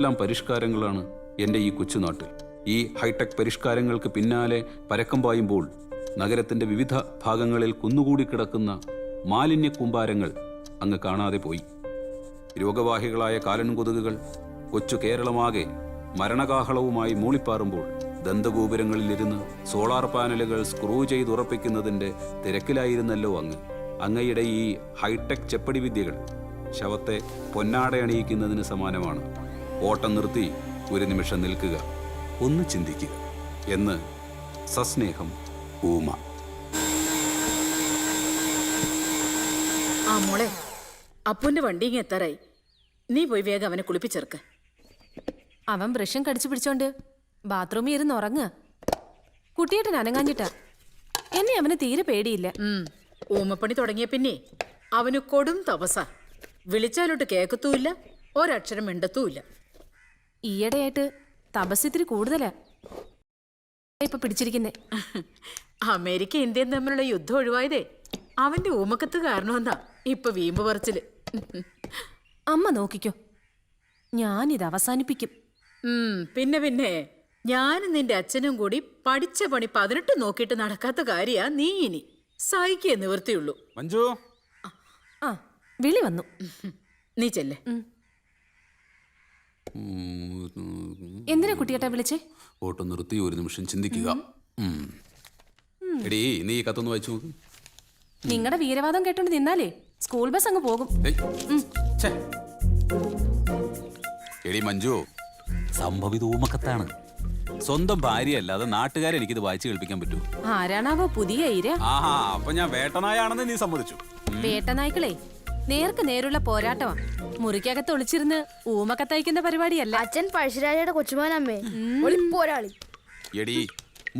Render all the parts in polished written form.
എല്ലാം പരിഷ്കാരങ്ങളാണ് എൻ്റെ ഈ കൊച്ചുനാട്ടിൽ. ഈ ഹൈടെക് പരിഷ്കാരങ്ങൾക്ക് പിന്നാലെ പരക്കം പായുമ്പോൾ നഗരത്തിൻ്റെ വിവിധ ഭാഗങ്ങളിൽ കുന്നുകൂടി കിടക്കുന്ന മാലിന്യ കൂമ്പാരങ്ങൾ അങ്ങ് കാണാതെ പോയി. രോഗവാഹികളായ കാലൻകൊതുകുകൾ കൊച്ചു കേരളമാകെ മരണകാഹളവുമായി മൂളിപ്പാറുമ്പോൾ ദന്തഗോപുരങ്ങളിലിരുന്ന് സോളാർ പാനലുകൾ സ്ക്രൂ ചെയ്തുറപ്പിക്കുന്നതിൻ്റെ തിരക്കിലായിരുന്നല്ലോ അങ്ങയുടെ ഈ ഹൈടെക് ചെപ്പടി വിദ്യകൾ ശവത്തെ പൊന്നാടയണിയിക്കുന്നതിന് സമാനമാണ്. ഓട്ടം നിർത്തി ഒരു നിമിഷം നിൽക്കുക, ഒന്ന് ചിന്തിക്കുക എന്ന് സസ്നേഹം ഊമ. ആ മോളെ, അപ്പുവിന്റെ വണ്ടി ഇങ്ങ് എത്താറായി. നീ പോയി വേഗം അവനെ കുളിപ്പിച്ചേർക്ക്. അവൻ ബ്രഷും കടിച്ചു പിടിച്ചോണ്ട് ബാത്റൂമിൽ ഇരുന്ന് ഉറങ്ങുക. കുട്ടിയേട്ടൻ അനങ്ങാഞ്ഞിട്ടാ. എന്നെ അവന് തീരെ പേടിയില്ല. ഊമപ്പണി തുടങ്ങിയ പിന്നെ അവന് കൊടും തപസ. വിളിച്ചാലോട്ട് കേക്കത്തുമില്ല, ഒരക്ഷരം മിണ്ടത്തുമില്ല. ഈയിടെയായിട്ട് തപസ്സിത്തിരി കൂടുതലാ ഇപ്പൊ പിടിച്ചിരിക്കുന്നേ. അമേരിക്ക ഇന്ത്യയും തമ്മിലുള്ള യുദ്ധം ഒഴിവായതേ അവന്റെ ഊമക്കത്ത് കാരണമെന്നാ ഇപ്പൊ വീമ്പ് പറച്ചില്. അമ്മ നോക്കിക്കോ, ഞാനിത് അവസാനിപ്പിക്കും. പിന്നെ ഞാനും നിന്റെ അച്ഛനും കൂടി പഠിച്ച പണി 18 നോക്കിയിട്ട് നടക്കാത്ത കാര്യാ. നീ ഇനി സഹിക്കേ നിവൃത്തിയുള്ളൂ. മഞ്ജു, ആ വിളി വന്നു. നീ ചെല്ലേ. എന്തിനാ കുട്ടിയേട്ടാ വിളിച്ചേ? ഓട്ടം നിർത്തി ഒരു നിമിഷം ചിന്തിക്കുക. എടീ, നീ കത്തൊന്ന് വായിച്ചു നോക്ക്. നിങ്ങളുടെ വീരവാദം കേട്ടോണ്ട് നിന്നാലേ സ്കൂൾ ബസ് അങ്ങ് പോകും. എടി മഞ്ജു, സംഭവിത ഊമക്കത്താണ്. സ്വന്തം ഭാര്യയല്ലാതെ നാട്ടുകാരെ എനിക്കിത് വായിച്ചു കേൾപ്പിക്കാൻ പറ്റൂ. ആരാണാവോ പുതിയ ഇര? ആഹാ, അപ്പൊ ഞാൻ വേട്ടനായാണെന്ന് നീ സമ്മതിച്ചു. വേട്ടനായ്ക്കളെ നേർക്ക് നേരുള്ള പോരാട്ടമാ. മുറിക്കകത്ത് ഒളിച്ചിരുന്ന് ഊമക്കത്തയക്കുന്ന പരിപാടിയല്ല. അച്ഛൻ പഴശ്ശിരാജയുടെ കൊച്ചുമാനമ്മേ, പോരാളി. എടി,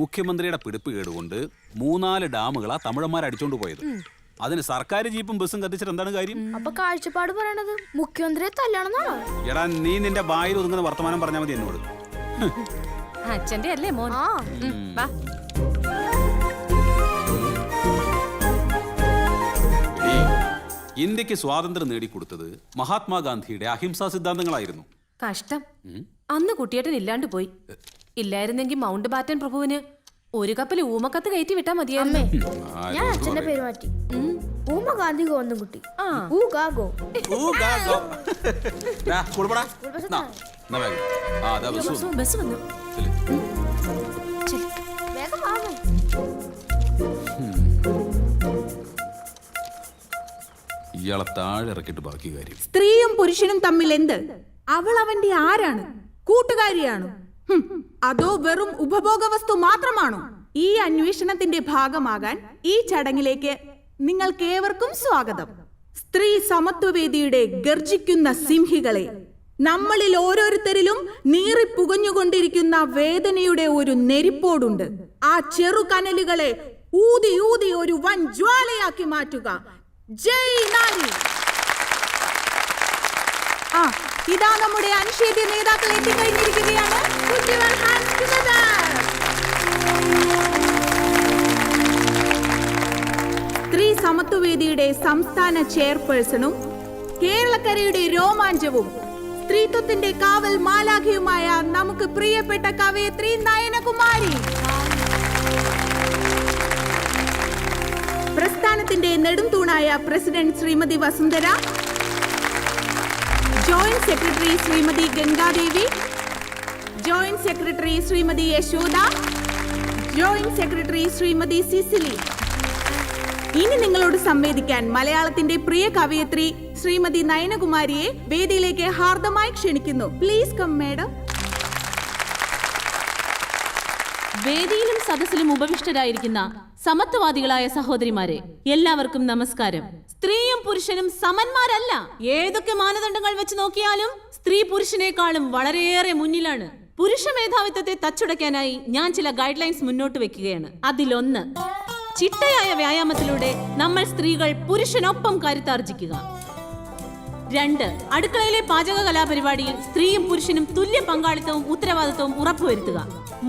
മുഖ്യമന്ത്രിയുടെ പിടിപ്പ് കേടുകൊണ്ട് 3-4 ഡാമുകളാ തമിഴന്മാർ അടിച്ചോണ്ട് പോയത്. അതിന് സർക്കാർ ജീപ്പും ബസ്സും കത്തിച്ചിട്ട് എന്താണ് കാര്യം? അപ്പൊ കാഴ്ചപ്പാട് പറയണത് മുഖ്യമന്ത്രിയെ തല്ലാണെന്നാണോ? എടാ, നീ നിന്റെ വായിൽ ഒതുങ്ങുന്ന വർത്തമാനം പറഞ്ഞാൽ മതി എന്നോട്. അച്ഛന്റെ അല്ലേ മോൻ? വാ. ഇന്ത്യക്ക് സ്വാതന്ത്ര്യം നേടിക്കൊടുത്തത് മഹാത്മാഗാന്ധിയുടെ അഹിംസാ സിദ്ധാന്തങ്ങളായിരുന്നു. കഷ്ടം, അന്ന് കുട്ടിയേട്ടൻ ഇല്ലാണ്ട് പോയി. ഇല്ലായിരുന്നെങ്കിൽ മൗണ്ട് ബാറ്റൻ പ്രഭുവിന് ഒരു കപ്പൽ ഊമക്കത്ത് കയറ്റി വിട്ടാ മതിയായിരുന്നേ. ഞാൻ അച്ഛന്റെ പേര് മാറ്റി. ഊമഗാന്ധി ഗോന്നുകുട്ടി. ബസ് വന്നു. ഇയാളെ താഴെ ഇറക്കിട്ട് ബാക്കി കാര്യം. സ്ത്രീയും പുരുഷനും തമ്മിൽ എന്ത്? അവൾ അവന്റെ ആരാണ്? കൂട്ടുകാരിയാണോ? അതോ വെറും ഉപഭോഗ വസ്തു മാത്രമാണോ? ഈ അന്വേഷണത്തിന്റെ ഭാഗമാകാൻ ഈ ചടങ്ങിലേക്ക് നിങ്ങൾക്കേവർക്കും സ്വാഗതം. സ്ത്രീ സമത്വവേദിയുടെ ഗർജിക്കുന്ന സിംഹികളെ, നമ്മളിൽ ഓരോരുത്തരിലും നീറിപ്പുകഞ്ഞുകൊണ്ടിരിക്കുന്ന വേദനയുടെ ഒരു നെരിപ്പോടുണ്ട്. ആ ചെറുകനലുകളെ ഊതി ഊതി ഒരു വൻ ജ്വാലയാക്കി മാറ്റുക. ജയ് നാരി! ഇതാ നമ്മുടെ അനിഷേധ്യ നേതാക്കൾ എത്തിക്കഴിഞ്ഞിരിക്കുകയാണ്. സ്ത്രീ സമത്വവേദിയുടെ സംസ്ഥാന ചെയർപേഴ്സണും കേരളക്കരയുടെ രോമാഞ്ചവും സ്ത്രീത്വത്തിന്റെ കാവൽ മാലാഖയുമായ നമുക്ക് പ്രിയപ്പെട്ട കവയത്രി നയനകുമാരി, പ്രസ്ഥാനത്തിന്റെ നെടുംതൂണായ president Shrimati Vasundhara, joint secretary Shrimati Gangadevi, joint secretary Shrimati Yashoda, joint secretary Shrimati Cicily. ഇനി നിങ്ങളോട് സംവേദിക്കാൻ മലയാളത്തിന്റെ പ്രിയ കവയത്രി ശ്രീമതി നയനകുമാരിയെ വേദിയിലേക്ക് ഹാർദമായി ക്ഷണിക്കുന്നു. Please come madam. വേദിയിലും സദസ്സിലും ഉപവിഷ്ടരായിരിക്കുന്ന സമത്വവാദികളായ സഹോദരിമാരെ, എല്ലാവർക്കും നമസ്കാരം. സ്ത്രീയും പുരുഷനും സമന്മാരല്ല. ഏതൊക്കെ മാനദണ്ഡങ്ങൾ വെച്ച് നോക്കിയാലും സ്ത്രീ പുരുഷനേക്കാളും വളരെയേറെ മുന്നിലാണ്. പുരുഷ മേധാവിത്വത്തെ തച്ചുടയ്ക്കാനായി ഞാൻ ചില ഗൈഡ് ലൈൻസ് മുന്നോട്ട് വെക്കുകയാണ്. അതിലൊന്ന്, ചിട്ടയായ വ്യായാമത്തിലൂടെ നമ്മൾ സ്ത്രീകൾ പുരുഷനൊപ്പം കരുത്താർജിക്കുക. 2, അടുക്കളയിലെ പാചക കലാപരിപാടിയിൽ സ്ത്രീയും പുരുഷനും തുല്യ പങ്കാളിത്തവും ഉത്തരവാദിത്വവും ഉറപ്പുവരുത്തുക.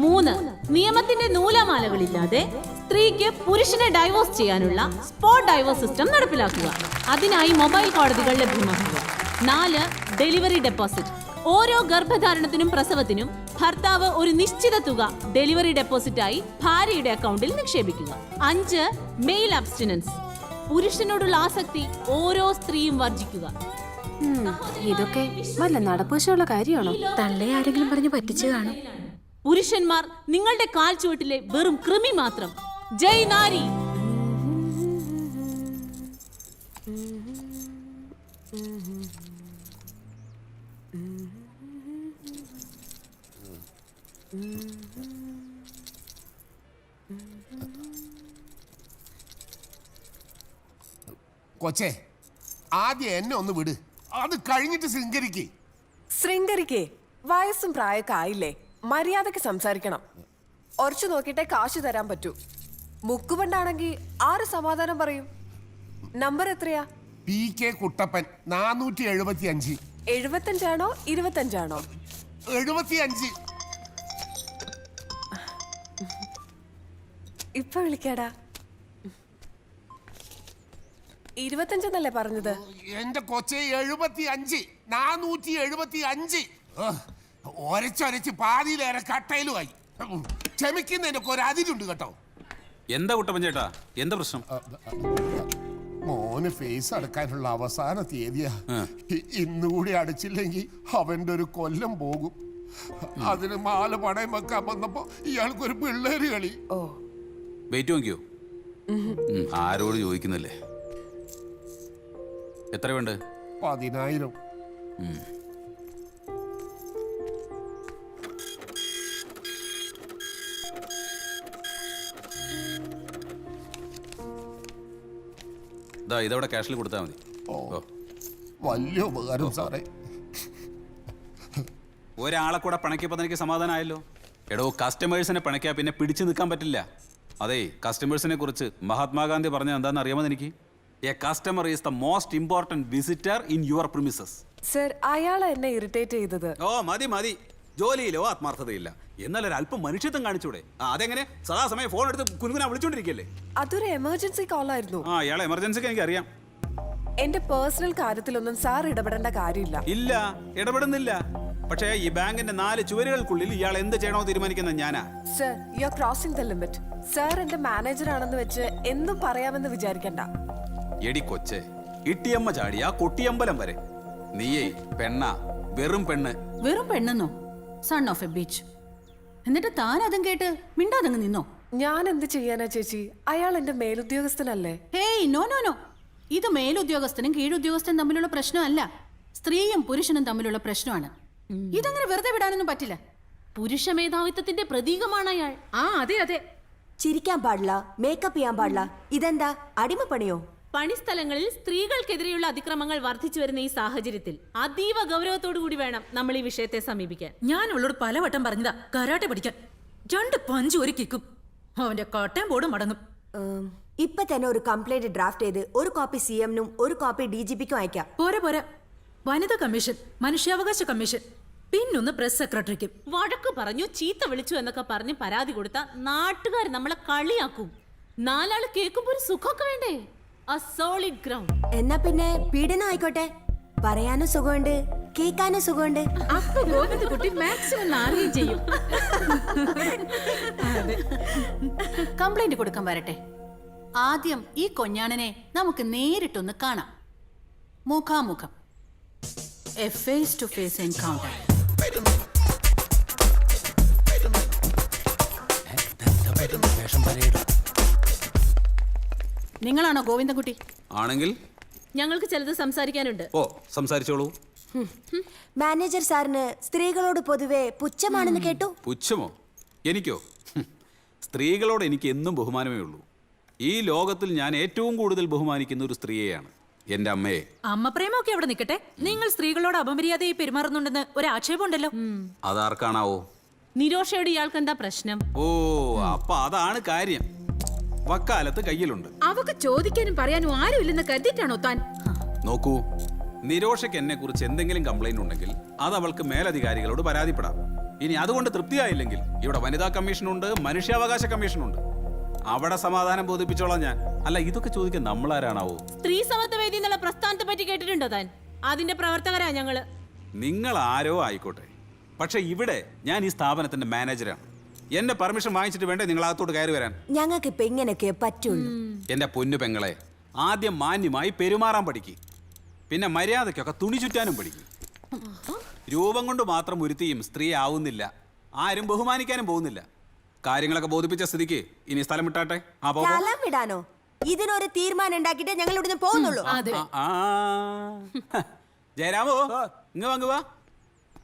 3, നിയമത്തിന്റെ നൂലാമാലകളില്ലാതെ സ്ത്രീക്ക് പുരുഷനെ ഡൈവോഴ്സ് ചെയ്യാനുള്ള സ്പോട്ട് ഡൈവോഴ്സ് സിസ്റ്റം നടപ്പിലാക്കുക. അതിനായി മൊബൈൽ കോടതികൾ ലഭ്യമാക്കുക. 4, ഡെലിവറി ഡെപ്പോസിറ്റ്. ഓരോ ഗർഭധാരണത്തിനും പ്രസവത്തിനും ഭർത്താവ് ഒരു നിശ്ചിത തുക ഡെലിവറി ഡെപ്പോസിറ്റായി ഭാര്യയുടെ അക്കൗണ്ടിൽ നിക്ഷേപിക്കുക. 5 മെയിൽ അബ്സ്റ്റിനൻസ്. പുരുഷനോടുള്ള ആസക്തി ഓരോ സ്ത്രീയും വർജിക്കുക. ഇതൊക്കെ വല്ല നടപ്പുവശമുള്ള കാര്യമാണോ? തള്ളെ ആരെങ്കിലും പറഞ്ഞ് പറ്റിച്ചു കാണും. പുരുഷന്മാർ നിങ്ങളുടെ കാൽ ചുവട്ടിലെ വെറും കൃമി മാത്രം. ജയ് നാരി. കൊച്ചേ, ആദ്യം എന്നെ ഒന്ന് വിട്, അത് കഴിഞ്ഞിട്ട് ശൃംഗരിക്ക്. ശൃംഗരിക്കേ വയസ്സും പ്രായമൊക്കെ ആയില്ലേ, മര്യാദക്ക് സംസാരിക്കണം. ഉറച്ചു നോക്കിയിട്ടേ കാശ് തരാൻ പറ്റൂ. മുക്കുപണ്ടാണെങ്കിൽ ആര് സമാധാനം പറയും? നമ്പർ എത്രയാ? PK കുട്ടപ്പൻ 475. 75 25? 75. ഇപ്പൊ വിളിക്കാടാ. 25 പറഞ്ഞത്? എന്റെ കൊച്ചെ 75. 475. ഒരച്ചൊരച്ച് പാതിയിലേറെ കട്ടയിലുമായി. ക്ഷമിക്കുന്നതിനൊക്കെ ഒരു അതിരുണ്ട് കേട്ടോ. എന്താ കുട്ടപ്പൻ ചേട്ടാ, എന്താ പ്രശ്നം? മോന് ഫേസ് അടക്കാനുള്ള അവസാന തീയതിയാ. ഇന്നുകൂടി അടച്ചില്ലെങ്കിൽ അവന്റെ ഒരു കൊല്ലം പോകും. അതിന് മാല പണയം വെക്കാൻ വന്നപ്പോ ഇയാൾക്കൊരു പിള്ളേര് കളി. ഓ, വെയിറ്റ് നോക്കിയോ? ആരോട് ചോദിക്കുന്നില്ലേ? എത്ര വേണ്ട? 10,000. ഇതവിടെ ക്യാഷിൽ കൊടുത്താൽ മതി. വലിയ ഉപകാരം സാറേ. ഒരാളെ കൂടെ പിണക്കിയപ്പോൾ തനിക്ക് സമാധാനമായല്ലോ. എടോ, കസ്റ്റമേഴ്സിനെ പിണക്കിയാൽ പിന്നെ പിടിച്ചു നിൽക്കാൻ പറ്റില്ല. അതെ, കസ്റ്റമേഴ്സിനെ കുറിച്ച് മഹാത്മാഗാന്ധി പറഞ്ഞത് എന്താണെന്ന് അറിയാമോ എനിക്ക്? A customer is the most important visitor in your premises. Sir, അയാളെ എന്നെ ഇറിറ്റേറ്റ് ചെയ്തത്. ഓ മതി മതി, ജോലിയിലോ ആത്മാർത്ഥതയില്ല, എന്നാൽ ഒരല്പം മനുഷ്യത്വം കാണിച്ചൂടെ? അതെങ്ങനെ സദാസമയം ഫോൺ എടുത്ത് കുനുകുനാ വിളിച്ചോണ്ടിരിക്കല്ലേ? അതൊരു എമർജൻസി കോൾ ആയിരുന്നു. ഇയാളെ എമർജൻസിക്ക് എനിക്ക് അറിയാം. എന്റെ പേഴ്സണൽ കാര്യത്തിലൊന്നും സാർ ഇടപെടേണ്ട കാര്യമില്ല. ഇല്ല, ഇടപെടുന്നില്ല. പക്ഷേ ഈ ബാങ്കിന്റെ 4 ചുവരുകൾക്കുള്ളിൽ ഇയാൾ എന്ത് ചെയ്യണോ തീരുമാനിക്കുന്നത് ഞാനാ. Sir, you are crossing the limit. Sir എന്റെ മാനേജർ ആണെന്ന് വെച്ച് എന്തും പറയാമെന്ന് വിചാരിക്കണ്ട. എടി കൊച്ചെ, ഇട്ടിയമ്മ ചാടിയാ കൊട്ടിയമ്പലം വരെ. നീയേ പെണ്ണ, വെറും പെണ്ണ്. വെറും പെണ്ണെന്നോ? Son of a bitch. എന്നിട്ട് താൻ അതും കേട്ട് മിണ്ടാതങ്ങ് നിന്നോ? ഞാൻ എന്ത് ചെയ്യാനാ ചേച്ചി? അയാൾ എന്റെ മേലുദ്യോഗസ്ഥനല്ലേ? Hey, no no no. ഇത് മേലുദ്യോഗസ്ഥനും കീഴുദ്യോഗസ്ഥനും തമ്മിലുള്ള പ്രശ്നമല്ല, സ്ത്രീയും പുരുഷനും തമ്മിലുള്ള പ്രശ്നമാണ്. ഇതങ്ങനെ വെറുതെ വിടാനൊന്നും പറ്റില്ല. പുരുഷ മേധാവിത്വത്തിന്റെ പ്രതീകമാണ് അയാൾ. അതെ അതെ. ചിരിക്കാൻ പാടില്ല, മേക്കപ്പ് ചെയ്യാൻ പാടില്ല. ഇതെന്താ അടിമപ്പണിയോ? പണിസ്ഥലങ്ങളിൽ സ്ത്രീകൾക്കെതിരെയുള്ള അതിക്രമങ്ങൾ വർദ്ധിച്ചു വരുന്ന ഈ സാഹചര്യത്തിൽ അതീവ ഗൗരവത്തോടു കൂടി വേണം നമ്മൾ ഈ വിഷയത്തെ സമീപിക്കാൻ. ഞാൻ അവളോട് പലവട്ടം പറഞ്ഞതാ കരാട്ടെ പഠിക്കാൻ. 2 പഞ്ച് ഒരു കിക്കും, അവന്റെ കോട്ടയം ബോർഡ് മടങ്ങും. ഇപ്പൊ തന്നെ ഒരു കംപ്ലൈന്റ് ഡ്രാഫ്റ്റ് ചെയ്ത് ഒരു കോപ്പി CM-നും ഒരു കോപ്പി DGP-ക്കും അയക്കാം. പോരാ, വനിതാ കമ്മീഷൻ, മനുഷ്യാവകാശ കമ്മീഷൻ, പിന്നൊന്ന് പ്രസ് സെക്രട്ടറിക്കും. വഴക്ക് പറഞ്ഞു, ചീത്ത വിളിച്ചു എന്നൊക്കെ പറഞ്ഞ് പരാതി കൊടുത്ത നാട്ടുകാർ നമ്മളെ കളിയാക്കും. 4 ആള് കേൾക്കുമ്പോ ഒരു സുഖമൊക്കെ വേണ്ടേ? A solid ground. എന്നാ പിന്നെ പീഡനം ആയിക്കോട്ടെ. പറയാനും സുഖമുണ്ട്, കേൾക്കാനും സുഖമുണ്ട്. അപ്പൊ ഗോവിന്ദകുട്ടി മാക്സിമം നാളുകയും ചെയ്യും. കംപ്ലൈന്റ് കൊടുക്കാൻ വരട്ടെ. ആദ്യം ഈ കൊഞ്ഞാണനെ നമുക്ക് നേരിട്ടൊന്ന് കാണാം, മുഖാമുഖം. A face to face encounter. നിങ്ങളാണോ ഗോവിന്ദൻകുട്ടി? ആണെങ്കിൽ ഞങ്ങൾക്ക് ചിലത് സംസാരിക്കാനുണ്ട്. ഓ, സംസാരിച്ചോളൂ. മാനേജർ സാറിന് സ്ത്രീകളോട് പൊതുവെ പുച്ഛമാണെന്ന് കേട്ടു. പുച്ഛമോ? എനിക്കോ? സ്ത്രീകളോട് എനിക്ക് എന്നും ബഹുമാനമേ ഉള്ളൂ. ഈ ലോകത്തിൽ ഞാൻ ഏറ്റവും കൂടുതൽ ബഹുമാനിക്കുന്ന ഒരു സ്ത്രീയെയാണ്, എന്റെ അമ്മയെ. അമ്മ പ്രേമൊക്കെ അവിടെ നിൽക്കട്ടെ, നിങ്ങൾ സ്ത്രീകളോട് അപമര്യാദയായി പെരുമാറുന്നുണ്ടെന്ന് ഒരു ആക്ഷേപമുണ്ടല്ലോ. അതാർക്കാണാവോ? നിരോഷയോട് ഇയാൾക്ക് എന്താ പ്രശ്നം? ഓ, അപ്പൊ അതാണ് കാര്യം. വക്കാലത്ത് കയ്യിലുണ്ട്. അവക്ക് ചോദിക്കാനും പറയാനും ആരുമില്ലെന്ന് കരുതിയിട്ടാണോ താൻ? നോക്കൂ, നിരോഷയ്ക്ക് എന്നെ കുറിച്ച് എന്തെങ്കിലും കംപ്ലൈന്റ് ഉണ്ടെങ്കിൽ അത് അവൾക്ക് മേലധികാരികളോട് പരാതിപ്പെടാം. ഇനി അതുകൊണ്ട് തൃപ്തിയായില്ലെങ്കിൽ ഇവിടെ വനിതാ കമ്മീഷനുണ്ട്, മനുഷ്യാവകാശ കമ്മീഷനുണ്ട്. അവിടെ സമാധാനം ബോധിപ്പിച്ചോളാം ഞാൻ. അല്ല, ഇതൊക്കെ ചോദിക്കാൻ നമ്മളാരാണാവോ? സ്ത്രീ സമത്വവേദി എന്നുള്ള പ്രസ്ഥാനത്തെ പറ്റി കേട്ടിട്ടുണ്ടോ താൻ? അതിന്റെ പ്രവർത്തകരാ ഞങ്ങള്. നിങ്ങൾ ആരോ ആയിക്കോട്ടെ, പക്ഷെ ഇവിടെ ഞാൻ ഈ സ്ഥാപനത്തിന്റെ മാനേജരാണ്. എന്റെ പെർമിഷൻ വാങ്ങിച്ചിട്ട് വേണ്ടേ നിങ്ങൾ അകത്തോട്ട് കയറി വരാൻ? ഞങ്ങൾക്ക് ഇപ്പൊ ഇങ്ങനെയൊക്കെ പറ്റുള്ളൂ. എന്റെ പൊന്നു പെങ്ങളെ, ആദ്യം മാന്യമായി പെരുമാറാൻ പഠിക്കും, പിന്നെ മര്യാദയ്ക്കൊക്കെ തുണി ചുറ്റാനും പഠിക്കും. രൂപം കൊണ്ട് മാത്രം ഒരുത്തിയും സ്ത്രീ ആവുന്നില്ല, ആരും ബഹുമാനിക്കാനും പോകുന്നില്ല. കാര്യങ്ങളൊക്കെ ബോധിപ്പിച്ച സ്ഥിതിക്ക് ഇനി സ്ഥലം വിട്ടാട്ടെ. സ്ഥലം വിടാനോ? ഇതിനൊരു തീരുമാനം ഉണ്ടാക്കിയിട്ട് ഞങ്ങൾ ഇവിടുന്ന് പോകുന്നുള്ളൂ. ജയരാമോ, ഇങ്ങ് വാങ്ങുവാ.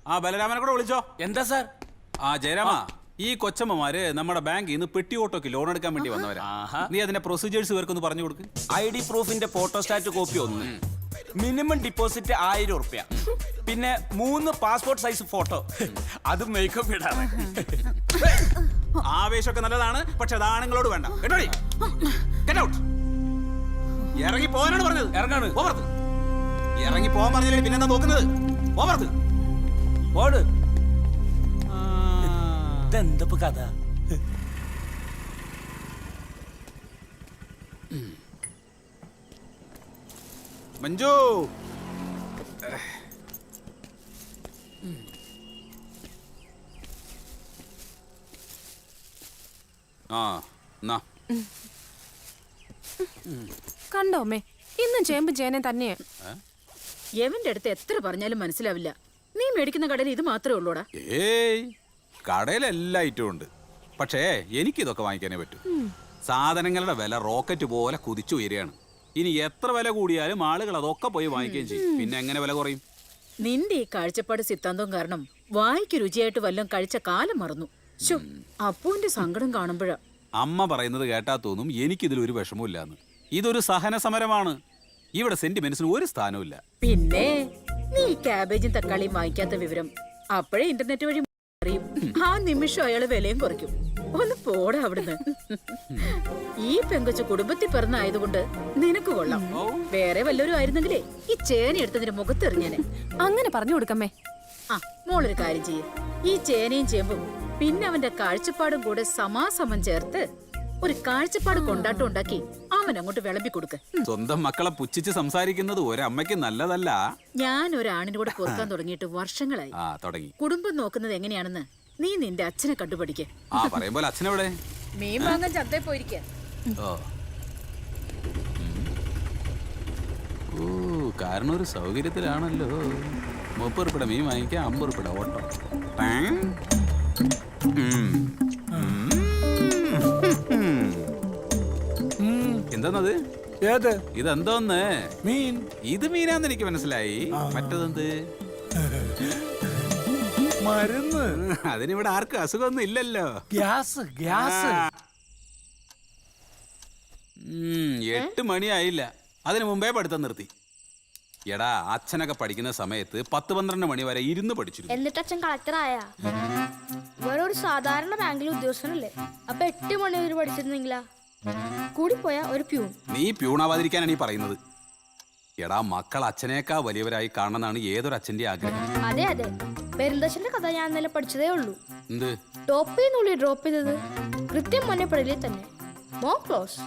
ആ ബലരാമനെ കൂടെ വിളിച്ചോ. എന്താ സാർ? ആ ജയരാമ, ഈ കൊച്ചമ്മമാര് നമ്മുടെ ബാങ്കിൽ നിന്ന് പെട്ടി ഓട്ടോക്ക് ലോൺ എടുക്കാൻ വേണ്ടി വന്നവരാ. നീ അതിന്റെ പ്രൊസീജിയേഴ്സ് ഇവർക്കൊന്ന് പറഞ്ഞു കൊടുക്ക്. ID പ്രൂഫിന്റെ ഫോട്ടോസ്റ്റാറ്റ് കോപ്പി 1, മിനിമം ഡിപ്പോസിറ്റ് 1000 ഉറുപ്യ, പിന്നെ 3 പാസ്പോർട്ട് സൈസ് ഫോട്ടോ, അത് മേക്കപ്പ് ഇടാതെ. ആവേശമൊക്കെ നല്ലതാണ്, പക്ഷെ അത് ആണുങ്ങളോട് വേണ്ട. കേട്ടോടി, ഗെറ്റ് ഔട്ട്. ഇറങ്ങി പോകാനാണ് പറഞ്ഞത്. ഇറങ്ങാണ്. പോകരുത്. ഇറങ്ങി പോകാൻ പറഞ്ഞില്ലേ പിന്നെന്താ നോക്കുന്നത്? പോകരുത്. ഓട്. ഇതെന്താ കഥ? മഞ്ജു, ആ എന്നാ കണ്ടോ അമ്മേ, ഇന്നും ചേമ്പും ചേനയും തന്നെയാ. എവന്റെ അടുത്ത് എത്ര പറഞ്ഞാലും മനസ്സിലാവില്ല. നീ മേടിക്കുന്ന കടയിൽ ഇത് മാത്രമേ ഉള്ളൂടാ. ഏയ്, കടയിലെല്ലാ ഐറ്റവും ഉണ്ട്, പക്ഷേ എനിക്കിതൊക്കെ വാങ്ങിക്കാനേ പറ്റൂ. സാധനങ്ങളുടെ വില റോക്കറ്റ് പോലെ കുതിച്ചുയരുകയാണ്. ഇനി എത്ര വില കൂടിയാലും ആളുകൾ അതൊക്കെ പോയി വാങ്ങിക്കുകയും ചെയ്യും. പിന്നെ എങ്ങനെ വില കുറയും? നിന്റെ ഈ കാഴ്ചപ്പാട് സിദ്ധാന്തവും കാരണം വായിക്ക് രുചിയായിട്ട് വല്ലതും കഴിച്ച കാലം മറന്നു. ശോ, അപ്പുവിന്റെ സങ്കടം കാണുമ്പോഴാ. അമ്മ പറയുന്നത് കേട്ടാ തോന്നും എനിക്കിതിലൊരു വിഷമമില്ലാന്ന്. ഇതൊരു സഹന സമരമാണ്. ഇവിടെ സെന്റിമെന്റ്സിന് ഒരു സ്ഥാനവും. പിന്നെ നീ ക്യാബേജും തക്കാളിയും വാങ്ങിക്കാത്ത വിവരം അപ്പോഴേ ഇന്റർനെറ്റ് വഴി അറിയും. ആ നിമിഷം അയാള് വിലയും കുറയ്ക്കും. ഒന്ന് പോടാ അവിടുന്ന്. ഈ പെങ്കൊച്ചു കുടുംബത്തിൽ പിറന്നായതുകൊണ്ട് നിനക്ക് കൊള്ളാം. വേറെ വല്ലവരും ആയിരുന്നെങ്കിലേ ഈ ചേന എടുത്തതിന്റെ മുഖത്തെറിഞ്ഞേനെ. അങ്ങനെ പറഞ്ഞു കൊടുക്കമ്മേ. ആ, മോളൊരു കാര്യം ചെയ്യേ. ഈ ചേനയും ചേമ്പും പിന്നെ അവന്റെ കാഴ്ചപ്പാടും കൂടെ സമാസമം ചേർത്ത് ഒരു കാഴ്ചപ്പാട് കൊണ്ടാട്ടം ഉണ്ടാക്കി അവൻ അങ്ങോട്ട് വിളമ്പി കൊടുക്ക്. സ്വന്തം മക്കളെ പുച്ഛിച്ച് സംസാരിക്കുന്നത് ഒരമ്മയ്ക്ക് നല്ലതല്ല. ഞാൻ ഒരാണിന്റെ കൂടെ പൊറുക്കാൻ തുടങ്ങിയിട്ട് വർഷങ്ങളായി. തുടങ്ങി. കുടുംബം നോക്കുന്നത് എങ്ങനെയാണെന്ന് നീ നിന്റെ അച്ഛനെ കണ്ടുപഠിക്ക. ആ പറയുമ്പോൾ അച്ഛനെവിടെ? മീൻ വാങ്ങാൻ ചന്തയിൽ പോയിരിക്ക. ഓ, കാരണം ഒരു സൗകര്യത്തിലാണല്ലോ. 30 ഉറുപ്പിട മീൻ വാങ്ങിക്കാം, 50 ഉറുപ്പിട ഓട്ടോ. എന്താന്നത്? ഏത്? ഇതെന്തോന്ന് മീൻ? ഇത് മീനാന്ന് എനിക്ക് മനസ്സിലായി. മറ്റതെന്ത്? മരുന്ന്. അതിനിവിടെ ആർക്കും അസുഖമൊന്നും ഇല്ലല്ലോ. ഗ്യാസ്. 8 മണിയായില്ല. അതിനു മുമ്പേ പഠിത്തം നിർത്തി. എടാ, അച്ഛനൊക്കെ പഠിക്കുന്ന സമയത്ത് 10-12 മണി വരെ ഇരുന്ന് പഠിച്ചിരുന്നു. എന്നിട്ട് അച്ഛൻ കളക്ടറായ വേറെ ഒരു സാധാരണ ബാങ്കിലെ ഉദ്യോഗസ്ഥനല്ലേ? അപ്പൊ 8 മണി വരെ പഠിച്ചിരുന്നെങ്കിലാ കൂടിപ്പോയ ഒരു പ്യൂൺ. നീ പ്യൂണാവാതിരിക്കാനാണ് ഈ പറയുന്നത്. എടാ, മക്കൾ അച്ഛനേക്കാ വലിയവരായി കാണണമെന്നാണ് ഏതൊരു അച്ഛന്റെ ആഗ്രഹം. അതെ അതെ, പെരുന്തച്ഛന്റെ കഥ ഞാൻ ഇന്നലെ പഠിച്ചതേ ഉള്ളൂ. എന്ത്? ടോപ്പിന്നുള്ളി ഡ്രോപ്പ് ചെയ്തത് കൃത്യം മഞ്ഞപ്പടലിൽ തന്നെ. മോ ക്ലോസ്.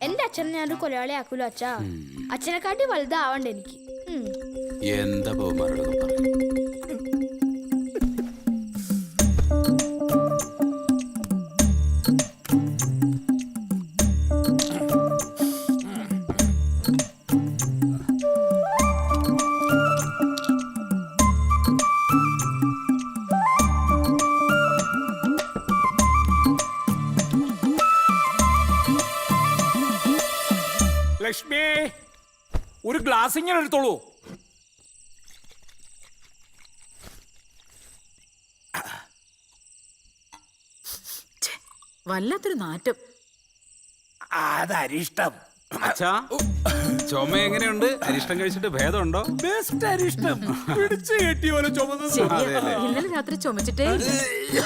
എന്റെ അച്ഛനെ ഞാനൊരു കൊലയാളി ആക്കൂല അച്ഛാ. അച്ഛനെക്കാട്ടി വലുതാവണ്ട എനിക്ക്. എന്താ മറുപടി പറയും? ലക്ഷ്മി, ഒരു ഗ്ലാസ് ഇങ്ങനെ എടുത്തോളൂ. വല്ലാത്തൊരു നാറ്റം. അതരിഷ്ടം. അച്ഛാ, ചുമ എങ്ങനെയുണ്ട്? അരിഷ്ടം കഴിച്ചിട്ട് ഭേദമുണ്ടോ? ബെസ്റ്റ് അരിഷ്ടം. പിടിച്ചു കെട്ടിയ പോലെ ചുമന്നത്. ഇന്നലെ രാത്രി ചുമച്ചിട്ടേ ഇല്ല.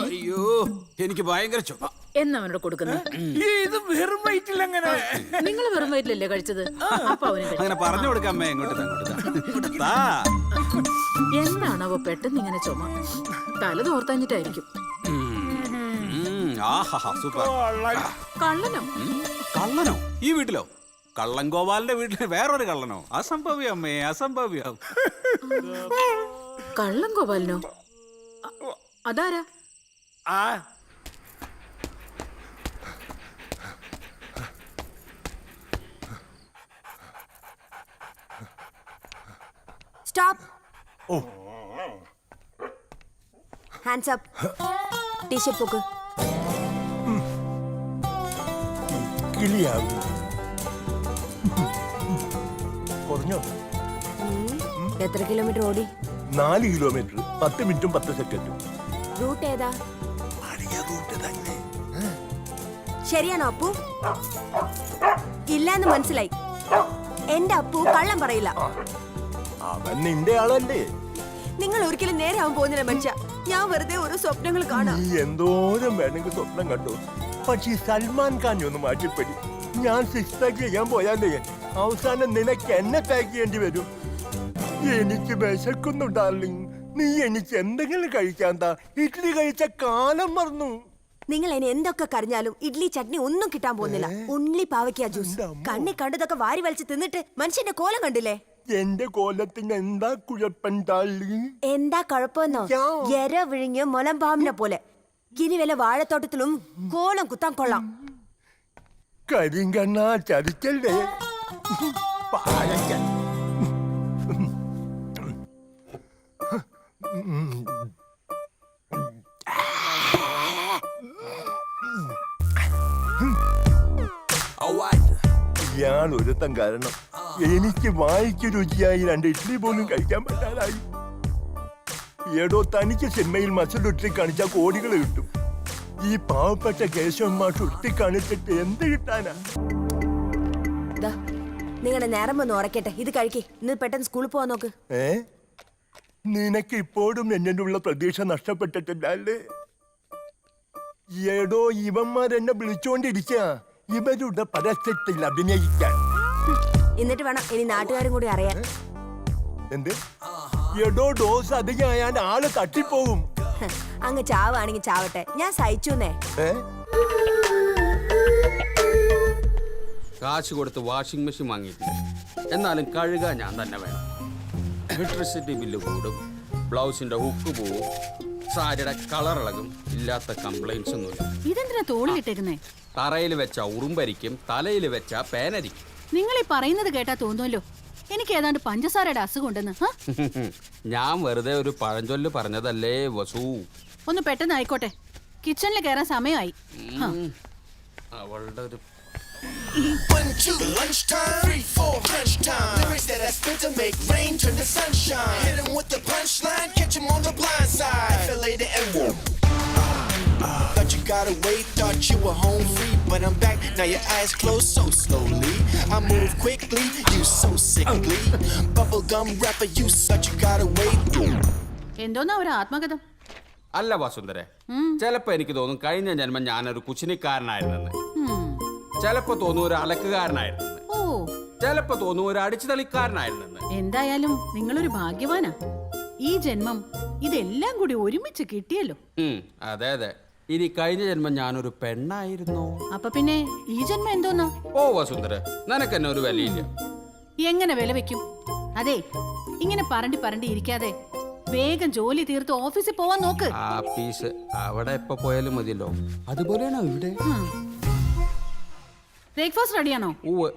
അയ്യോ, എനിക്ക് ഭയങ്കര ചുമ. എന്നവനോട് കൊടുക്കുന്നത്. ഇത് വെറും വയറ്റിൽ അങ്ങനെ. നിങ്ങൾ വെറും വയറ്റിലല്ലേ കഴിച്ചത്? അപ്പൊ അവന് അങ്ങനെ പറഞ്ഞു കൊടുക്കാം. അമ്മ എങ്ങോട്ട് താ. എന്താണാവോ പെട്ടെന്ന് ഇങ്ങനെ ചുമ? തല തോർത്താഞ്ഞിട്ടായിരിക്കും. ആഹാ, സൂപ്പർ. കള്ളനോ? കള്ളനോ? ഈ വീട്ടിലോ? കള്ളൻഗോപാലിന്റെ വീട്ടിൽ വേറൊരു കള്ളനോ? അസംഭവ്യം അമ്മേ, അസംഭവ്യം. കള്ളം ഗോപാലനോ? അതാരാ? സ്റ്റോപ്പ്. Hands up. ടീഷർട്ട് പോക്ക്. കുറഞ്ഞോ? എത്ര കിലോമീറ്റർ ഓടി? 4 കിലോമീറ്റർ 10 മിനിറ്റും 10 സെക്കൻഡും. റൂട്ട് ഏതാ? ശരിയാണോ അപ്പു? ഇല്ലാന്ന് മനസ്സിലായി. എന്റെ അപ്പു കള്ളം പറയില്ല. അവൻ നിന്റെ ആളല്ലേ? നിങ്ങൾ ഒരിക്കലും നേരെ ആവാൻ പോകുന്നില്ല മനുഷ്യ. ഞാൻ വെറുതെ ഓരോ സ്വപ്നങ്ങൾ കാണാം. നീ എന്തോരം വേണമെങ്കിൽ സ്വപ്നം കണ്ടു. പക്ഷെ ഈ സൽമാൻ ഖാൻ ഒന്ന് മാറ്റിപ്പടി. ഞാൻ 6 പാക്ക് ചെയ്യാൻ പോയാലേ അവസാനം നിനക്ക് എന്നെ പാക്ക് ചെയ്യേണ്ടി വരും. എനിക്ക് വിശക്കുന്നു ഡാർലിംഗ്. നീ എനിക്ക് എന്തെങ്കിലും കഴിക്കാൻ താ. ഇഡ്ഡലി കഴിച്ച കാലം മറന്നു. നിങ്ങൾ ഇനി എന്തൊക്കെ കരഞ്ഞാലും ഇഡ്ലി ചട്നി ഒന്നും കിട്ടാൻ പോകുന്നില്ല. ഉള്ളി പാവയ്ക്ക ജ്യൂസ്. കണ്ണി കണ്ടതൊക്കെ വാരി വലിച്ച് തിന്നിട്ട് മനുഷ്യന്റെ കോലം കണ്ടില്ലേ? എന്റെ കോലത്തിന് എന്താ കുഴപ്പം ഡാർലിംഗ്? എന്താ കുഴപ്പമെന്നോ? എര വിഴിഞ്ഞ് മുലമ്പാമ്പിനെ പോലെ. ഇനി വല്ല വാഴത്തോട്ടത്തിലും കോലം കുത്താൻ കൊള്ളാം. കരിങ്കണ്ണ ചതിക്കല്ലേ പാഴക്കൻ. ഇയാൾ ഒരുത്തം കാരണം എനിക്ക് വായിക്ക് രുചിയായി 2 ഇഡ്ഡലി പോലും കഴിക്കാൻ പറ്റാതായി. ഏടോ തനിക്ക് സിനിമയിൽ മസിൽ ഉരുട്ടി കാണിച്ചാൽ കോടികൾ കിട്ടും. ഈ പാവപ്പെട്ട കേശവന്മാർ ഉരുട്ടി കാണിച്ചിട്ട് എന്ത് കിട്ടാനാ? നിങ്ങളുടെ നേരം ഒന്ന് ഉറക്കട്ടെ. ഇത് കഴിക്കേ. ഇന്ന് പെട്ടെന്ന് സ്കൂളിൽ പോവാൻ നോക്ക്. നിനക്ക് ഇപ്പോഴും എന്നോടുള്ള പ്രതീക്ഷ നഷ്ടപ്പെട്ടിട്ടില്ല അല്ലേ? ഏടോ ഇവന്മാരെന്നെ വിളിച്ചോണ്ടിരിക്ക ഇവരുടെ പരസ്യത്തിൽ അഭിനയിക്കാൻ. എന്നിട്ട് വേണം ഇനി നാട്ടുകാരും കൂടി അറിയാൻ. എന്ത്? എടോ ഡോസ് അധികമായാൽ ആള് തട്ടിപ്പോകും. അങ്ങ് ചാവാണെങ്കിൽ ചാവട്ടെ, ഞാൻ സഹിച്ചുന്നേ. കാശ് കൊടുത്ത് വാഷിംഗ് മെഷീൻ വാങ്ങിയിട്ടില്ല, എന്നാലും കഴുകാൻ ഞാൻ തന്നെ വേണം. ഇലക്ട്രിസിറ്റി ബില്ല് കൂടും, ബ്ലൗസിന്റെ ഹുക്ക് പോവും, സാരിയുടെ കളർ ഇളകും. ഇല്ലാത്ത കംപ്ലൈന്റ്സ് ഒന്നുമില്ല. ഇതെന്തിനാ തോളിലിട്ടേക്കുന്നേ? തറയിൽ വെച്ച ഉറുമ്പരിക്കും, തലയിൽ വെച്ച പേനരിക്കും. നിങ്ങൾ ഈ പറയുന്നത് കേട്ടാ തോന്നുമല്ലോ എനിക്ക് ഏതാണ്ട് പഞ്ചസാരയുടെ അസുഖം ഉണ്ടെന്ന്. ഞാൻ വെറുതെ ഒരു പഴഞ്ചൊല്ല് പറഞ്ഞതല്ലേ വസു. ഒന്ന് പെട്ടെന്ന് ആയിക്കോട്ടെ, കിച്ചണിൽ കയറാൻ സമയമായി. അവളുടെ ഒരു Thought you got away, thought you were home free, but I'm back, now your eyes closed so slowly. I move quickly, you so sickly. Bubblegum rapper, you such you got away. എന്തോന്നാ ഒരു ആത്മകഥം? അല്ല വസുന്ധരെ, ചിലപ്പോ എനിക്ക് തോന്നും കഴിഞ്ഞ ജന്മം ഞാനൊരു കുച്ചിനിക്കാരനായിരുന്നെന്ന്, ചിലപ്പോ തോന്നും ഒരു അലക്കുകാരനായിരുന്നെന്ന്, ചിലപ്പോ തോന്നും ഒരു അടിച്ചു തളിക്കാരനായിരുന്നെന്ന്. എന്തായാലും നിങ്ങളൊരു ഭാഗ്യവാനാ. ഈ ജന്മം ഇതെല്ലാം കൂടി ഒരുമിച്ച് കിട്ടിയല്ലോ. അതെ അതെ. ഇനി കഴിഞ്ഞ ജന്മം ഞാനൊരു പെണ്ണായിരുന്നു. അപ്പൊ പിന്നെ ഈ ജന്മം എന്തോന്നാ? ഓ വസുന്ധര, നിനക്ക് എന്നെ ഒരു വിലയില്ല. എങ്ങനെ വില വെക്കും? അതെ, ഇങ്ങനെ പറണ്ടി ഇരിക്കാതെ വേഗം ജോലി തീർത്ത് ഓഫീസിൽ പോവാൻ നോക്ക്. ആഫീസ് അവിടെ എപ്പോ പോയാലും മതിയല്ലോ. അതുപോലെയാണോ ഇവിടെ? ബ്രേക്ക്ഫാസ്റ്റ് റെഡിയാണോ? ഉവ്വ്.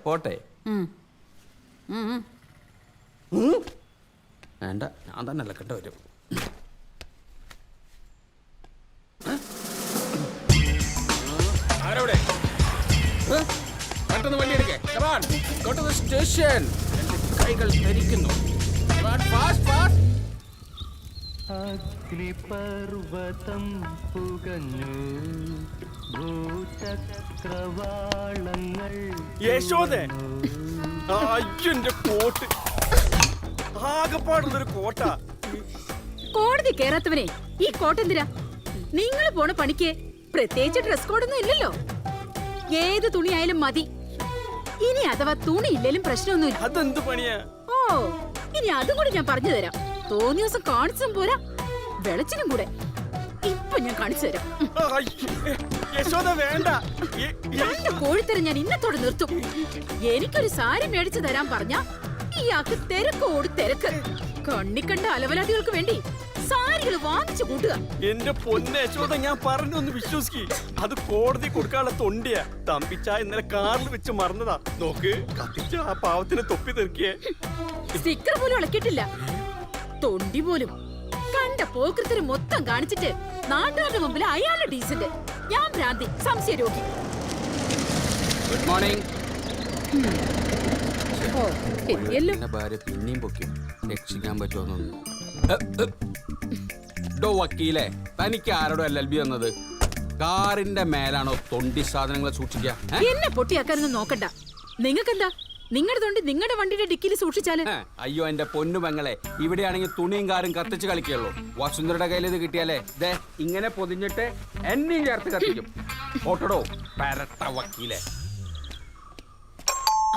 പോട്ടെ. വേണ്ട, ഞാൻ തന്നെ അലക്കേണ്ട വരും. ആരോടെ പെട്ടെന്ന് വണ്ടി എടുക്കേ. സ്റ്റേഷൻ. കൈകൾ ധരിക്കുന്നു. അഗ്നിപർവതം പുകഞ്ഞു ഭൂചക്രവാളങ്ങൾ. യശോദേ, അയ്യന്റെ കോട്ട് ആകെപ്പാടുള്ളൊരു കോട്ടാ. കോടതി കേറാത്തവനെ ഈ കോട്ടെന്തിരാ? നിങ്ങൾ പോണ പണിക്ക് പ്രത്യേകിച്ച് ഡ്രസ് കോഡൊന്നും ഇല്ലല്ലോ. ഏത് തുണിയായാലും മതി. ഇനി അഥവാ തുണി ഇല്ലേലും പ്രശ്നമൊന്നുമില്ല. അതെന്ത് പണിയാ? ഓ, ഇനി അതും കൂടി ഞാൻ പറഞ്ഞു തരാം. തോന്നിയ ദിവസം കാണിച്ചും പോരാ, വെളച്ചിനും കൂടെ. ഇപ്പൊ ഞാൻ കാണിച്ചു തരാം. യശോദ വേണ്ട. രണ്ട് കോഴിത്തരം ഞാൻ ഇന്നത്തോടെ നിർത്തും. എനിക്കൊരു സാരി മേടിച്ചു തരാൻ പറഞ്ഞ ഇയാൾക്ക് തിരക്കോട് തിരക്ക്. കണ്ണിക്കണ്ട അലവലാദികൾക്ക് വേണ്ടി സാരികൾ വാങ്ങിച്ചു കൂട്ടുക. എന്റെ പൊന്നെ യശോദ, ഞാൻ പറഞ്ഞൊന്ന് വിശ്വസിക്ക്. അത് കോടതി കൊടുക്കാനുള്ള തൊണ്ടിയാ. തമ്പിച്ച ഇന്നലെ കാറിൽ വെച്ച് മറന്നതാ. നോക്ക്, കത്തിച്ച ആ പാവത്തിന് തൊപ്പി തെറിക്കിയേ. സ്റ്റിക്കർ പോലും ഇളക്കിയിട്ടില്ല, തൊണ്ടി പോലും. കണ്ട പോക്കൃത്തിന് മൊത്തം കാണിച്ചിട്ട് നാട്ടുകാരുടെ മുമ്പിൽ അയാളുടെ ഡീസന്റ്, ഞാൻ ഭ്രാന്തി, സംശയ രോഗി. Good morning. ഓ, എത്തിയല്ലോ. എന്റെ ഭാര്യ പിന്നെയും പൊക്കും. രക്ഷിക്കാൻ പറ്റുമെന്നൊന്നും. ഡോ വക്കീലെ, തനിക്ക് ആരോടും LLB വന്നത്? കാറിന്റെ മേലാണോ തൊണ്ടി സാധനങ്ങളെ സൂക്ഷിക്കുക? എന്നെ പൊട്ടിയാക്കാനൊന്നും നോക്കണ്ട. നിങ്ങൾക്കെന്താ? നിങ്ങളുടെ തൊണ്ടി നിങ്ങളുടെ വണ്ടിയുടെ ഡിക്കിയിൽ സൂക്ഷിച്ചാല്. അയ്യോ എന്റെ പൊന്നു പെങ്ങളെ, ഇവിടെയാണെങ്കിൽ തുണിയും കാറും കത്തിച്ച് കളിക്കുള്ളൂ. വസുന്ധരയുടെ കയ്യിൽ ഇത് കിട്ടിയാലേ ദേ ഇങ്ങനെ പൊതിഞ്ഞിട്ട് എന്നെയും ചേർത്ത് കത്തിക്കും. ഓട്ടടോ പരട്ട വക്കീലെ.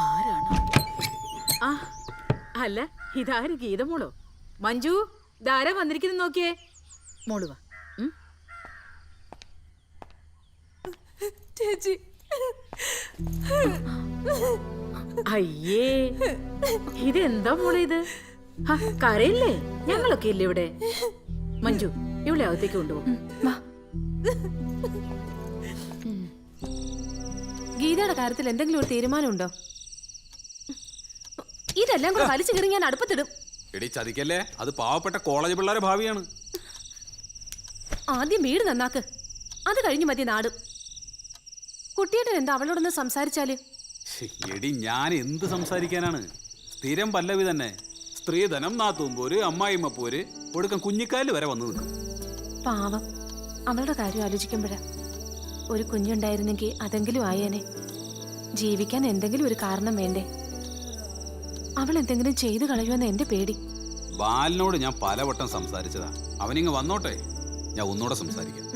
ആരാണ്? ആ അല്ല, ഇതാര്? ഗീതമോളോ? മഞ്ജു, ധാരാ വന്നിരിക്കുന്നു, നോക്കിയേ. മോള് വാ. ചേച്ചി, അയ്യേ, ഇതെന്താ മോളെ ഇത്? കരയില്ലേ? ഞങ്ങളൊക്കെ ഇല്ലേ ഇവിടെ. മഞ്ജു, ഇവിടെ അകത്തേക്ക് കൊണ്ടുപോകും. ഗീതയുടെ കാര്യത്തിൽ എന്തെങ്കിലും ഒരു തീരുമാനമുണ്ടോ? ഇതെല്ലാം കൂടെ വലിച്ചു കയറി ഞാൻ അടുപ്പത്തിടും. എടി ചതിക്കല്ലേ, അത് പാവപ്പെട്ട കോളേജ് പിള്ളേരെ ഭാവിയാണ്. ആദ്യം വീട് നന്നാക്ക്, അത് കഴിഞ്ഞു മതി നാടും. കുട്ടിയേട്ടൻ എന്താ അവളോടൊന്ന് സംസാരിച്ചാല്? എടി ഞാൻ എന്ത് സംസാരിക്കാനാണ്? സ്ഥിരം പല്ലവി തന്നെ. സ്ത്രീധനം, നാത്തൂമ്പോര്, അമ്മായിമ്മ പോര്, ഒടുക്കം കുഞ്ഞിക്കാല് വരെ വന്നു നിൽക്കും. പാവം, അവളുടെ കാര്യം ആലോചിക്കുമ്പോഴാ. ഒരു കുഞ്ഞുണ്ടായിരുന്നെങ്കിൽ അതെങ്കിലും ആയേനെ. ജീവിക്കാൻ എന്തെങ്കിലും ഒരു കാരണം വേണ്ടേ? അവൾ എന്തെങ്കിലും ചെയ്തു കളയുമെന്ന് എന്റെ പേടി. ബാലിനോട് ഞാൻ പലവട്ടം സംസാരിച്ചതാ. അവനിങ്ങ് വന്നോട്ടെ, ഞാൻ ഒന്നുകൂടെ സംസാരിക്കാം.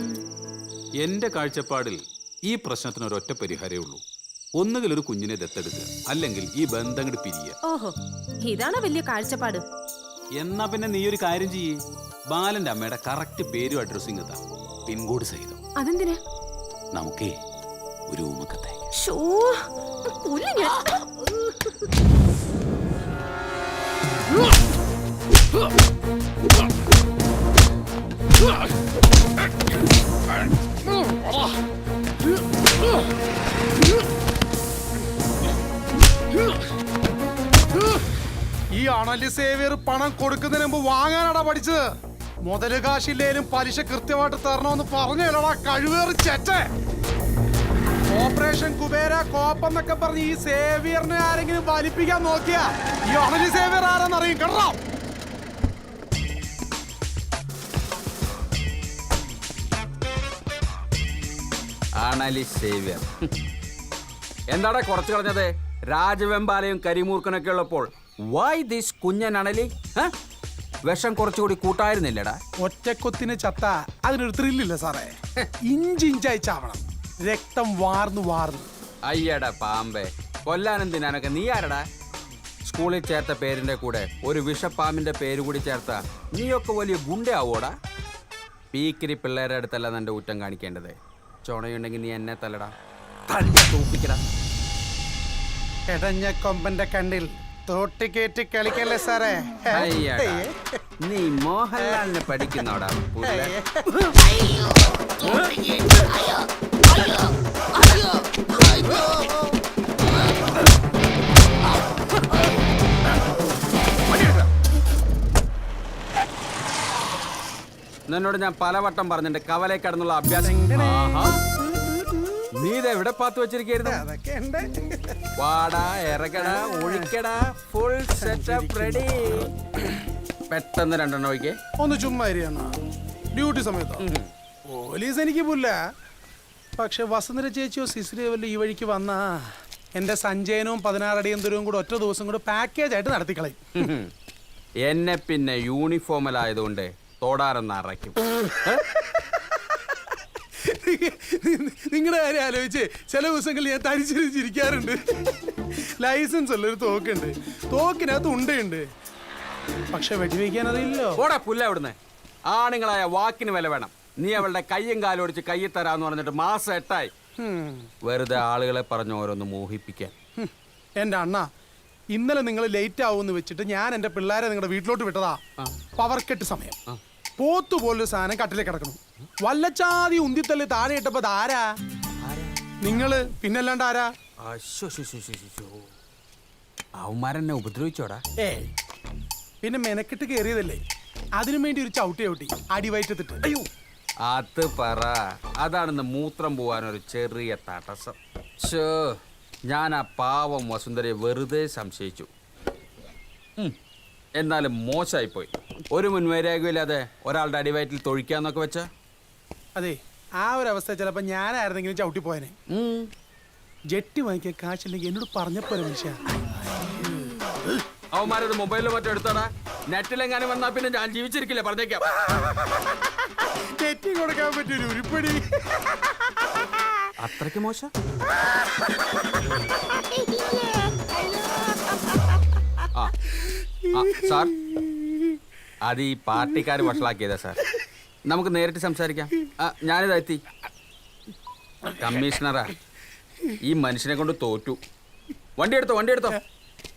എന്റെ കാഴ്ചപ്പാടിൽ ഈ പ്രശ്നത്തിന് ഒരൊറ്റ പരിഹാരമേ ഉള്ളൂ. ഒന്നുകിൽ ഒരു കുഞ്ഞിനെ ദത്തെടുക്കുക, അല്ലെങ്കിൽ ഈ ബന്ധം അങ്ങോട്ട് പിരിയുക. ഓഹോ, ഇതാണോ വലിയ കാഴ്ചപ്പാട്? എന്നാ പിന്നെ നീ ഒരു കാര്യം ചെയ്യേ, ബാലന്റെ അമ്മയുടെ കറക്റ്റ് പേരും അഡ്രസ്സും എത്താം, പിൻകോഡ് സഹിതം. അതെന്തിനാ? നമുക്കേ ഒരു ഊമക്കത്തെ. ഈ അണലി സേവിയർ പണം കൊടുക്കുന്നതിന് മുമ്പ് വാങ്ങാനാടാ പഠിച്ചത്. മുതല് കാശില്ലേലും പലിശ കൃത്യമായിട്ട് തരണമെന്ന് പറഞ്ഞല്ലോടാ കഴിവേറി ചെറ്റേ. ഓപ്പറേഷൻ കുബേര കോപ്പെന്നൊക്കെ പറഞ്ഞ് ഈ സേവിയറിനെ ആരെങ്കിലും വലിപ്പിക്കാൻ നോക്കിയാ ഈ അണലി സേവിയർ ആരെന്നറിയും കേട്ടോ. അണലി സേവ്യർ എന്താടാ കുറച്ച് കളഞ്ഞത്? രാജവെമ്പാലയും കരിമൂർക്കനൊക്കെ ഉള്ളപ്പോൾ വൈ ദിസ് കുഞ്ഞൻ അണലി? വിഷം കുറച്ചുകൂടി കൂട്ടായിരുന്നില്ലടാ. ഒറ്റക്കൊത്തിന് ചത്ത അതിനൊരു ത്രില്ലില്ല സാറേ. ഇഞ്ചിഞ്ചായി ചാവണം, രക്തം വാർന്നു വാർന്നു. അയ്യടാ പാമ്പേ, കൊല്ലാനും തിന്നാനൊക്കെ നീ ആരടാ? സ്കൂളിൽ ചേർത്ത പേരിന്റെ കൂടെ ഒരു വിഷപ്പാമ്പിന്റെ പേര് കൂടി ചേർത്ത നീയൊക്കെ വലിയ ഗുണ്ടയാവോടാ? പീക്കിരി പിള്ളേരുടെ അടുത്തല്ല നിന്റെ ഊറ്റം കാണിക്കേണ്ടത്. ചുണയുണ്ടെങ്കിൽ നീ എന്നെ തല്ലടാ, തൂപ്പിക്കടാ. എടഞ്ഞ കൊമ്പന്റെ കണ്ണിൽ തോട്ടിക്കേറ്റി കളിക്കല്ലേ സാറേ. അയ്യടാ, നീ മോഹൻലാലിനെ പഠിക്കുന്നോടാ പുള്ളേ. നിന്നോട് ഞാൻ പലവട്ടം പറഞ്ഞിട്ട് കവലേ കടന്നുള്ള അഭ്യാസം. നീ ഇത് എവിടെ പാത്ത് വെച്ചിരിക്കുന്നു? വാടാ, ഇറങ്ങടാ, ഒഴിക്കടാ, ഫുൾ സെറ്റപ്പ് റെഡി. പെട്ടെന്ന് രണ്ടെണ്ണം ഒഴിക്കേ. ഒന്ന് ചുമ്മാ ഡ്യൂട്ടി സമയത്തോ? പോലീസ് എനിക്ക് പുല്ല. പക്ഷെ വസുന്ധര ചേച്ചിയോ സിസിലിയോ വല്ല ഈ വഴിക്ക് വന്നാ എന്റെ സഞ്ചയനവും 16 അടിയന്തരവും കൂടെ ഒറ്റ ദിവസം കൂടെ പാക്കേജ് ആയിട്ട് നടത്തിക്കളയും. എന്നെ പിന്നെ യൂണിഫോമിലായതുകൊണ്ട് തോടാറെന്ന് അറയ്ക്കും. നിങ്ങളുടെ കാര്യം ആലോചിച്ച് ചില ദിവസങ്ങളിൽ ഞാൻ തരിച്ചിരിക്കാറുണ്ട്. ലൈസൻസ് ഉള്ളൊരു തോക്കുണ്ട്, തോക്കിനകത്ത് ഉണ്ടയുണ്ട്. പക്ഷെ വെടിവെക്കാൻ അറിയില്ലോ. ഓടെ പുല്ല അവിടുന്ന്. ആണുങ്ങളായ വാക്കിന് വില വേണം. നീ അവളുടെ കയ്യും കാലും ഒടിച്ച് കയ്യിൽ തരാന്ന് പറഞ്ഞിട്ട് മാസം 8 വെറുതെ ആളുകളെ പറഞ്ഞ് ഓരോന്ന് മോഹിപ്പിക്കാൻ. എന്റെ അണ്ണ, ഇന്നലെ നിങ്ങൾ ലേറ്റ് ആവുമെന്ന് വെച്ചിട്ട് ഞാൻ എന്റെ പിള്ളേരെ നിങ്ങളുടെ വീട്ടിലോട്ട് വിട്ടതാ. പവർ കെട്ട് സമയം. പോത്തു പോലൊരു സാധനം കട്ടിലേക്ക് കിടക്കണം. വല്ലച്ചാതി ഉന്തിത്തള്ളി താഴെ ഇട്ടപ്പോ ആരാ? നിങ്ങള്. പിന്നല്ലാണ്ട് ആരാ? അവന്മാരെന്നെ ഉപദ്രവിച്ചോടാ. പിന്നെ മെനക്കെട്ട് കയറിയതല്ലേ, അതിനു വേണ്ടി ഒരു ചവിട്ടി അടിവയറ്റത്തിട്ട്. അയ്യോ, അത് പറ. അതാണെന്ന് മൂത്രം പോവാനൊരു ചെറിയ തടസ്സം. ഞാൻ ആ പാവം വസുന്ധരയെ വെറുതെ സംശയിച്ചു. എന്നാലും മോശമായിപ്പോയി. ഒരു മുൻവൈരാഗ്യമില്ലാതെ ഒരാളുടെ അടിവയറ്റിൽ തൊഴിക്കാന്നൊക്കെ വെച്ച. അതെ, ആ ഒരു അവസ്ഥ ചിലപ്പോ ഞാനായിരുന്നെങ്കിലും ചവിട്ടി പോയനെ. ജെട്ടി വാങ്ങിക്കാൻ കാശില്ലെങ്കിൽ എന്നോട് പറഞ്ഞപ്പോലെ മനുഷ്യ. അവന്മാരത് മൊബൈലിൽ മറ്റോ എടുത്തോടാ. നെറ്റിലെങ്ങാനും വന്നാ പിന്നെ ഞാൻ ജീവിച്ചിരിക്കില്ല, പറഞ്ഞേക്കാം. നെറ്റി കൊടുക്കാൻ പറ്റൊരു ഉരുപ്പടി. അത്രയ്ക്ക് മോശം. സാർ, അത് ഈ പാർട്ടിക്കാർ വഷളാക്കിയതാ സാർ. നമുക്ക് നേരിട്ട് സംസാരിക്കാം. ഞാനിതാ എത്തി. കമ്മീഷണറാ, ഈ മനുഷ്യനെ കൊണ്ട് തോറ്റു. വണ്ടി എടുത്തോ.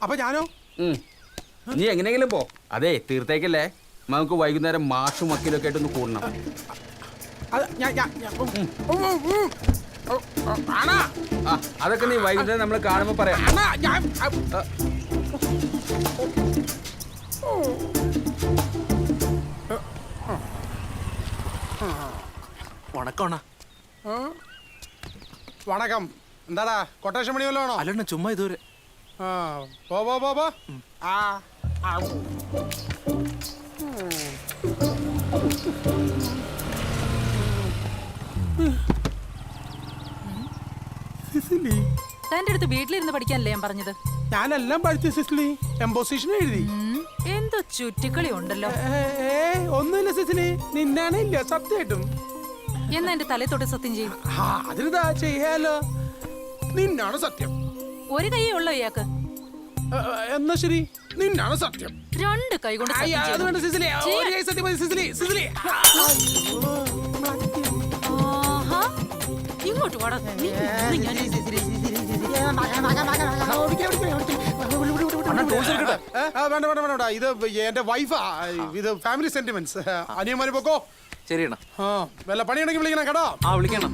അപ്പൊ ഞാനോ? നീ എങ്ങനെയെങ്കിലും പോ. അതെ, തീർത്തേക്കല്ലേ. നമുക്ക് വൈകുന്നേരം മാഷും വക്കീലൊക്കെ ആയിട്ടൊന്ന് കൂടണം. അതൊക്കെ നീ വൈകുന്നേരം നമ്മൾ കാണുമ്പോ പറയാം. വണക്കം. എന്താടാ, കൊട്ടേഷൻ മണി വല്ലോ? അല്ലണ്ണ, ചുമ്മാ ഇതുവരെ. പോ. തന്റെ അടുത്ത് വീട്ടിലിരുന്ന് പഠിക്കാനല്ലേ ഞാൻ പറഞ്ഞത്? ഞാനെല്ലാം പഠിച്ചു സിസിലി. എംപോസിഷൻ എഴുതി. എന്തോ ചുറ്റിക്കളി ഉണ്ടല്ലോ. ഒന്നുമില്ല സിസിലി, നിന്നാണ് ഇല്ല സത്യമായിട്ടും. എന്നാ എന്റെ തലേ തൊട്ട് സത്യം ചെയ്യും. അതിനിതാ ചെയ്യാലോ. നിന്നാണ് സത്യം. ഒരു കൈയേ ഉള്ളോ ഇയാൾക്ക്? എന്നാ ശരി, നിന്നാണ് സത്യം. 2 കൈ കൊണ്ട് ഇങ്ങോട്ട് വാടാ. വേണ്ട, ഇത് എന്റെ വൈഫാ. ഇത് ഫാമിലി സെന്റിമെന്റ്സ്. അനിയന്മാര് പോക്കോ. ശരിയാണ്. വല്ല പണിയുണ്ടെങ്കിൽ വിളിക്കണം കേട്ടോ. വിളിക്കണം.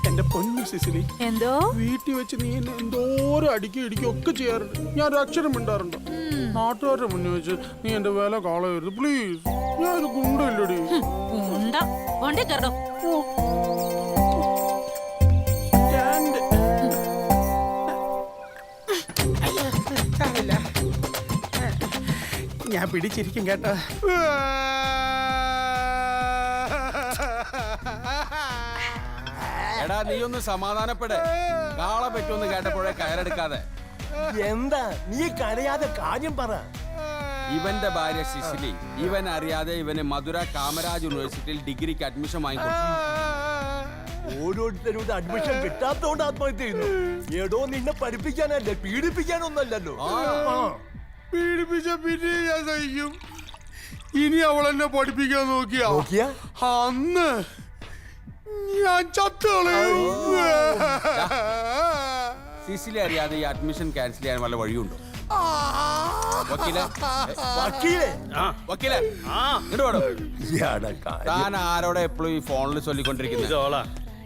എന്റെ പൊന്നു സിസിലി, എന്തോ വീട്ടിൽ വെച്ച് നീ എന്നെ എന്തോരം അടിക്കും ഒക്കെ ചെയ്യാറുണ്ട്. ഞാൻ ഒരു അക്ഷരം മിണ്ടാറുണ്ട്. നാട്ടുകാരുടെ മുന്നിൽ വെച്ച് നീ എന്റെ വില കളയരുത് പ്ലീസ്. ഞാനൊരു ഗുണ്ടല്ലടി. ഞാൻ പിടിച്ചിരിക്കും കേട്ടോ. എടാ, നീ ഒന്ന് സമാധാനപ്പെടേ. കാളെ പറ്റുമെന്ന് കേട്ടപ്പോഴേ കയറെടുക്കാതെ. എന്താ നീ കരയാതെ കാര്യം പറ. ഇവന്റെ ഭാര്യ സിസിലി, ഇവൻ അറിയാതെ ഇവന് മധുര കാമരാജ് യൂണിവേഴ്സിറ്റിയിൽ ഡിഗ്രിക്ക് അഡ്മിഷൻ വാങ്ങിക്കൊടുത്തു. ഓരോരുത്തരുടെ അഡ്മിഷൻ കിട്ടാത്തോണ്ട് ആത്മഹത്യ ചെയ്യുന്നു. ഏടോ, നിന്നെ പഠിപ്പിക്കാനല്ലേ, പീഡിപ്പിക്കാനൊന്നല്ലല്ലോ. പീഡിപ്പിച്ച പിന്നെ ഞാൻ സഹിക്കും. ഇനി അവൾ എന്നെ പഠിപ്പിക്കാൻ നോക്കിയാ അന്ന് ഞാൻ ചത്തോളയും. സിസിലി അറിയാതെ ഈ അഡ്മിഷൻ ക്യാൻസൽ ചെയ്യാൻ വല്ല വഴിയുണ്ടോ? താൻ ആരോടെ എപ്പോഴും ഈ ഫോണിൽ ചൊല്ലിക്കൊണ്ടിരിക്കുന്നത്?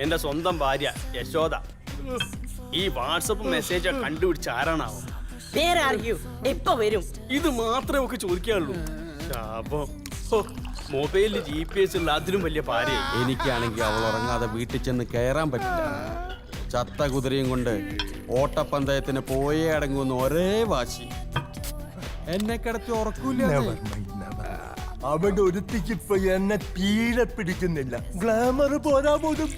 എന്റെ സ്വന്തം ഭാര്യ യശോദ. ഈ വാട്സപ്പ് മെസ്സേജ് കണ്ടുപിടിച്ച ആരാണാവോ? എപ്പോ വരും? ഇത് മാത്രമേ ഒക്കെ ചോദിക്കാനുള്ളൂ. മൊബൈലിൽ GPS ഉള്ള അതിലും വലിയ ഭാര്യ. എനിക്കാണെങ്കിൽ അവൾ ഉറങ്ങാതെ വീട്ടിൽ ചെന്ന് കയറാൻ പറ്റില്ല. ചത്ത കുതിരയും കൊണ്ട് ഓട്ടപ്പന്തയത്തിന് പോയേ അടങ്ങുന്ന ഒരേ വാശി. എന്നെ കിടത്തി ഉറക്കൂല. അവിടെ ഒരുത്തിക്ക് ഇപ്പൊ എന്നെ തീരെ പിടിക്കുന്നില്ല. ഗ്ലാമർ പോരാ പോലും.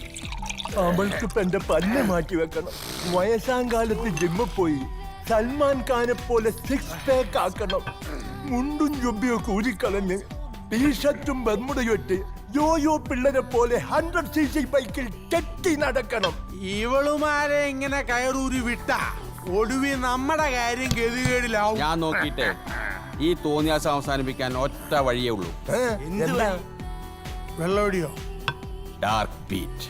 അവൾക്കിപ്പോ എന്റെ പല്ല് മാറ്റി വെക്കണം. വയസ്സാം കാലത്ത് ജിമ്മിൽ പോയി സൽമാൻ ഖാനെ പോലെ 6 പാക്ക് ആക്കണം. മുണ്ടും ജുബ്ബിയൊക്കെ ഊരിക്കളഞ്ഞ് ടീഷർട്ടും ബർമുടയും ഇട്ട് യോയോ പിള്ളേരെ പോലെ 100cc ബൈക്കിൽ കെട്ടി നടക്കണം. ഇവളുമാരെ ഇങ്ങനെ കയറൂരി വിട്ട ഒടുവി നമ്മുടെ കാര്യം ഗതികേടിലാവും. ഞാൻ നോക്കിയിട്ടേ ഈ തോന്നിയാസം അവസാനിപ്പിക്കാൻ ഒറ്റ വഴിയേ ഉള്ളൂ. വെള്ളോടിയോ? Dark beat.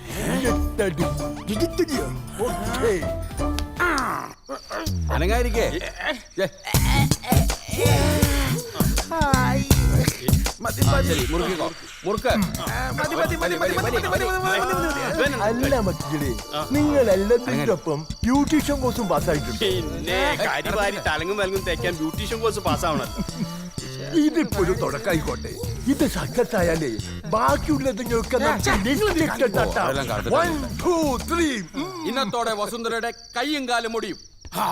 അനങ്ങായിരിക്കേ. അല്ല മക്കളെ, നിങ്ങൾ എല്ലാത്തിനൊപ്പം ബ്യൂട്ടീഷ്യൻ കോഴ്സും പാസ്സായിട്ടുണ്ട്. പിന്നെ കരിവാരി തലങ്ങും വലങ്ങും തേക്കാൻ ബ്യൂട്ടീഷ്യൻ കോഴ്സ് പാസ്സാവണം. ഇതിപ്പോഴും തുടക്കായിക്കോട്ടെ. ഇത് സക്സസ് ആയാലേ ബാക്കിയുള്ളതിനൊക്കെ ഇന്നത്തോടെ വസുന്ധരയുടെ കയ്യും കാലും മുടിയും.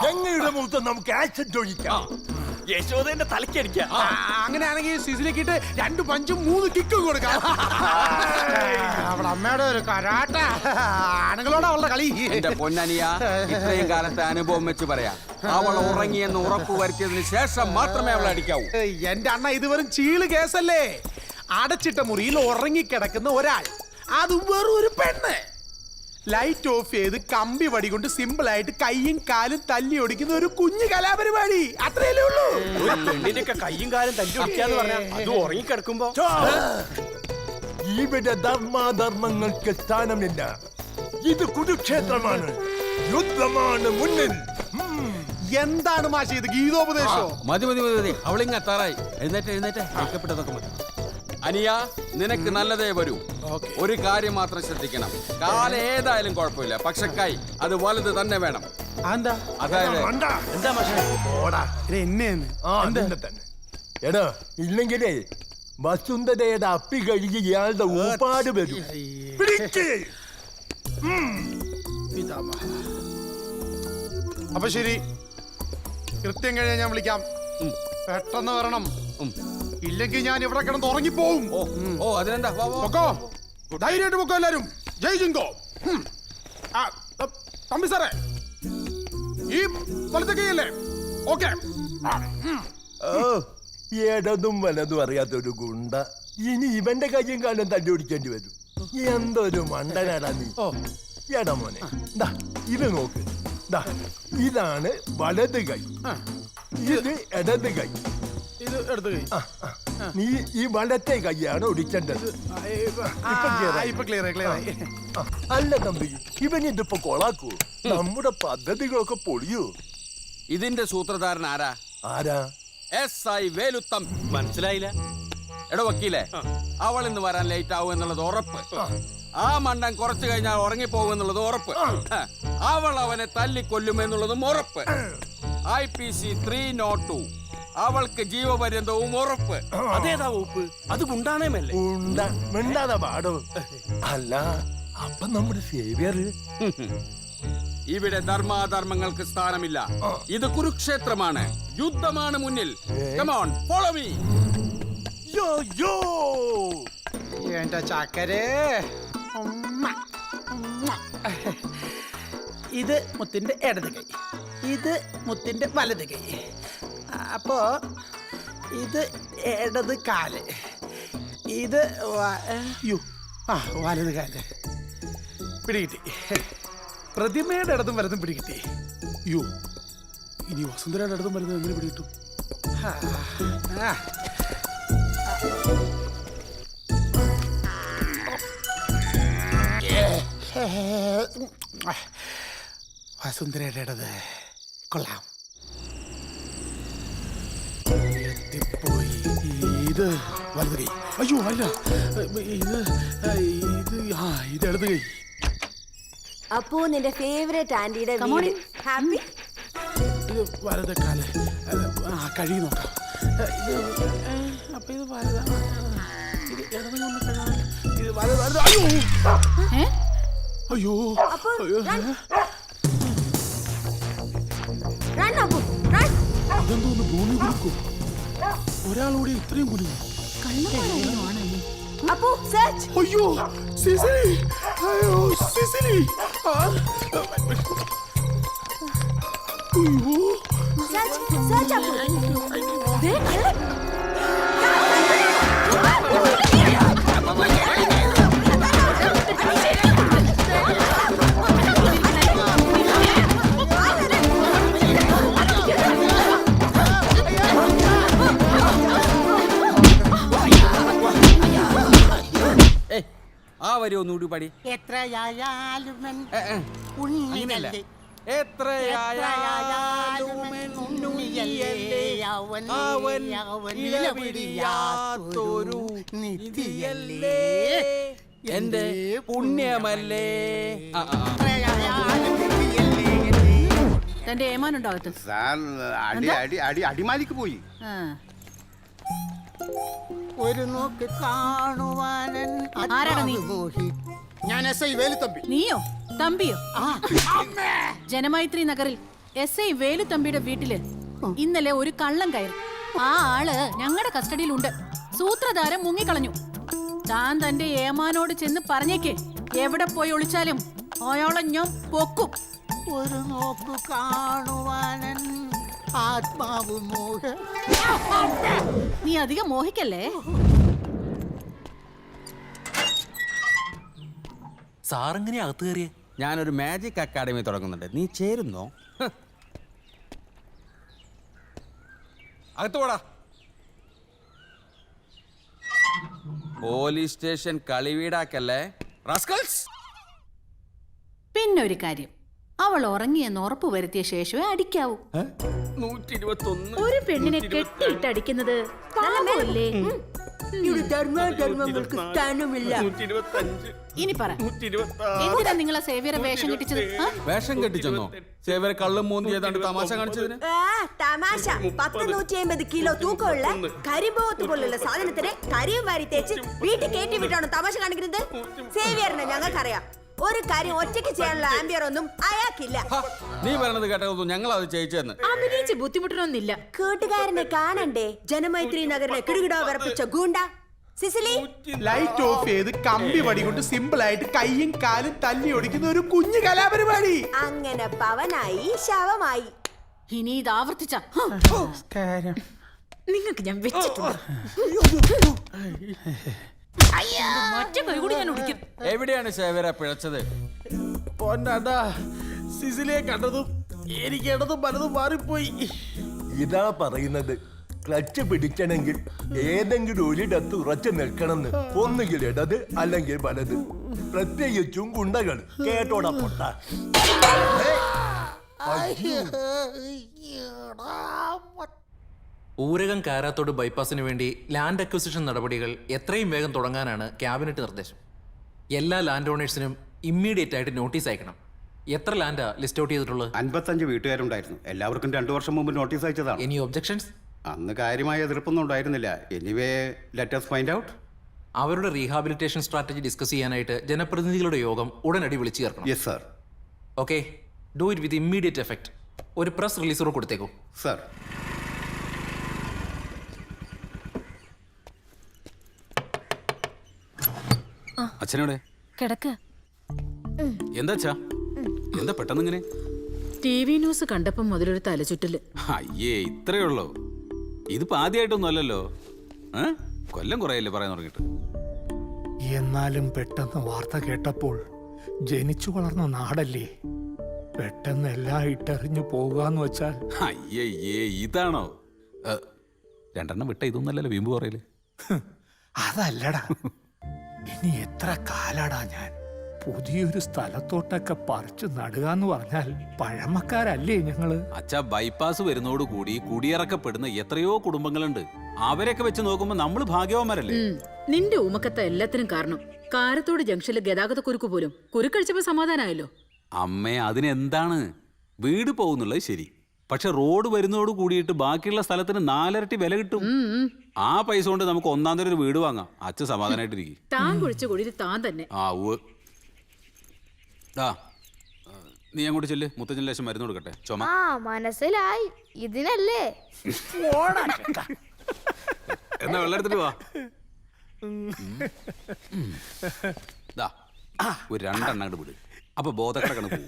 ഞങ്ങളുടെ മുഖത്ത് നമുക്ക് ആക്സിഡന്റ് ഒഴിക്കാം. യശോദന്റെ തലക്കടിക്കാം. അങ്ങനെയാണെങ്കിൽ സിസിലിക്കിട്ട് 2 പഞ്ചും 3 കിക്കും കൊടുക്കാം. അവിടെ അമ്മയുടെ ഒരു കരാട്ട ആണുങ്ങളോട് അവളുടെ കളി. എന്റെ പൊന്നനിയ, ഇത്രയും കാലത്തെ അനുഭവം വെച്ച് പറയാം, അവൾ ഉറങ്ങിയെന്ന് ഉറപ്പ് വരുത്തിയതിന് ശേഷം മാത്രമേ അവളെ അടിക്കാവൂ. എന്റെ അണ്ണ, ഇത് വെറും ചീള് കേസല്ലേ? അടച്ചിട്ട മുറിയിൽ ഉറങ്ങിക്കിടക്കുന്ന ഒരാൾ, അതും വെറും ഒരു പെണ്ണ്, ലൈറ്റ് ഓഫ് ചെയ്ത് കമ്പി വടി കൊണ്ട് സിമ്പിൾ ആയിട്ട് കൈയും കാലും തല്ലി ഒടിക്കുന്ന ഒരു കുഞ്ഞു കലാപരിപാടി, അത്രയല്ലേ ഉള്ളൂ. പെണ്ണിന്റെയൊക്കെ കൈയും കാലും തല്ലി ഒടിക്കാന്ന് പറഞ്ഞാൽ അത് ഉറങ്ങിക്കിടക്കുമ്പോ ഇവിടെ ധർമാധർമ്മങ്ങൾക്ക് സ്ഥാനമില്ല. ഇത് കുരുക്ഷേത്രമാണ്, യുദ്ധമാണ് മുന്നിൽ. എന്താണ് മാഷി ഇത്, ഗീതോപദേശോ? മതി മതി മതി മതി, അവളിങ്ങ എത്താറായി. എഴുന്നേറ്റ് എഴുന്നേറ്റ്, മേക്കപ്പെട്ടതൊക്കെ മതി. അനിയ, നിനക്ക് നല്ലതേ വരൂ. ഒരു കാര്യം മാത്രം ശ്രദ്ധിക്കണം, കാല ഏതായാലും കുഴപ്പമില്ല, പക്ഷെ കൈ അത് വലുത് തന്നെ വേണം. അതായത് എടാ, ഇല്ലെങ്കിലേ വസുന്ധരയുടെ അപ്പി കഴുകി ഇയാളുടെ ഊപ്പാട് വരും. അപ്പൊ ശരി, കൃത്യം കഴിഞ്ഞാൽ ഞാൻ വിളിക്കാം. പെട്ടെന്ന് വരണം, ഇല്ലെങ്കിൽ ഞാൻ ഇവിടെ കിടന്ന് ഉറങ്ങിപ്പോവും. ഓ അതിനെന്താ, പൊക്കോ, ധൈര്യമായിട്ട് പൊക്കോ എല്ലാരും. ജയ് ജിങ്കോ. തമ്പി സാറേ, ഈ വലത്തെ കൈയല്ലേ? ഓക്കെ. ഇടതും വലതും അറിയാത്തൊരു ഗുണ്ട ഇനി ഇവന്റെ കയ്യും കാലം തല്ലി ഓടിക്കേണ്ടി വരും. എന്തൊരു മണ്ടനാടാ നീ. എടാ മോനെ, ദാ ഇത് നോക്ക്. ദാ ഇതാണ് വലത് കൈ, ഇത് ഇടത് കൈ. ഇത് എടുത്തു കൈ. നീ ഈ വലത്തെ കൈയാണ് ഒടിക്കേണ്ടത്. അല്ല തമ്പി, ഇവൻ ഇതിപ്പോ കൊളാക്കൂ. നമ്മുടെ പദ്ധതികളൊക്കെ പൊളിയൂ. ഇതിന്റെ സൂത്രധാരൻ ആരാ? ആരാ? SI വേലുത്തം. മനസ്സിലായില്ല. എടോ വക്കീലേ, അവൾ ഇന്ന് വരാൻ ലേറ്റ് ആവും എന്നുള്ളത് ഉറപ്പ്. ആ മണ്ടൻ കുറച്ചു കഴിഞ്ഞാൽ ഉറങ്ങിപ്പോകും എന്നുള്ളത് ഉറപ്പ്. അവൾ അവനെ തല്ലിക്കൊല്ലുമെന്നുള്ളതും ഉറപ്പ്. IPC 302 അവൾക്ക് ജീവപര്യന്തവും ഉറപ്പ്. അതേതാ വകുപ്പ്? അത് ഗുണ്ടാണേമല്ലേ? മിണ്ടാതെ പാടോ. അല്ല, അപ്പൊ നമ്മുടെ സേവിയർ. ഇവിടെ ധർമാധർമ്മങ്ങൾക്ക് സ്ഥാനമില്ല. ഇത് കുരുക്ഷേത്രമാണ്, യുദ്ധമാണ് മുന്നിൽ. Come on, follow me. യോ യോ എന്റെ ചാക്കരേ. ഇത് മുത്തിന്റെ ഇടത് കൈ, ഇത് മുത്തിന്റെ വലത് കൈ. അപ്പോ ഇത് ഇടത് കാല്, ഇത് വലത് കാല്. പിടികിട്ടി. പ്രതിമയുടെ ഇടതും വലതും പിടികിട്ടി. യോ, ഇനി വസുന്ധരയുടെ ഇടതും വലതും എങ്ങനെ പിടികിട്ടും? വസുന്ധരയുടെ ഇടത് കൊള്ളാം. എത്തിപ്പോയി. ഇത് വലത് കൈ. അയ്യോ അല്ല, ഇത് ഇടത് കൈ. അപ്പോ നിന്റെ ഫേവറേറ്റ് ആന്റിയുടെ വീട്. ഹാപ്പി. ഇത് വലത് കാല്. കഴി നോക്കാം. അപ്പൊ ഇത് വലതാണ്. ഇത് ഇടത് കൊണ്ട് കഴിയാൻ. ഇത് വലത്. അയ്യോ അയ്യോ അയ്യോ. അതെന്തോന്ന് ഭൂമി കുലുക്കും. ഒരാളൂടെ ഇത്രയും കുലുങ്ങും. അയ്യോ സിസിലി, അയ്യോ സിസിലി. വരി ഒന്നുകൂടി പാടി. എത്രയായാലും അങ്ങനെയല്ല. എത്രയായാലും ഉണ്ണിയല്ലേ അവൻ ഇളപിരിയാത്തൊരു നിധിയല്ലേ എന്റെ പുണ്യമല്ലേ. തന്റെ ഏമാനുണ്ടോ അകത്ത്? അടിമാലിക്ക് പോയി. ആ. ഒരു നോക്ക് കാണുവാനൻ ആരാടാ നീ? ഞാൻ SI വേലുത്തമ്പി. നീയോ തമ്പിയോ? ജനമൈത്രി നഗറിൽ SI വേലുത്തമ്പിയുടെ വീട്ടില് ഇന്നലെ ഒരു കള്ളം കയറി. ആ ആള് ഞങ്ങളുടെ കസ്റ്റഡിയിലുണ്ട്. സൂത്രധാരൻ മുങ്ങിക്കളഞ്ഞു. താൻ തന്റെ ഏമാനോട് ചെന്ന് പറഞ്ഞേക്ക്, എവിടെ പോയി ഒളിച്ചാലും അയാളെ ഞാൻ പൊക്കും. ഒരു നോക്ക് കാണുവാനൻ ആത്മാവ് മോഹ. നീ അധികം മോഹിക്കല്ലേ. സാറെങ്ങനെ അകത്ത് കയറിയേ? ഞാനൊരു മാജിക് അക്കാഡമി തുടങ്ങുന്നുണ്ട്, നീ ചേരുന്നോ? അകത്ത് പോടാ. പോലീസ് സ്റ്റേഷൻ കളിവീടാക്കല്ലേ റാസ്കൽസ്. പിന്നൊരു കാര്യം, അവൾ ഉറങ്ങിയെന്ന് ഉറപ്പ് വരുത്തിയ ശേഷമേ അടിക്കാവൂ. 121. ഒരു പെണ്ണിനെ കെട്ടിയിട്ട് അടിക്കുന്നത് പാപമല്ലേ? ധർമ്മങ്ങൾക്ക് സ്ഥാനമില്ല. 125. ഇനി പറ, എന്തിനാ നിങ്ങളെ സേവിയറെ വേഷം കെട്ടിച്ചത്? വേഷം കെട്ടിച്ചെന്നോ? സേവരെ കള്ളും മൂന്തി ഏതാണ്ട് തമാശ കാണിച്ചതിന്? തമാശ. 150 കിലോ തൂക്കമുള്ള കരിമ്പോത്ത് പോലുള്ള സാധനത്തിന് കരിയും വാരി തേച്ച് വീട്ടിൽ കയറ്റി വിട്ടാണോ തമാശ കാണിക്കുന്നത്? സേവിയറിനെ ഞങ്ങൾക്കറിയാം. ഒരു കാര്യം ഒറ്റയ്ക്ക് ചെയ്യാനുള്ള ആംബിയർ ഒന്നും അയാൾക്കില്ല. നീ പറയണത് കേട്ടതൊന്നും ഞങ്ങൾ അത് ചെയ്യിച്ചെന്ന്. അഭിനയിച്ച് ബുദ്ധിമുട്ടണമെന്നില്ല. കൂട്ടുകാരനെ കാണണ്ടേ? ജനമൈത്രി നഗറിലെ കിടുകിടോ വിറപ്പിച്ച ഗൂണ്ട സിസിലി. ലൈറ്റ് ഓഫ് ചെയ്ത് കമ്പി വടി കൊണ്ട് സിമ്പിൾ ആയിട്ട് കൈയും കാലും തല്ലി ഒടിക്കുന്ന ഒരു കുഞ്ഞു കലാപരിപാടി. അങ്ങനെ പവനായി ശവമായി. ഇനി ഇത് ആവർത്തിച്ച നിങ്ങൾക്ക് ഞാൻ വെച്ചിട്ടുണ്ട്. മറ്റേ കൈ കൂടി ഞാൻ ഒടിക്കും. എവിടെയാണ് സേവരെ പിഴച്ചത്? പൊന്നാണ്ടാ, സിസിലിയെ കണ്ടതും എനിക്ക് ഇടതും പലതും മാറിപ്പോയി. ഇതാ പറയുന്നത്, ക്ലച്ച് പിടിക്കണമെങ്കിൽ ഏതെങ്കിലും ഒരിടത്ത് ഉറച്ചു നിൽക്കണമെന്ന്. ഒന്നുകിൽ ഇടത് അല്ലെങ്കിൽ വലത്. പ്രത്യേകിച്ചും ഗുണ്ടകൾ. കേട്ടോടാ പൊട്ട. ഊരകം കാരാത്തോട് ബൈപ്പാസിന് വേണ്ടി ലാൻഡ് അക്വിസിഷൻ നടപടികൾ എത്രയും വേഗം തുടങ്ങാനാണ് ക്യാബിനറ്റ് നിർദ്ദേശം. എല്ലാ ലാൻഡ് ഓണേഴ്സിനും ഇമ്മീഡിയറ്റ് ആയിട്ട് നോട്ടീസ് അയക്കണം. എത്ര ലാൻഡാ ലിസ്റ്റ് ഔട്ട് ചെയ്തിട്ടുള്ളത്? 55 വീട്ടുകാരുണ്ടായിരുന്നു. എല്ലാവർക്കും 2 വർഷം മുമ്പ് നോട്ടീസ് അയച്ചതാണ്. Any objections? അന്ന് കാര്യമായ എതിർപ്പൊന്നും ഉണ്ടായിരുന്നില്ല. Anyway let us find out. അവരുടെ റീഹാബിലിറ്റേഷൻ സ്ട്രാറ്റജി ഡിസ്കസ് ചെയ്യാനായിട്ട് ജനപ്രതിനിധികളുടെ യോഗം ഉടനടി വിളിച്ചു ചേർക്കണം. Yes sir. Okay, do it with immediate effect. ഒരു പ്രസ് റിലീസറോ കൊടുത്തേക്കോ. സർ. അച്ഛനോടെ കിടക്ക്. എന്താ എന്താ പെട്ടെന്ന് ഇങ്ങനെ? TV ന്യൂസ് കണ്ടപ്പം മുതലൊരു തലചുറ്റല്. അയ്യേ, ഇത്രയേ ഉള്ളൂ. ഇതിപ്പോ ആദ്യമായിട്ടൊന്നും അല്ലല്ലോ. കൊല്ലം കുറയല്ലേ പറയാൻ തുടങ്ങിയിട്ട്. എന്നാലും പെട്ടെന്ന് വാർത്ത കേട്ടപ്പോൾ ജനിച്ചു വളർന്ന നാടല്ലേ, പെട്ടെന്ന് എല്ലാം ഇട്ടെറിഞ്ഞു പോകാന്ന് വെച്ചാൽ. അയ്യേ, ഇതാണോ? 2 വിട്ട ഇതൊന്നല്ലല്ലോ വീമ്പ് പറയല്. അതല്ലടാ, ഇനി എത്ര കാലാടാ ഞാൻ പുതിയൊരു സ്ഥലത്തോട്ടൊക്കെ പറിച്ചു നടുകാന്ന് പറഞ്ഞാൽ പഴമക്കാരല്ലേ ഞങ്ങള്? അച്ഛാ, ബൈപ്പാസ് വരുന്നതോടുകൂടി കുടിയിറക്കപ്പെടുന്ന എത്രയോ കുടുംബങ്ങളുണ്ട്. അവരൊക്കെ വെച്ച് നോക്കുമ്പോ നമ്മള് ഭാഗ്യവാന്മാരല്ലേ? നിന്റെ ഊമക്കത്ത എല്ലാത്തിനും കാരണം കാരത്തോട് ജംഗ്ഷനിലെ ഗതാഗത കുരുക്ക് പോലും കുരുക്കഴിച്ചപ്പോ സമാധാനമായല്ലോ. അമ്മേ, അതിനെന്താണ്? വീട് പോകുന്നുള്ളത് ശരി, പക്ഷെ റോഡ് വരുന്നതോട് കൂടിയിട്ട് ബാക്കിയുള്ള സ്ഥലത്തിന് 4 ഇരട്ടി വില കിട്ടും. ആ പൈസ കൊണ്ട് നമുക്ക് 1-ാം തരം ഒരു വീട് വാങ്ങാം. അച്ഛൻ സമാധാനായിട്ടിരിക്കും. താൻ കുഴിച്ച കുഴിയിൽ താൻ തന്നെ. നീ അങ്ങോട്ട് ചെല്ല്, മുത്തച്ഛൻ ലേശം മരുന്ന് കൊടുക്കട്ടെ. ചുമ. മനസ്സിലായി. ഇതിനല്ലേ എന്നാ വെള്ളം എടുത്തിട്ട് വാ. ഒരു 2 എണ്ണം വിട്. അപ്പൊ ബോധക്കട പോകും.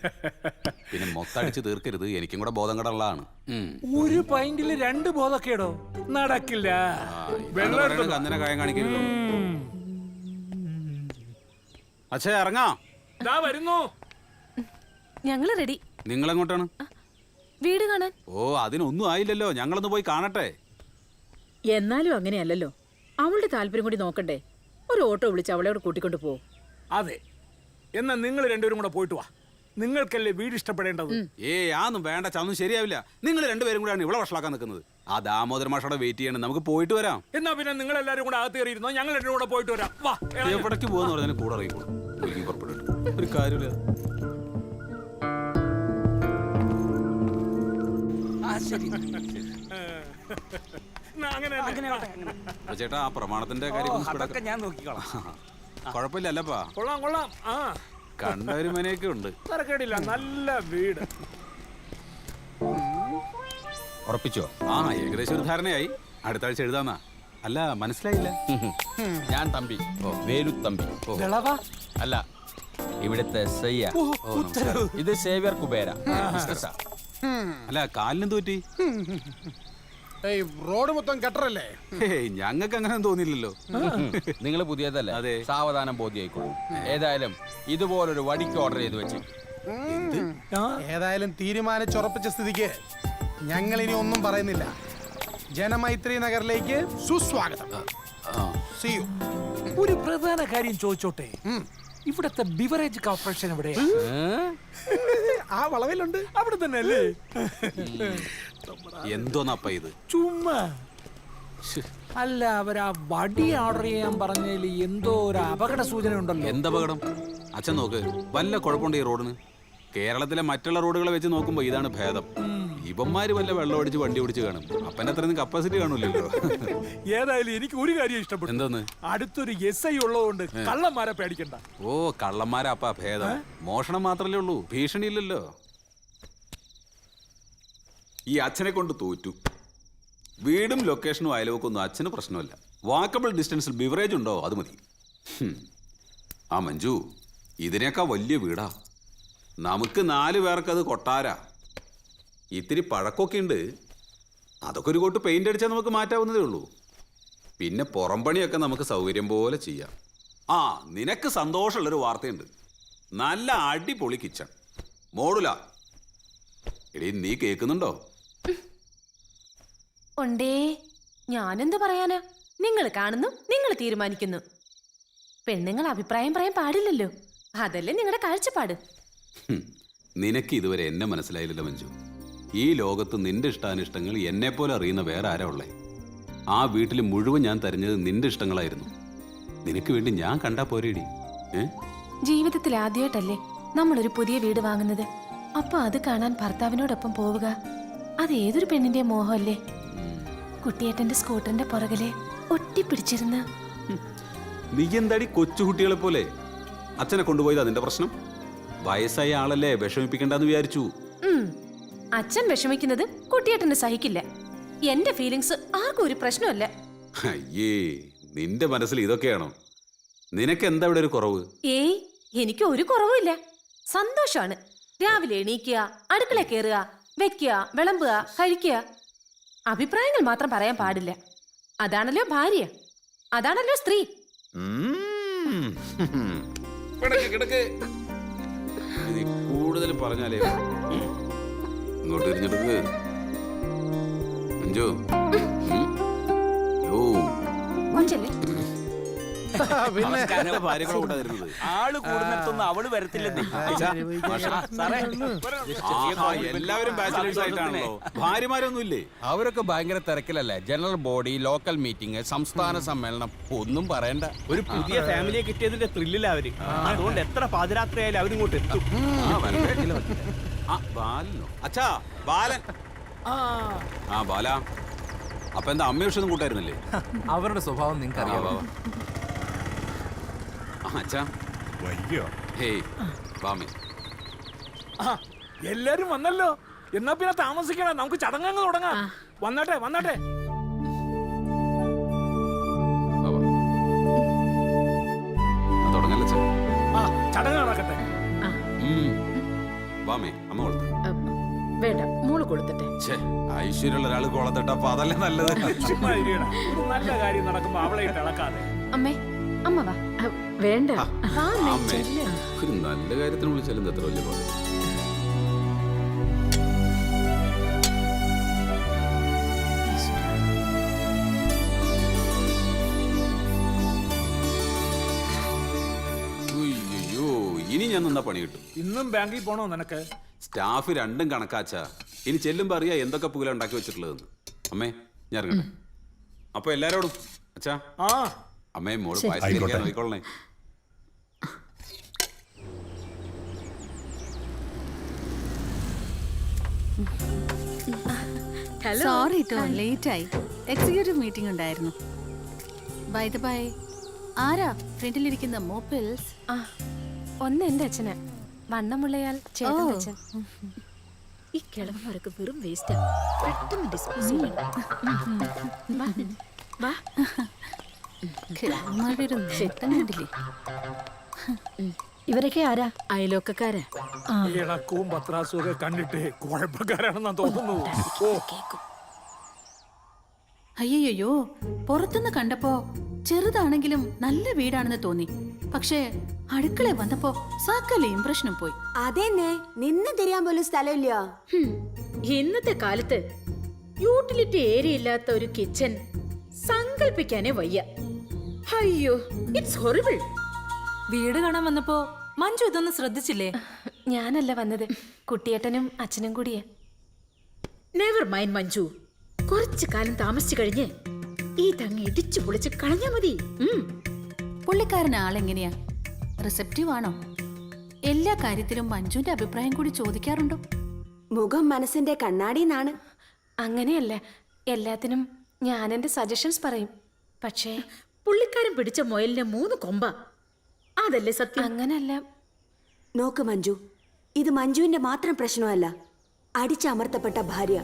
പിന്നെ മൊത്തടിച്ച് തീർക്കരുത്, എനിക്കും കൂടെ ബോധം കടള്ളതാണ്. ഒരു പൈന്റില് 2 ബോധക്കേടോ? നടക്കില്ല. കന്നിനെ കായം കാണിക്കരുത്. അച്ഛാ, ഇറങ്ങാ. വരുന്നു. ഞങ്ങള് റെഡി. നിങ്ങളെങ്ങോട്ടാണ്? വീട് കാണാൻ. ഓ, അതിനൊന്നും ആയില്ലല്ലോ, ഞങ്ങളൊന്ന് പോയി കാണട്ടെ. എന്നാലും അങ്ങനെയല്ലല്ലോ, അവളുടെ താല്പര്യം കൂടി നോക്കണ്ടേ? ഒരു ഓട്ടോ വിളിച്ച് അവളെ കൂട്ടിക്കൊണ്ട് പോ. അതെ, എന്നാ നിങ്ങൾ രണ്ടുപേരും കൂടെ പോയിട്ട് വാ. നിങ്ങൾക്കല്ലേ വീട് ഇഷ്ടപ്പെടേണ്ടത്. ആന്നും വേണ്ട, ചന്നും ശരിയാവില്ല. നിങ്ങൾ രണ്ടുപേരും കൂടെയാണ് ഇവിടെ വഷളാക്കാൻ നിൽക്കുന്നത്. ആ ദാമോദര മാഷോടെ വെയിറ്റ് ചെയ്യണം, നമുക്ക് പോയിട്ട് വരാം. എന്നാ പിന്നെ നിങ്ങൾ എല്ലാവരും കൂടെ അകത്ത് കയറിയിരുന്നോ, ഞങ്ങൾ രണ്ടും കൂടെ പോയിട്ട് വരാം. വാ. എവിടേക്ക് പോകുന്ന പറഞ്ഞാൽ കൂടെ അറിയിക്കോളൂ. പുറപ്പെട്ടിട്ട് ഒരു കാര്യമില്ല. ചേട്ടാ, ആ പ്രമാണത്തിന്റെ കാര്യം ഞാൻ നോക്കിക്കോളാം. കുഴപ്പമില്ലല്ലപ്പാ. കൊള്ളാം കൊള്ളാം. ആ കണ്ട ഒരു മനയൊക്കെ ഉണ്ട്. തരക്കേടില്ല, നല്ല വീട്. ഉറപ്പിച്ചോ? ആ, ഏകദേശം ഒരു ധാരണയായി. അടുത്ത ആഴ്ച എഴുതാന്നാ. അല്ല, മനസ്സിലായില്ല. ഞാൻ തമ്പി, വേലു തമ്പി. അല്ല, ഇവിടുത്തെ ഇത് സേവ്യർ കുബേര. അല്ല, കാലിനെന്ത് പറ്റി? റോഡ് മൊത്തം കെട്ടറല്ലേ? ഞങ്ങൾക്ക് അങ്ങനെ തോന്നിയില്ലല്ലോ. നിങ്ങൾ പുതിയതല്ലേ? അതെ, സാവധാനം ബോധ്യായിക്കോളും. ഏതായാലും ഇതുപോലൊരു വടിക്ക് ഓർഡർ ചെയ്ത് വെച്ച്. ഏതായാലും തീരുമാനിച്ചുറപ്പിച്ച സ്ഥിതിക്ക് ഞങ്ങൾ ഇനി ഒന്നും പറയുന്നില്ല. ജനമൈത്രി നഗറിലേക്ക് സുസ്വാഗതം. See you. ഒരു പ്രധാന കാര്യം ചോദിച്ചോട്ടെ, ഇവിടത്തെ ബിവറേജ് കോർപ്പറേഷൻ എവിടെ? ആ വളവിലുണ്ട്, അവിടെ തന്നെ അല്ലേ? എന്തോന്നപ്പ ഇത്? ചുമ്മാ അല്ല, അവരാ വടി ഓർഡർ ചെയ്യാൻ പറഞ്ഞതിൽ എന്തോ ഒരു അപകട സൂചന ഉണ്ടല്ലോ. എന്തപകടം? അച്ഛൻ നോക്ക്, വല്ല കുഴപ്പമുണ്ട് ഈ റോഡിന്? കേരളത്തിലെ മറ്റുള്ള റോഡുകളെ വെച്ച് നോക്കുമ്പോ ഇതാണ് ഭേദം. ഇവന്മാര് വല്ല വെള്ളം അടിച്ച് വണ്ടി ഓടിച്ച് കാണും. അപ്പൻ്റെ അത്രയൊന്നും കപ്പാസിറ്റി കാണൂലല്ലോ. ഏതായാലും എനിക്ക് ഒരു കാര്യം ഇഷ്ടപ്പെട്ടു. എന്തോന്ന്? അടുത്തൊരു SI ഉള്ളതുകൊണ്ട് കള്ളന്മാരെ പേടിക്കണ്ട. ഓ, കള്ളന്മാരാ അപ്പ ഭേദം. മോഷണം മാത്രല്ലേ ഉള്ളൂ, ഭീഷണി ഇല്ലല്ലോ. ഈ അച്ഛനെ കൊണ്ട് തോറ്റു. വീടും ലൊക്കേഷനും അയൽവക്കൊന്നും അച്ഛന് പ്രശ്നമല്ല. വാക്കബിൾ ഡിസ്റ്റൻസിൽ ബിവറേജ് ഉണ്ടോ, അത് മതി. ആ മഞ്ജു, ഇതിനേക്കാ വലിയ വീടാ. നമുക്ക് 4 പേർക്കത് കൊട്ടാരാ. ഇത്തിരി പഴക്കമൊക്കെ ഉണ്ട്. അതൊക്കെ ഒരു കോട്ട് പെയിന്റ് അടിച്ചാൽ നമുക്ക് മാറ്റാവുന്നതേ ഉള്ളൂ. പിന്നെ പുറംപണിയൊക്കെ നമുക്ക് സൗകര്യം പോലെ ചെയ്യാം. ആ, നിനക്ക് സന്തോഷമുള്ളൊരു വാർത്തയുണ്ട്. നല്ല അടിപൊളി കിച്ചൺ, മോഡുലാ. എടീ, നീ കേൾക്കുന്നുണ്ടോ? ഉണ്ടേ. ഞാനെന്ത് പറയാനാ? നിങ്ങൾ കാണുന്നു, നിങ്ങൾ തീരുമാനിക്കുന്നു. പെണ്ണുങ്ങൾ അഭിപ്രായം പറയാൻ പാടില്ലല്ലോ, അതല്ലേ നിങ്ങളുടെ കാഴ്ചപ്പാട്. നിനക്ക് ഇതുവരെ എന്നെ മനസ്സിലായില്ലല്ലോ മഞ്ജു. ഈ ലോകത്ത് നിന്റെ ഇഷ്ടാനിഷ്ടങ്ങൾ എന്നെപ്പോലെ അറിയുന്ന വേറെ ആരാ ഉള്ളേ? ആ വീട്ടിൽ മുഴുവൻ ഞാൻ തരഞ്ഞത് നിന്റെ ഇഷ്ടങ്ങളായിരുന്നു. നിനക്ക് വേണ്ടി ഞാൻ കണ്ടാ പോരേടി. ജീവിതത്തിൽ ആദ്യമായിട്ടല്ലേ നമ്മളൊരു പുതിയ വീട് വാങ്ങുന്നത്. അപ്പൊ അത് കാണാൻ ഭർത്താവിനോടൊപ്പം പോവുക, അത് ഏതൊരു പെണ്ണിന്റെ മോഹമല്ലേ? കുട്ടിയേട്ടന്റെ സ്കൂട്ടറിന്റെ പുറകിലെ ഒട്ടിപ്പിടിച്ചിരുന്ന്. നീ എന്താടി കൊച്ചുകുട്ടികളെ പോലെ? അച്ഛനെ കൊണ്ടുപോയത് അതിന്റെ പ്രശ്നം? വയസ്സായ ആളല്ലേ, വിഷമിപ്പിക്കണ്ടെന്ന് വിചാരിച്ചു. അച്ഛൻ വിഷമിക്കുന്നത് കുട്ടിയേട്ടന് സഹിക്കില്ല. എന്റെ ഫീലിങ്സ് ആർക്കും ഒരു പ്രശ്നമല്ല. അയ്യേ, നിന്റെ മനസ്സിൽ ഇതൊക്കെയാണോ? നിനക്ക് എന്താ ഇവിടെ ഒരു കുറവ്? ഏയ്, എനിക്ക് ഒരു കുറവുമില്ല. സന്തോഷാണ്. രാവിലെ എണീക്കുക, അടുക്കള കയറുക, വെക്കുക, വിളമ്പുക, കഴിക്കുക. അഭിപ്രായങ്ങൾ മാത്രം പറയാൻ പാടില്ല. അതാണല്ലോ ഭാര്യ, അതാണല്ലോ സ്ത്രീ. കൂടുതൽ പറഞ്ഞാലേ ഇങ്ങോട്ട് തിരിഞ്ഞെടുക്ക് മഞ്ജു. ആള് കൂടുന്നിടത്തൊന്നും അവള് വരത്തില്ലെന്നേ. എല്ലാവരും ബാച്ചിലേഴ്സ് ആയിട്ടാണല്ലോ, ഭാര്യമാരൊന്നും ഇല്ലേ? അവരൊക്കെ ഭയങ്കര തിരക്കിലല്ലേ. ജനറൽ ബോഡി, ലോക്കൽ മീറ്റിംഗ്, സംസ്ഥാന സമ്മേളനം, ഒന്നും പറയണ്ട. ഒരു പുതിയ ഫാമിലിയെ കിട്ടിയതിന്റെ ത്രില്ലില്ല അവര്. അതുകൊണ്ട് എത്ര പാതിരാത്രി ആയാലും അവരിങ്ങോട്ട് എത്തും. അച്ഛാ, ബാലൻ. ആ ബാല, അപ്പൊ എന്താ അമ്മയൊന്നും കൂട്ടായിരുന്നില്ലേ? അവരുടെ സ്വഭാവം നിങ്ങൾക്ക് അറിയാവോ? അച്ഛാ, ഹേയ് വാമി. എല്ലാരും വന്നല്ലോ, എന്നാ പിന്നെ താമസിക്കണം, നമുക്ക് ചടങ്ങ് തുടങ്ങാം. വന്നാട്ടെ വന്നാട്ടെ. തുടങ്ങല്ലേ ചടങ്ങ് നടക്കട്ടെ. വാമേ, അമ്മ കൊളുത്ത. വേണ്ട, മോള് കൊടുത്തിട്ടെ. ഐശ്വര്യമുള്ള ഒരാൾ കൊളത്തിട്ട്, അപ്പൊ അതല്ലേ നല്ലത്. ചുമ്മാ ഇരിക്കടാ, ഒരു നല്ല കാര്യം നടക്കുമ്പോ അവളെ ഇട്ട് ഇളക്കാതെ. അമ്മേ, അമ്മ വാ. വേണ്ട, ഒരു നല്ല കാര്യത്തിന് വിളിച്ചാലും എത്ര വലിയ പോലെ. ഞാൻ നിന്ന പണി കിട്ടും. ഇന്നും ബാങ്കിൽ പോണോ നിനക്ക്? സ്റ്റാഫ് രണ്ടും കണക്കാച്ചാ. ഇനി ചെല്ലുമ്പോ അറിയാ എന്തൊക്കെ പുകല ഉണ്ടാക്കി വെച്ചിട്ടുള്ളതെന്ന്. അമ്മേ ഞാൻ ഇറങ്ങട്ടെ. അപ്പൊ എല്ലാരോടും അച്ഛാ അമ്മേ മോള് പായസം കഴിക്കാൻ നോക്കിക്കൊള്ളണേ. സോറി ട്ടോ, ലേറ്റ് ആയി. എക്സിക്യൂട്ടീവ് മീറ്റിംഗ് ഉണ്ടായിരുന്നു. ബൈ ദ ബൈ, ആരാ ഫ്രണ്ടിലിരിക്കുന്ന മോപ്പിൾസ്? ഒന്ന് എന്റെ അച്ഛന്, വണ്ണമുള്ളയാൾ ചേട്ടന്റെ അച്ഛൻ. ഈ കിളവന്മാരൊക്കെ വെറും വേസ്റ്റാ. പെട്ടെന്ന് ഡിസ്പോസ് ചെയ്യണം. വാ. കിളവന്മാരുടെ ഒരു നേട്ടം കണ്ടില്ലേ? ഇവരൊക്കെ ആരാ? അയലോക്കക്കാരാ. ഇളക്കവും പത്രാസും ഒക്കെ കണ്ടിട്ട് കുഴപ്പക്കാരാണെന്നാ തോന്നുന്നു. അയ്യോ, പുറത്തുനിന്ന് കണ്ടപ്പോ ചെറുതാണെങ്കിലും നല്ല വീടാണെന്ന് തോന്നി. പക്ഷേ അടുക്കള വന്നപ്പോ സകല ഇംപ്രഷനും പോയി. അതെന്നെ നിന്ന് തിരിയാൻ പോലും സ്ഥലമില്ല. ഇന്നത്തെ കാലത്ത് യൂട്ടിലിറ്റി ഏരിയ ഇല്ലാത്ത ഒരു കിച്ചൺ സങ്കല്പിക്കാനേ വയ്യ. അയ്യോ, ഇറ്റ്സ് ഹൊറിബിൾ. വീട് കാണാൻ വന്നപ്പോ മഞ്ജു ഇതൊന്നും ശ്രദ്ധിച്ചില്ലേ? ഞാനല്ല വന്നത്, കുട്ടിയേട്ടനും അച്ഛനും കൂടിയേ. Never mind Manju. കുറച്ചു കാലം താമസിച്ചു കഴിഞ്ഞ് ഈ തങ്ങ ഇടിച്ചു പൊളിച്ച് കളഞ്ഞാ മതി. പുള്ളിക്കാരൻ ആളെങ്ങനെയാ? റിസപ്റ്റീവ് ആണോ? എല്ലാ കാര്യത്തിലും മഞ്ജുവിന്റെ അഭിപ്രായം കൂടി ചോദിക്കാറുണ്ടോ? മുഖം മനസ്സിന്റെ കണ്ണാടിന്നാണ്. അങ്ങനെയല്ല, എല്ലാത്തിനും ഞാൻ എന്റെ സജഷൻസ് പറയും. പക്ഷേ പുള്ളിക്കാരൻ പിടിച്ച മുയലിന് 3 കൊമ്പ. അതല്ലേ സത്യം? അങ്ങനല്ല. നോക്ക് മഞ്ജു, ഇത് മഞ്ജുവിന്റെ മാത്രം പ്രശ്നമല്ല. അടിച്ചമർത്തപ്പെട്ട ഭാര്യ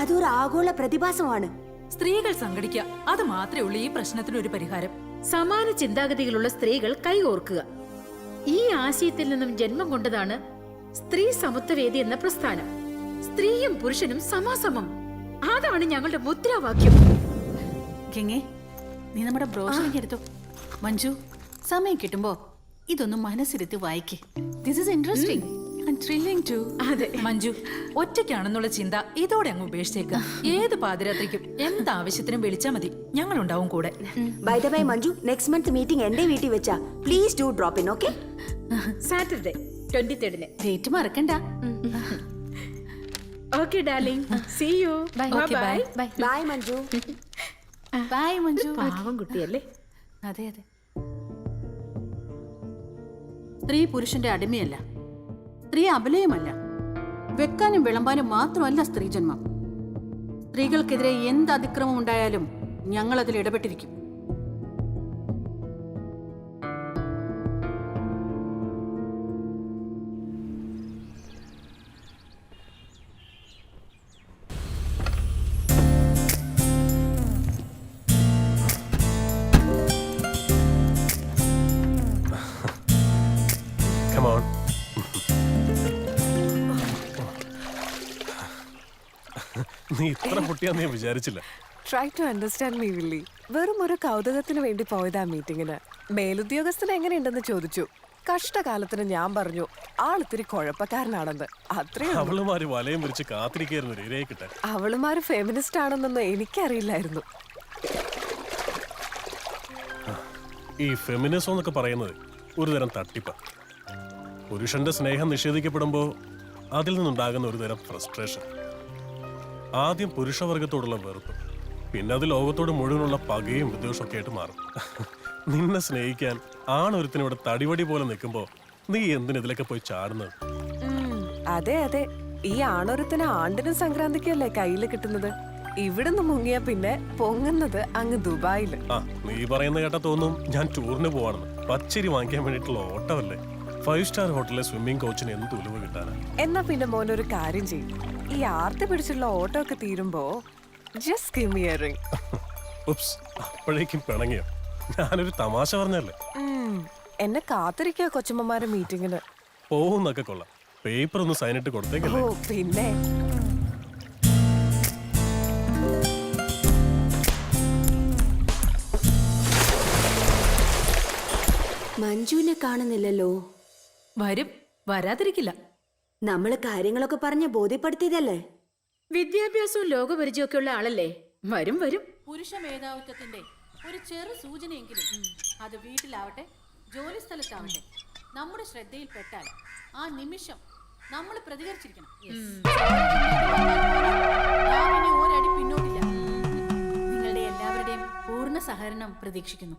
അതൊരു ആഗോള പ്രതിഭാസമാണ്. സ്ത്രീകൾ സംഘടിക്കുക, അത് മാത്രമേ ഉള്ളൂ ഈ പ്രശ്നത്തിന് ഒരു പരിഹാരം. സമാന ചിന്താഗതികളുള്ള സ്ത്രീകൾ കൈകോർക്കുക. ഈ ആശയത്തിൽ നിന്നും ജന്മം കൊണ്ടതാണ് സ്ത്രീ സമത്വവേദി എന്ന പ്രസ്ഥാനം. സ്ത്രീയും പുരുഷനും സമാസമം. അതാണ് ഞങ്ങളുടെ മുദ്രാവാക്യം. ഗംഗേ, നീ നമ്മുടെ ബ്രോഷറിങ് എടുത്തോ. മഞ്ജു, സമയം കിട്ടുമ്പോ ഇതൊന്നും മനസ്സിരുത്തി വായിക്കേ. This is interesting and thrilling too. അതെ മഞ്ജു, ഒറ്റയ്ക്കാണെന്നുള്ള ചിന്ത ഇതോടെ അങ്ങ് ഉപേക്ഷിച്ചേക്ക. ഏത് പാതിരാത്രിക്കും എന്താവശ്യത്തിനും വിളിച്ചാ മതി, ഞങ്ങളുണ്ടാവും കൂടെ. By the by Manju, next month meeting എന്റെ വീട്ടിൽ വെച്ചാ. Please do drop in. Okay? Saturday 23 date മറക്കണ്ട. Okay darling, see you. Bye bye. Bye Manju. Bye Manju. പാവം കുട്ടിയല്ലേ? അതെ അതെ. സ്ത്രീ പുരുഷന്റെ അടിമയല്ല, സ്ത്രീ അബലയുമല്ല. വെക്കാനും വിളമ്പാനും മാത്രമല്ല സ്ത്രീ ജന്മം. സ്ത്രീകൾക്കെതിരെ എന്ത് അതിക്രമം ഉണ്ടായാലും ഞങ്ങൾ അതിൽ ഇടപെട്ടിരിക്കും. Come on. നീ ഇത്ര പൊട്ടിയാന്ന് ഞാൻ വിചാരിച്ചില്ല. Try to understand me Willy. വെറും ഒരു കൗതുകത്തിന് വേണ്ടി പോയതാ മീറ്റിങ്ങിന്. മേലുദ്യോഗസ്ഥന് എങ്ങനെയുണ്ടെന്ന് ചോദിച്ചു. കഷ്ടകാലത്തിന് ഞാൻ പറഞ്ഞു ആളിത്തിരി കുഴപ്പക്കാരനാണെന്ന്. അത്രയും അവളുമാര് വലയം വിരിച്ച് കാത്തിരിക്കായിരുന്നു ഇരയെ കിട്ടാൻ. അവളുമാര് ഫെമിനിസ്റ്റ് ആണെന്നൊന്നും എനിക്കറിയില്ലായിരുന്നു. ഈ ഫെമിനിസം എന്നൊക്കെ പറയുന്നത് ഒരുതരം തട്ടിപ്പാ. പുരുഷന്റെ സ്നേഹം നിഷേധിക്കപ്പെടുമ്പോൾ അതിൽ നിന്നുണ്ടാകുന്ന ഒരുതരം ഫ്രസ്ട്രേഷൻ. ആദ്യം പുരുഷവർഗത്തോടുള്ള വെറുപ്പ്, പിന്നെ അത് ലോകത്തോട് മുഴുവനുള്ള പകയും വിദ്വേഷമൊക്കെ ആയിട്ട് മാറും. നിന്നെ സ്നേഹിക്കാൻ ആണൊരുത്തിനിവിടെ തടിവടി പോലെ നിൽക്കുമ്പോൾ നീ എന്തിനെതിലൊക്കെ പോയി ചാടുന്നത്? അതെ അതെ, ഈ ആണൊരുത്തിന് ആണ്ടിനും സംക്രാന്തിക്കല്ലേ കയ്യിൽ കിട്ടുന്നത്. ഇവിടുന്ന് മുങ്ങിയ പിന്നെ പൊങ്ങുന്നത് അങ്ങ് ദുബായില്. ആ, നീ പറയുന്ന കേട്ടാ തോന്നും ഞാൻ ടൂറിന് പോവാണെന്ന്. പച്ചരി വാങ്ങിക്കാൻ വേണ്ടിയിട്ടുള്ള ഓട്ടമല്ലേ. 5 സ്റ്റാർ ഹോട്ടലിലെ സ്വിമ്മിംഗ് കോച്ചിന് എന്ത് ഉലുവ കിട്ടാനാ? എന്നാ പിന്നെ മോനൊരു കാര്യം ചെയ്യും, ഈ ആർത്തി പിടിച്ചുള്ള ഓട്ടോ ഒക്കെ തീരുമ്പോ just give me a ring. Oops, അപ്പോഴേക്കും പിണങ്ങിയോ? ഞാനൊരു തമാശ പറഞ്ഞല്ലേ. എന്നെ കാത്തിരിക്കുക കൊച്ചമ്മമാരെ മീറ്റിങ്ങിന്. പോകുന്നൊക്കെ കൊള്ളാം, പേപ്പർ ഒന്ന് സൈനിട്ട് കൊടുത്തേക്കല്ലേ. ഓ പിന്നെ മഞ്ജുവിനെ കാണുന്നില്ലല്ലോ. വരും, വരാതിരിക്കില്ല. നമ്മള് കാര്യങ്ങളൊക്കെ പറഞ്ഞ് ബോധ്യപ്പെടുത്തിയതല്ലേ. വിദ്യാഭ്യാസവും ലോകപരിചയമൊക്കെ ഉള്ള ആളല്ലേ. വരും വരും. പുരുഷ മേധാവിത്വത്തിന്റെ ഒരു ചെറു സൂചനയെങ്കിലും അത് വീട്ടിലാവട്ടെ ജോലി സ്ഥലത്താവട്ടെ നമ്മുടെ ശ്രദ്ധയിൽപ്പെട്ടാൽ ആ നിമിഷം നമ്മൾ പ്രതികരിച്ചിരിക്കണം. ഞാൻ ഇനി ഒരടി പിന്നോട്ടില്ല. നിങ്ങളുടെ എല്ലാവരുടെയും പൂർണ്ണ സഹകരണം പ്രതീക്ഷിക്കുന്നു.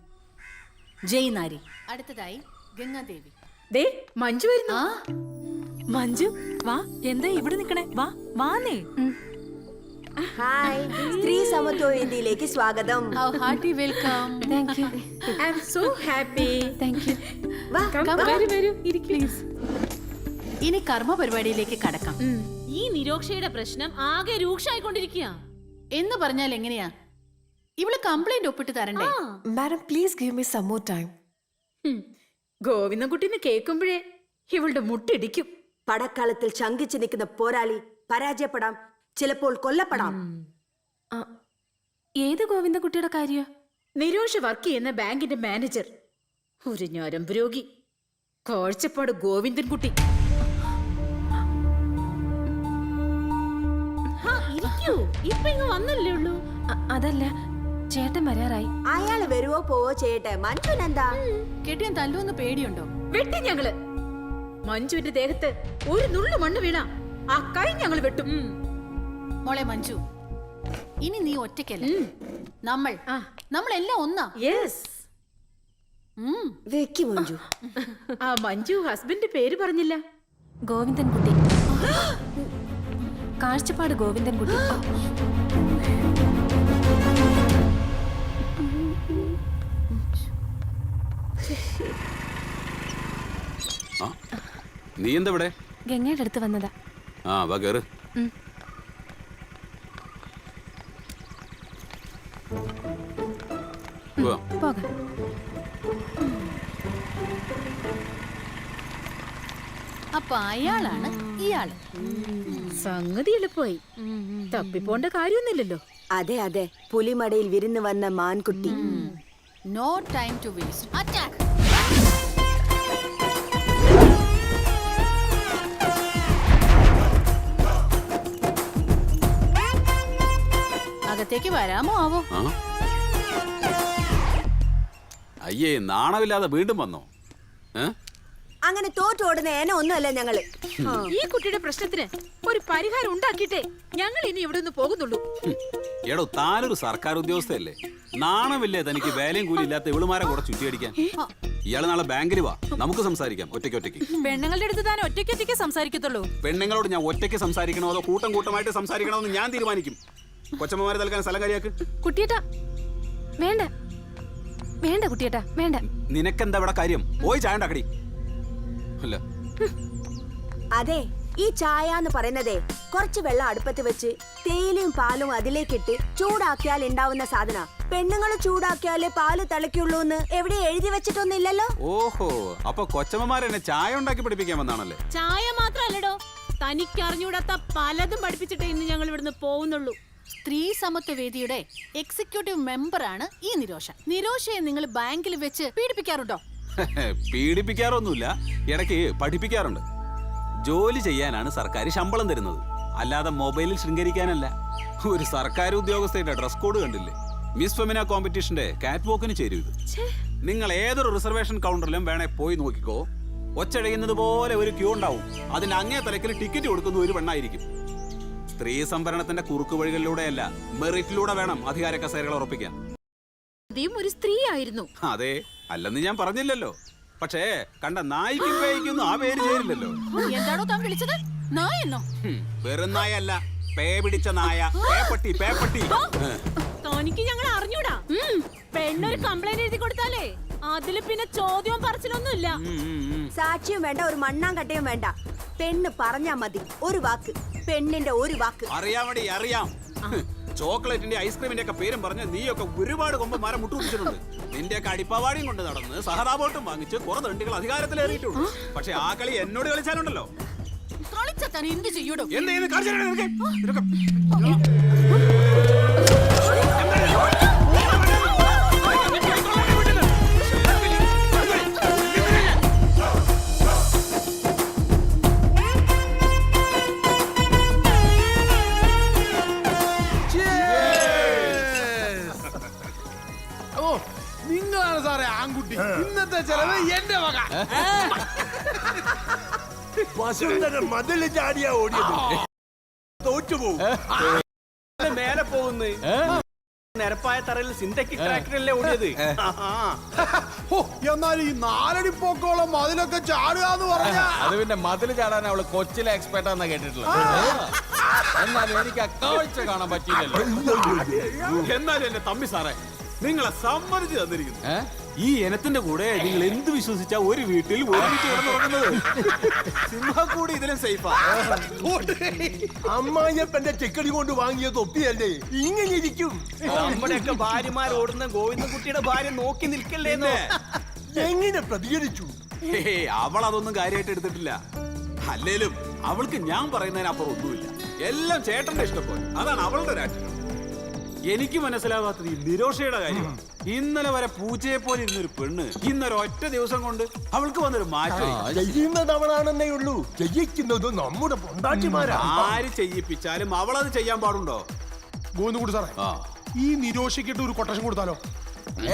ജയ് നാരി. അടുത്തതായി ഗംഗാദേവി. ദേ മഞ്ജു വരുന്നു. മഞ്ജു വാ, എന്താ ഇവിടെ നിക്കണേ? വാ വാന്നേ. ഹായ്, സ്ത്രീ സമത്വ വേദിയിലേക്ക് സ്വാഗതം. Hearty welcome. Thank you. I am so happy. Thank you. വാ, വരൂ പ്ലീസ്. ഇനി കർമ്മ പരിപാടിയിലേക്ക് കടക്കാം. ഈ നിരോക്ഷയുടെ പ്രശ്നം ആകെ രൂക്ഷമായിക്കൊണ്ടിരിക്കുക. എന്ന് പറഞ്ഞാൽ എങ്ങനെയാ? ഇവള് കംപ്ലൈന്റ് ഒപ്പിട്ട് തരണ്ടേ? Madam please give me some more time. ഗോവിന്ദൻകുട്ടിന്ന് കേൾക്കുമ്പോഴേ ഇവളുടെ മുട്ടിടിക്കും. പടക്കളത്തിൽ ശങ്കിച്ചു നിൽക്കുന്ന പോരാളി പരാജയപ്പെടാം, ചിലപ്പോൾ കൊല്ലപ്പെടാം. ഏത് ഗോവിന്ദകുട്ടിയുടെ കാര്യ? നിരോഷ വർക്ക് ചെയ്യുന്ന ബാങ്കിന്റെ മാനേജർ, ഒരു ഞരമ്പ് രോഗി, കാഴ്ചപ്പാട് ഗോവിന്ദൻകുട്ടി. ഇപ്പൊ ഇങ്ങ് വന്നല്ലേ ഉള്ളൂ. അതല്ല, ചേട്ടൻ വരാറായി. അയാള് വരുവോ പോവോ ചെയ്യട്ടെ, മഞ്ജുനെന്താ? കെട്ടിയാൻ തല്ലുവെന്ന് പേടിയുണ്ടോ? വെട്ടി ഞങ്ങള്. മഞ്ജുവിന്റെ ദേഹത്ത് ഒരു നുള്ളു മണ്ണ് വീണ ആ കൈ ഞങ്ങൾ വെട്ടും. മോളെ മഞ്ജു, ഇനി നീ ഒറ്റയ്ക്കല്ല. നമ്മളെല്ലാം ഒന്നാ. യെസ്. വെക്കി മഞ്ജു. ആ മഞ്ജു ഹസ്ബൻഡ് പേര് പറഞ്ഞില്ല. ഗോവിന്ദൻകുട്ടി. കാഴ്ചപ്പാട് ഗോവിന്ദൻകുട്ടി. നീ എന്താ ഇവിടെ? ഗംഗയുടെ അടുത്ത് വന്നതാ. ആ വാ കേറ്. പോകാം. അപ്പൊ അയാളാണ് ഇയാള്. സംഗതി എളുപ്പമായി. തപ്പിപ്പോണ്ട കാര്യമൊന്നുമില്ലല്ലോ. അതെ അതെ, പുലിമടയിൽ വിരുന്ന് വന്ന മാൻകുട്ടി. No time to waste. Attack. അകത്തേക്ക് വരാമോ ആവോ? അയ്യേ, നാണമില്ലാതെ വീണ്ടും വന്നോ? അങ്ങനെ തോറ്റോടുന്ന ഏന ഒന്നുമല്ല ഞങ്ങള്. ഈ കുട്ടിയുടെ പ്രശ്നത്തിന് ഒരു പരിഹാരം ഉണ്ടാക്കിയിട്ടേ ഞങ്ങൾ ഇനി ഇവിടെ നിന്ന് പോകുന്നുള്ളൂ. എടോ, താനൊരു സർക്കാർ ഉദ്യോഗസ്ഥയല്ലേ? നാണമില്ലേ തനിക്ക് വേലയും കൂലി ഇല്ലാത്ത ഇവളുമാരെ കൂടെ ചുറ്റിയടിക്കാൻ? ഇയാള് നാളെ ബാങ്കിൽ വാ, നമുക്ക് സംസാരിക്കാം ഒറ്റയ്ക്ക്. പെണ്ണുങ്ങളുടെ അടുത്ത് താൻ ഒറ്റയ്ക്ക് സംസാരിക്കത്തുള്ളൂ. പെണ്ണുങ്ങളോട് ഞാൻ ഒറ്റയ്ക്ക് സംസാരിക്കണോ അതോ കൂട്ടമായിട്ട് സംസാരിക്കണോ എന്ന് ഞാൻ തീരുമാനിക്കും. കൊച്ചമ്മമാരെ തൽക്കാൻ സ്ഥലം കാര്യാക്ക്. കുട്ടിയേട്ടാ വേണ്ട, വേണ്ട കുട്ടിയേട്ടാ വേണ്ട. നിനക്കെന്താ ഇവിടെ കാര്യം? പോയി ചായ ഉണ്ടാക്കടി. അല്ല, അതെ, ഈ ചായ എന്ന് പറയുന്നതേ കുറച്ച് വെള്ളം അടുപ്പത്ത് വെച്ച് തേയിലയും പാലും അതിലേക്കിട്ട് ചൂടാക്കിയാൽ ഉണ്ടാവുന്ന സാധന. പെണ്ണുങ്ങൾ ചൂടാക്കിയാലേ പാല് തിളയ്ക്കുള്ളൂ എന്ന് എവിടെ എഴുതി വെച്ചിട്ടൊന്നുമില്ലല്ലോ. ഓഹോ, അപ്പൊ കൊച്ചമ്മമാരെന്നെ ചായ ഉണ്ടാക്കി പഠിപ്പിക്കാൻ വന്നാണല്ലേ? ചായ മാത്രല്ലടോ, തനിക്കറിഞ്ഞൂടാത്ത പലതും പഠിപ്പിച്ചിട്ടേ ഇന്ന് ഞങ്ങൾ ഇവിടുന്ന് പോകുന്നുള്ളൂ. സ്ത്രീ സമത്വ വേദിയുടെ എക്സിക്യൂട്ടീവ് മെമ്പറാണ് ഈ നിരോഷ. നിരോഷയെ നിങ്ങൾ ബാങ്കിൽ വെച്ച് പീഡിപ്പിക്കാറുണ്ടോ? പീഡിപ്പിക്കാറൊന്നുമില്ല, ഇടയ്ക്ക് പഠിപ്പിക്കാറുണ്ട്. ജോലി ചെയ്യാനാണ് സർക്കാർ ശമ്പളം തരുന്നത്, അല്ലാതെ മൊബൈലിൽ ശൃംഗരിക്കാനല്ല. ഒരു സർക്കാർ ഉദ്യോഗസ്ഥയുടെ ഡ്രസ് കോഡ് കണ്ടില്ലേ? മിസ് ഫെമിന കോമ്പറ്റീഷന്റെ കാറ്റ് വോക്കിന് ചേരും ഇത്. നിങ്ങൾ ഏതൊരു റിസർവേഷൻ കൗണ്ടറിലും വേണേ പോയി നോക്കിക്കോ, ഒച്ചടയുന്നത് പോലെ ഒരു ക്യൂ ഉണ്ടാവും. അതിന്റെ അങ്ങേ തലക്കിൽ ടിക്കറ്റ് കൊടുക്കുന്ന ഒരു പെണ്ണായിരിക്കും. സ്ത്രീ സംവരണത്തിന്റെ കുറുക്കു വഴികളിലൂടെയല്ല, മെറിറ്റിലൂടെ വേണം അധികാര കസേരകൾ ഉറപ്പിക്കാൻ. ഒരു സ്ത്രീ ആയിരുന്നു. അതെ, അല്ലെന്ന് ഞാൻ പറഞ്ഞില്ലല്ലോ. പക്ഷേ കണ്ട നായിക്കും പേയ്ക്കൊന്നും ആ പേര് ചേരില്ലല്ലോ. എന്താണോ താൻ വിളിച്ചത്? നായെന്നോ? വെറും നായല്ല, പേ പിടിച്ച നായ. പേപ്പട്ടി. തനിക്ക് ഞങ്ങൾ അറിഞ്ഞൂടാ. പെണ്ണൊരു കംപ്ലൈന്റ് എഴുതി കൊടുത്താലേ അതില് പിന്നെ ചോദ്യവും പറച്ചിലൊന്നുമില്ല. സാക്ഷിയും വേണ്ട, ഒരു മണ്ണാങ്കട്ടയും വേണ്ട. പെണ്ണ് പറഞ്ഞാ മതി, ഒരു വാക്ക്. പെണ്ണിന്റെ ഒരു വാക്ക്. അറിയാം. ചോക്ലേറ്റിന്റെ ഐസ്ക്രീമിന്റെ ഒക്കെ പേരും പറഞ്ഞ് നീയൊക്കെ ഒരുപാട് കൊമ്പന്മാരെ മുട്ടുപിടിച്ചിട്ടുണ്ട്. നിന്റെയൊക്കെ അടിപ്പാവാടിയും കൊണ്ട് നടന്ന് സഹതാപോട്ടും വാങ്ങിച്ച് കുറെ തണ്ടികൾ അധികാരത്തിലേറിയിട്ടുണ്ട്. പക്ഷെ ആ കളി എന്നോട് കളിച്ചാലുണ്ടല്ലോ. കളിച്ചാൽ എന്ത് ചെയ്യൂടോ? നിങ്ങളാണ് സാറേ ആൺകുട്ടി. ഇന്നത്തെ ചെലവ് എന്റെ വക. വസുന്ധര മതില് ചാടിയാ ഓടിയത്. തോറ്റുപോകും. മേലെ പോകുന്നു. നിരപ്പായ തറയിൽ സിന്തറ്റിക് ട്രാക്ടറല്ലേ ഓടിയത്. എന്നാൽ ഈ 4 അടി പൊക്കോളം അതിലൊക്കെ ചാടുക എന്ന് പറഞ്ഞാ അത് പിന്നെ മതില് ചാടാൻ അവള് കൊച്ചിലെ എക്സ്പെർട്ട് ആണെന്നാ കേട്ടിട്ടുള്ളത്. എന്നാലും എനിക്ക് ആ കാഴ്ച കാണാൻ പറ്റിയില്ലല്ലോ. എന്നാലും എന്റെ തമ്പി സാറേ, നിങ്ങളെ സമ്മതിച്ചു തന്നിരിക്കുന്നു. ഈ ഇനത്തിന്റെ കൂടെ നിങ്ങൾ എന്ത് വിശ്വസിച്ചാ ഒരു വീട്ടിൽ ഒരുമിച്ച് കിടന്നുറങ്ങുന്നത്? സിംഹക്കൂടി ഇതിലും സേഫാ. അമ്മായിയപ്പന്റെ ചെക്കടി കൊണ്ട് വാങ്ങിയ തൊപ്പിയല്ലേ ഇങ്ങനെ ഇരിക്കും. നമ്മുടെയൊക്കെ ഭാര്യമാർ ഓടുന്ന ഗോവിന്ദൻകുട്ടിയുടെ ഭാര്യ നോക്കി നിൽക്കല്ലേന്ന് എങ്ങനെ പ്രതികരിച്ചു? അവൾ അതൊന്നും കാര്യമായിട്ട് എടുത്തിട്ടില്ല. അല്ലേലും അവൾക്ക് ഞാൻ പറയുന്നതിനപ്പുറം ഒന്നുമില്ല. എല്ലാം ചേട്ടന്റെ ഇഷ്ടപ്പോലെ. അതാണ് അവളുടെ രാഷ്ട്രീയം. എനിക്ക് മനസ്സിലാവാത്തത് ഈ നിരോഷയുടെ കാര്യമാണ്. ഇന്നലെ വരെ പൂച്ചയെ പോലെ ഇരുന്നൊരു പെണ്ണ് ഇന്നൊരു ഒറ്റ ദിവസം കൊണ്ട് അവൾക്ക് വന്നൊരു മാറ്റം. ചെയ്യുന്നത് അവളാണെന്നേ ഉള്ളൂ, ചെയ്യിക്കുന്നത് നമ്മുടെ പൊണ്ടാട്ടിമാരാ. ആര് ചെയ്യിപ്പിച്ചാലും അവളത് ചെയ്യാൻ പാടുണ്ടോ? ഗോവിന്ദൻകുട്ടി സാറേ, ഈ നിരോഷിക്കിട്ട് ഒരു കൊട്ടേഷൻ കൊടുത്താലോ?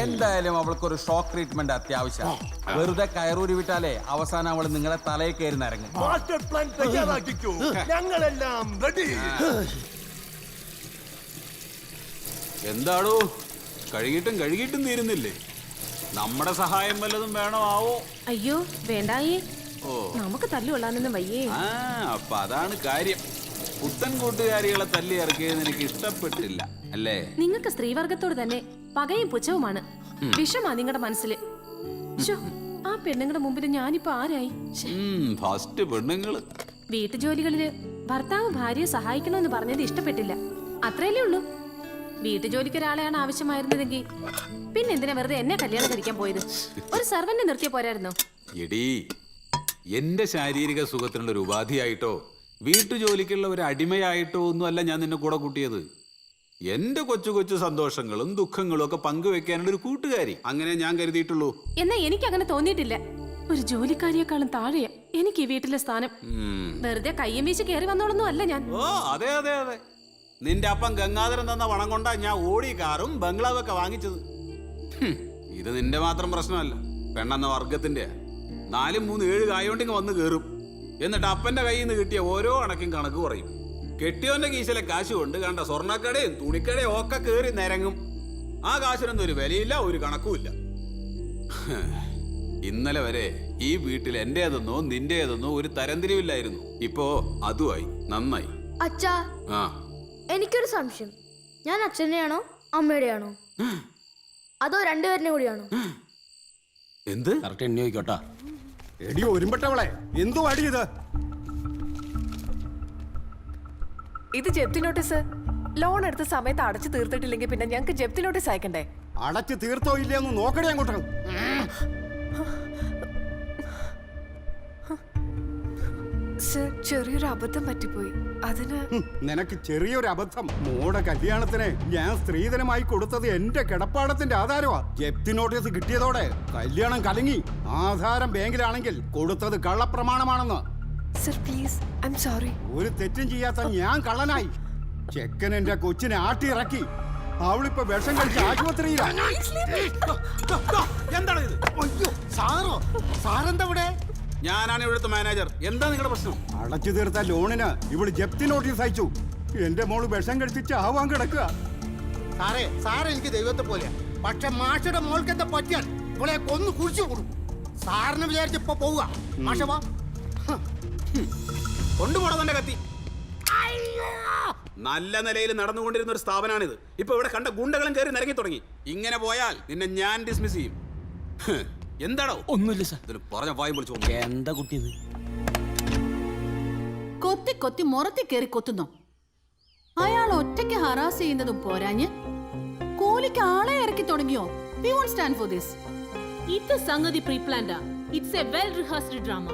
എന്തായാലും അവൾക്കൊരു ഷോക്ക് ട്രീറ്റ്മെന്റ് അത്യാവശ്യം. വെറുതെ കയറൂരി വിട്ടാലേ അവസാനം അവള് നിങ്ങളെ തലയിൽ കയറി നിരങ്ങും. മാസ്റ്റർ പ്ലാൻ തയ്യാറാക്കിക്കോ, ഞങ്ങളെല്ലാം റെഡി. എന്താടോ കഴുകിയിട്ടും തീരുന്നില്ലേ? നമ്മുടെ സഹായം വല്ലതും വേണോ ആവോ? അയ്യോ വേണ്ടായേ, ഓ, നമുക്ക് തല്ലുകൊള്ളാനൊന്നും വയ്യേ. അപ്പൊ അതാണ് കാര്യം. പുത്തൻ കൂട്ടുകാരികളെ തല്ലി ഇറക്കിയത് എനിക്ക് ഇഷ്ടപ്പെട്ടില്ല അല്ലേ? നിങ്ങൾക്ക് സ്ത്രീവർഗത്തോട് തന്നെ പകയും പുച്ഛവുമാണ്. വിഷമാ നിങ്ങളുടെ മനസ്സില്. ശ്ശോ, ആ പെണ്ണുങ്ങളുടെ മുമ്പിൽ ഞാനിപ്പോ ആരായി? ഫസ്റ്റ് പെണ്ണുങ്ങള് വീട്ടുജോലികളില് ഭർത്താവ് ഭാര്യയെ സഹായിക്കണമെന്ന് പറഞ്ഞത് ഇഷ്ടപ്പെട്ടില്ല, അത്രയല്ലേ ഉള്ളൂ. വീട്ടുജോലിക്ക് ഒരാളെയാണ് ആവശ്യമായിരുന്നതെങ്കിൽ പിന്നെന്തിനാ വെറുതെ എന്നെ കല്യാണം കഴിക്കാൻ പോയത്? ഒരു സർവന്റ് നിർത്തിയ പോരായിരുന്നോ? എടീ, എന്റെ ശാരീരിക സുഖത്തിനുള്ള ഒരു ഉപാധിയായിട്ടോ വീട്ടുജോലിക്കുള്ള ഒരു അടിമയായിട്ടോ ഒന്നുമല്ല ഞാൻ നിന്നെ കൂടെ കൂട്ടിയത്. എന്റെ കൊച്ചു കൊച്ചു സന്തോഷങ്ങളും ദുഃഖങ്ങളും ഒക്കെ പങ്കുവെക്കാനുള്ള ഒരു കൂട്ടുകാരി, അങ്ങനെ ഞാൻ കരുതിയിട്ടുള്ളൂ. എന്നാ എനിക്ക് അങ്ങനെ തോന്നിയിട്ടില്ല. ഒരു ജോലിക്കാരിയെക്കാളും താഴെയാ എനിക്ക് ഈ വീട്ടിലെ സ്ഥാനം. വെറുതെ കയ്യും വീശി കയറി വന്നോളൊന്നും അല്ല ഞാൻ. ഓ അതെ അതെ അതെ, നിന്റെ അപ്പം ഗംഗാധരൻ തന്ന പണം കൊണ്ടാ ഞാൻ ഓടി കാറും ബംഗ്ലാവൊക്കെ വാങ്ങിച്ചത്. ഇത് നിന്റെ മാത്രം പ്രശ്നമല്ല, പെണ്ണെന്ന വർഗത്തിന്റെ. 4, 3, 7 കായോണ്ടിങ് വന്ന് കയറും. എന്നിട്ട് അപ്പന്റെ കയ്യിൽ നിന്ന് കിട്ടിയ ഓരോ അണക്കും കണക്ക് പറയും. കെട്ടിയോന്റെ കീശയിലെ കാശ് കൊണ്ട് കണ്ട സ്വർണ്ണക്കടയും തുണിക്കടയും ഒക്കെ കയറി നിരങ്ങും. ആ കാശിനൊന്നും ഒരു വിലയില്ല, ഒരു കണക്കുമില്ല. ഇന്നലെ വരെ ഈ വീട്ടിൽ എന്റേതെന്നോ നിന്റേതെന്നോ ഒരു തരംതിരിവില്ലായിരുന്നു. ഇപ്പോ അതുമായി. നന്നായി. അച്ഛാ, ആ, എനിക്കൊരു സംശയം. ഞാൻ അച്ഛനെയാണോ അമ്മയുടെയാണോ, അതോ രണ്ടുപേരുടെ കൂടിയാണോ? എന്ത് കറക്റ്റ് എണ്ണി നോക്കോട്ടാ. എടി ഒരുമ്പെട്ടവളെ, എന്തോ അടി ഇത്? ഇത് ജപ്തി നോട്ടീസ്. ലോൺ എടുത്ത സമയത്ത് അടച്ചു തീർത്തിട്ടില്ലെങ്കിൽ പിന്നെ ഞങ്ങൾക്ക് ജപ്തി നോട്ടീസ് അയക്കണ്ടേ? അടച്ച് തീർത്തോ ഇല്ലയെന്ന് നോക്കണേ അങ്ങോട്ട്. സർ, ചെറിയൊരു അബദ്ധം പറ്റിപ്പോയി. അതിന് നിനക്ക് ചെറിയൊരു അബദ്ധം. മോടെ കല്യാണത്തിന് ഞാൻ സ്ത്രീധനമായി കൊടുത്തത് എന്റെ കിടപ്പാടത്തിന്റെ ആധാരമാ. ജപ്തി നോട്ടീസ് കിട്ടിയതോടെ കല്യാണം കലങ്ങി. ആധാരം ബാങ്കിലാണെങ്കിൽ കൊടുത്തത് കള്ളപ്രമാണമാണെന്ന്. Sir please, I'm sorry. ഒരു തെറ്റും ചെയ്യാത്ത ഞാൻ കള്ളനായി. ചെക്കൻ എന്റെ കൊച്ചിനെ ആട്ടിയിറക്കി. അവളിപ്പോ വിഷം കഴിച്ച് ആശുപത്രിയിലാണ്. എന്താണ് ഇത്? സാറോ? സാറെന്താ ഇവിടെ? ഞാനാണ് ഇവിടുത്തെ മാനേജർ. എന്താ നിങ്ങളുടെ പ്രശ്നം? അടച്ചു തീർത്ത ലോണിന് ഇവള് ജപ്തി നോട്ടീസ് അയച്ചു. എന്റെ മോള് വിഷം കഴിച്ച് ആവാൻ കിടക്കുക. സാറേ എനിക്ക് ദൈവത്തെ പോലെയാ. പക്ഷെ മാഷയുടെ മോൾക്ക് എന്താ പറ്റിയാൽ ഇവളെ കൊന്നു കുഴിച്ചു കൊടുക്കും. സാറിന് വിചാരിച്ച് ഇപ്പൊ പോവുക. മാഷ വാ. കൊണ്ടുപോടാ തന്റെ കത്തി. നല്ല നിലയിൽ നടന്നുകൊണ്ടിരുന്ന ഒരു സ്ഥാപനമാണിത്. ഇപ്പൊ ഇവിടെ കണ്ട ഗുണ്ടകളും കയറി നിരങ്ങി തുടങ്ങി. ഇങ്ങനെ പോയാൽ നിന്നെ ഞാൻ ഡിസ്മിസ് ചെയ്യും. എന്താണോ? ഒന്നുമില്ല സാർ. ഇതിന് പറഞ്ഞ വായും വിളിച്ചു. എന്താ കുട്ടിയത്? കൊത്തി കൊത്തി മുറത്തി കയറി കൊത്തുന്നോ? അയാൾ ഒറ്റയ്ക്ക് ഹറാസ് ചെയ്യുന്നതും പോരാഞ്ഞ് കൂലിക്ക് ആളെ ഇറക്കി തുടങ്ങിയോ? We won't stand for this. ഇത് സംഗതി പ്രീ പ്ലാൻഡാ. It's a well rehearsed drama.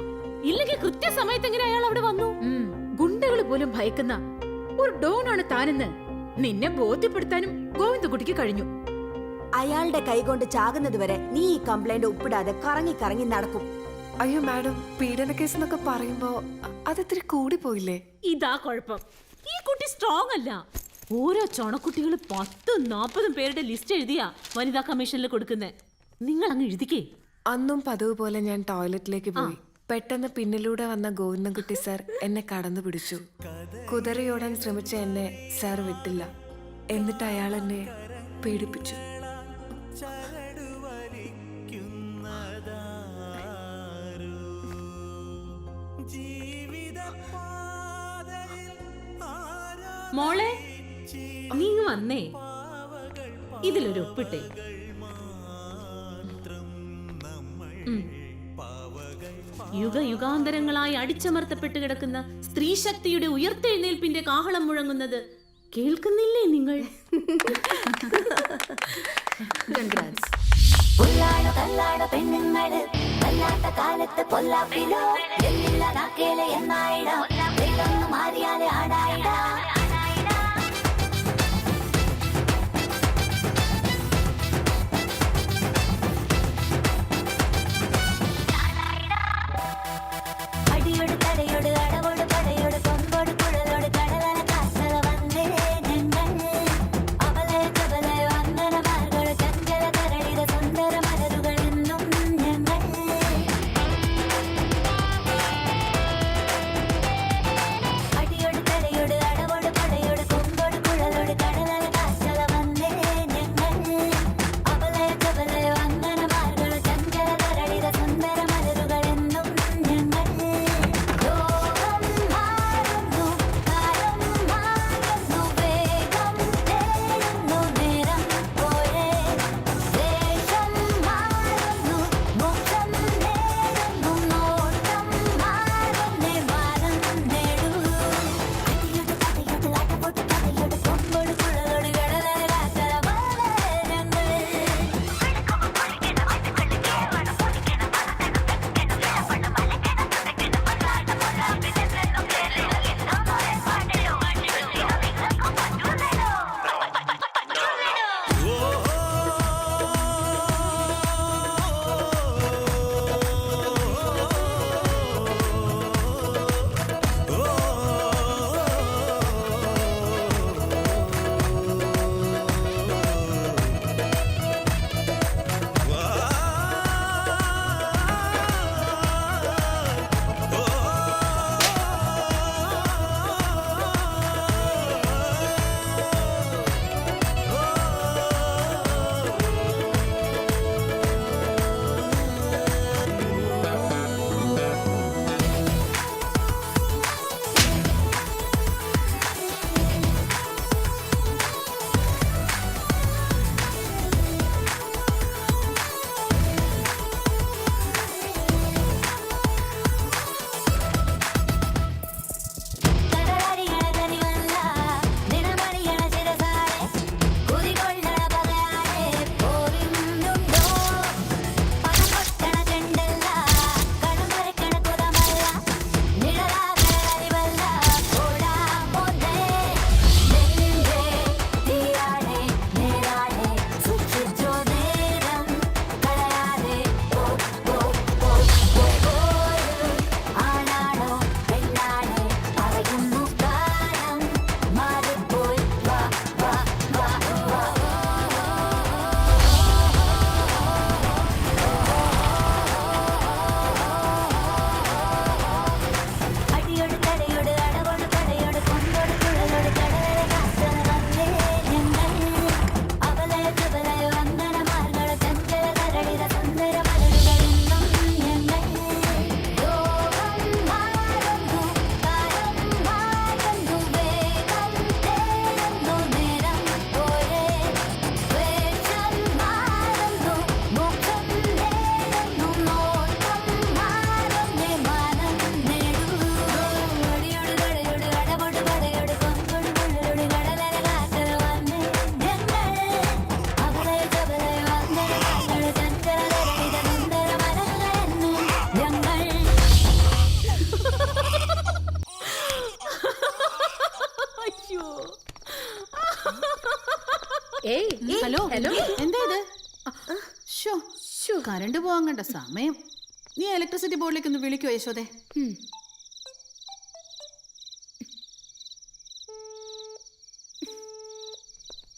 ഇല്ലെങ്കിൽ കൃത്യസമയത്ത് എങ്ങനെ അയാൾ അവിടെ വന്നു? ഗുണ്ടകൾ പോലും ഭയക്കുന്ന ഒരു ഡോണാണ് താനെന്ന് നിന്നെ ബോധ്യപ്പെടുത്താനും ഗോവിന്ദകുട്ടിക്ക് കഴിഞ്ഞു. അയാളുടെ കൈകൊണ്ട് ചാകുന്നത് വരെ നീ ഈ കംപ്ലൈന്റ് ഒപ്പിടാതെ കറങ്ങി കറങ്ങി നടക്കും. അയ്യോ മാഡം, പീഡന കേസ് എന്നൊക്കെ പറയുമ്പോ അതിത്തിരി കൂടി പോയില്ലേ? ഇതാ കുഴപ്പം. ഈ കുട്ടി സ്ട്രോങ് അല്ല. ഓരോ ചൊണക്കുട്ടികൾ 10-40 പേരുടെ ലിസ്റ്റ് എഴുതിയാ വനിതാ കമ്മീഷനിൽ കൊടുക്കുന്നേ. നിങ്ങൾ അങ്ങ് എഴുതിക്കേ. അന്നും പതിവ് പോലെ ഞാൻ ടോയ്ലറ്റിലേക്ക് പോയി. പെട്ടെന്ന് പിന്നിലൂടെ വന്ന ഗോവിന്ദൻകുട്ടി സാർ എന്നെ കടന്നു പിടിച്ചു. കുതിരയോടാൻ ശ്രമിച്ച എന്നെ സാർ വിട്ടില്ല. എന്നിട്ട് അയാൾ എന്നെ പീഡിപ്പിച്ചു. മോളെ നീ വന്നേ, ഇതിലൊരു ഒപ്പിട്ടേ. യുഗയുഗാന്തരങ്ങളായി അടിച്ചമർത്തപ്പെട്ട് കിടക്കുന്ന സ്ത്രീ ശക്തിയുടെ ഉയർത്തെഴുന്നേൽപ്പിന്റെ കാഹളം മുഴങ്ങുന്നത് കേൾക്കുന്നില്ലേ നിങ്ങൾ? ഹലോ എന്താ ഇത്? കറണ്ട് പോവാൻ കണ്ട സമയം. നീ ഇലക്ട്രിസിറ്റി ബോർഡിലേക്ക് ഒന്ന് വിളിക്കോ യശോദേ?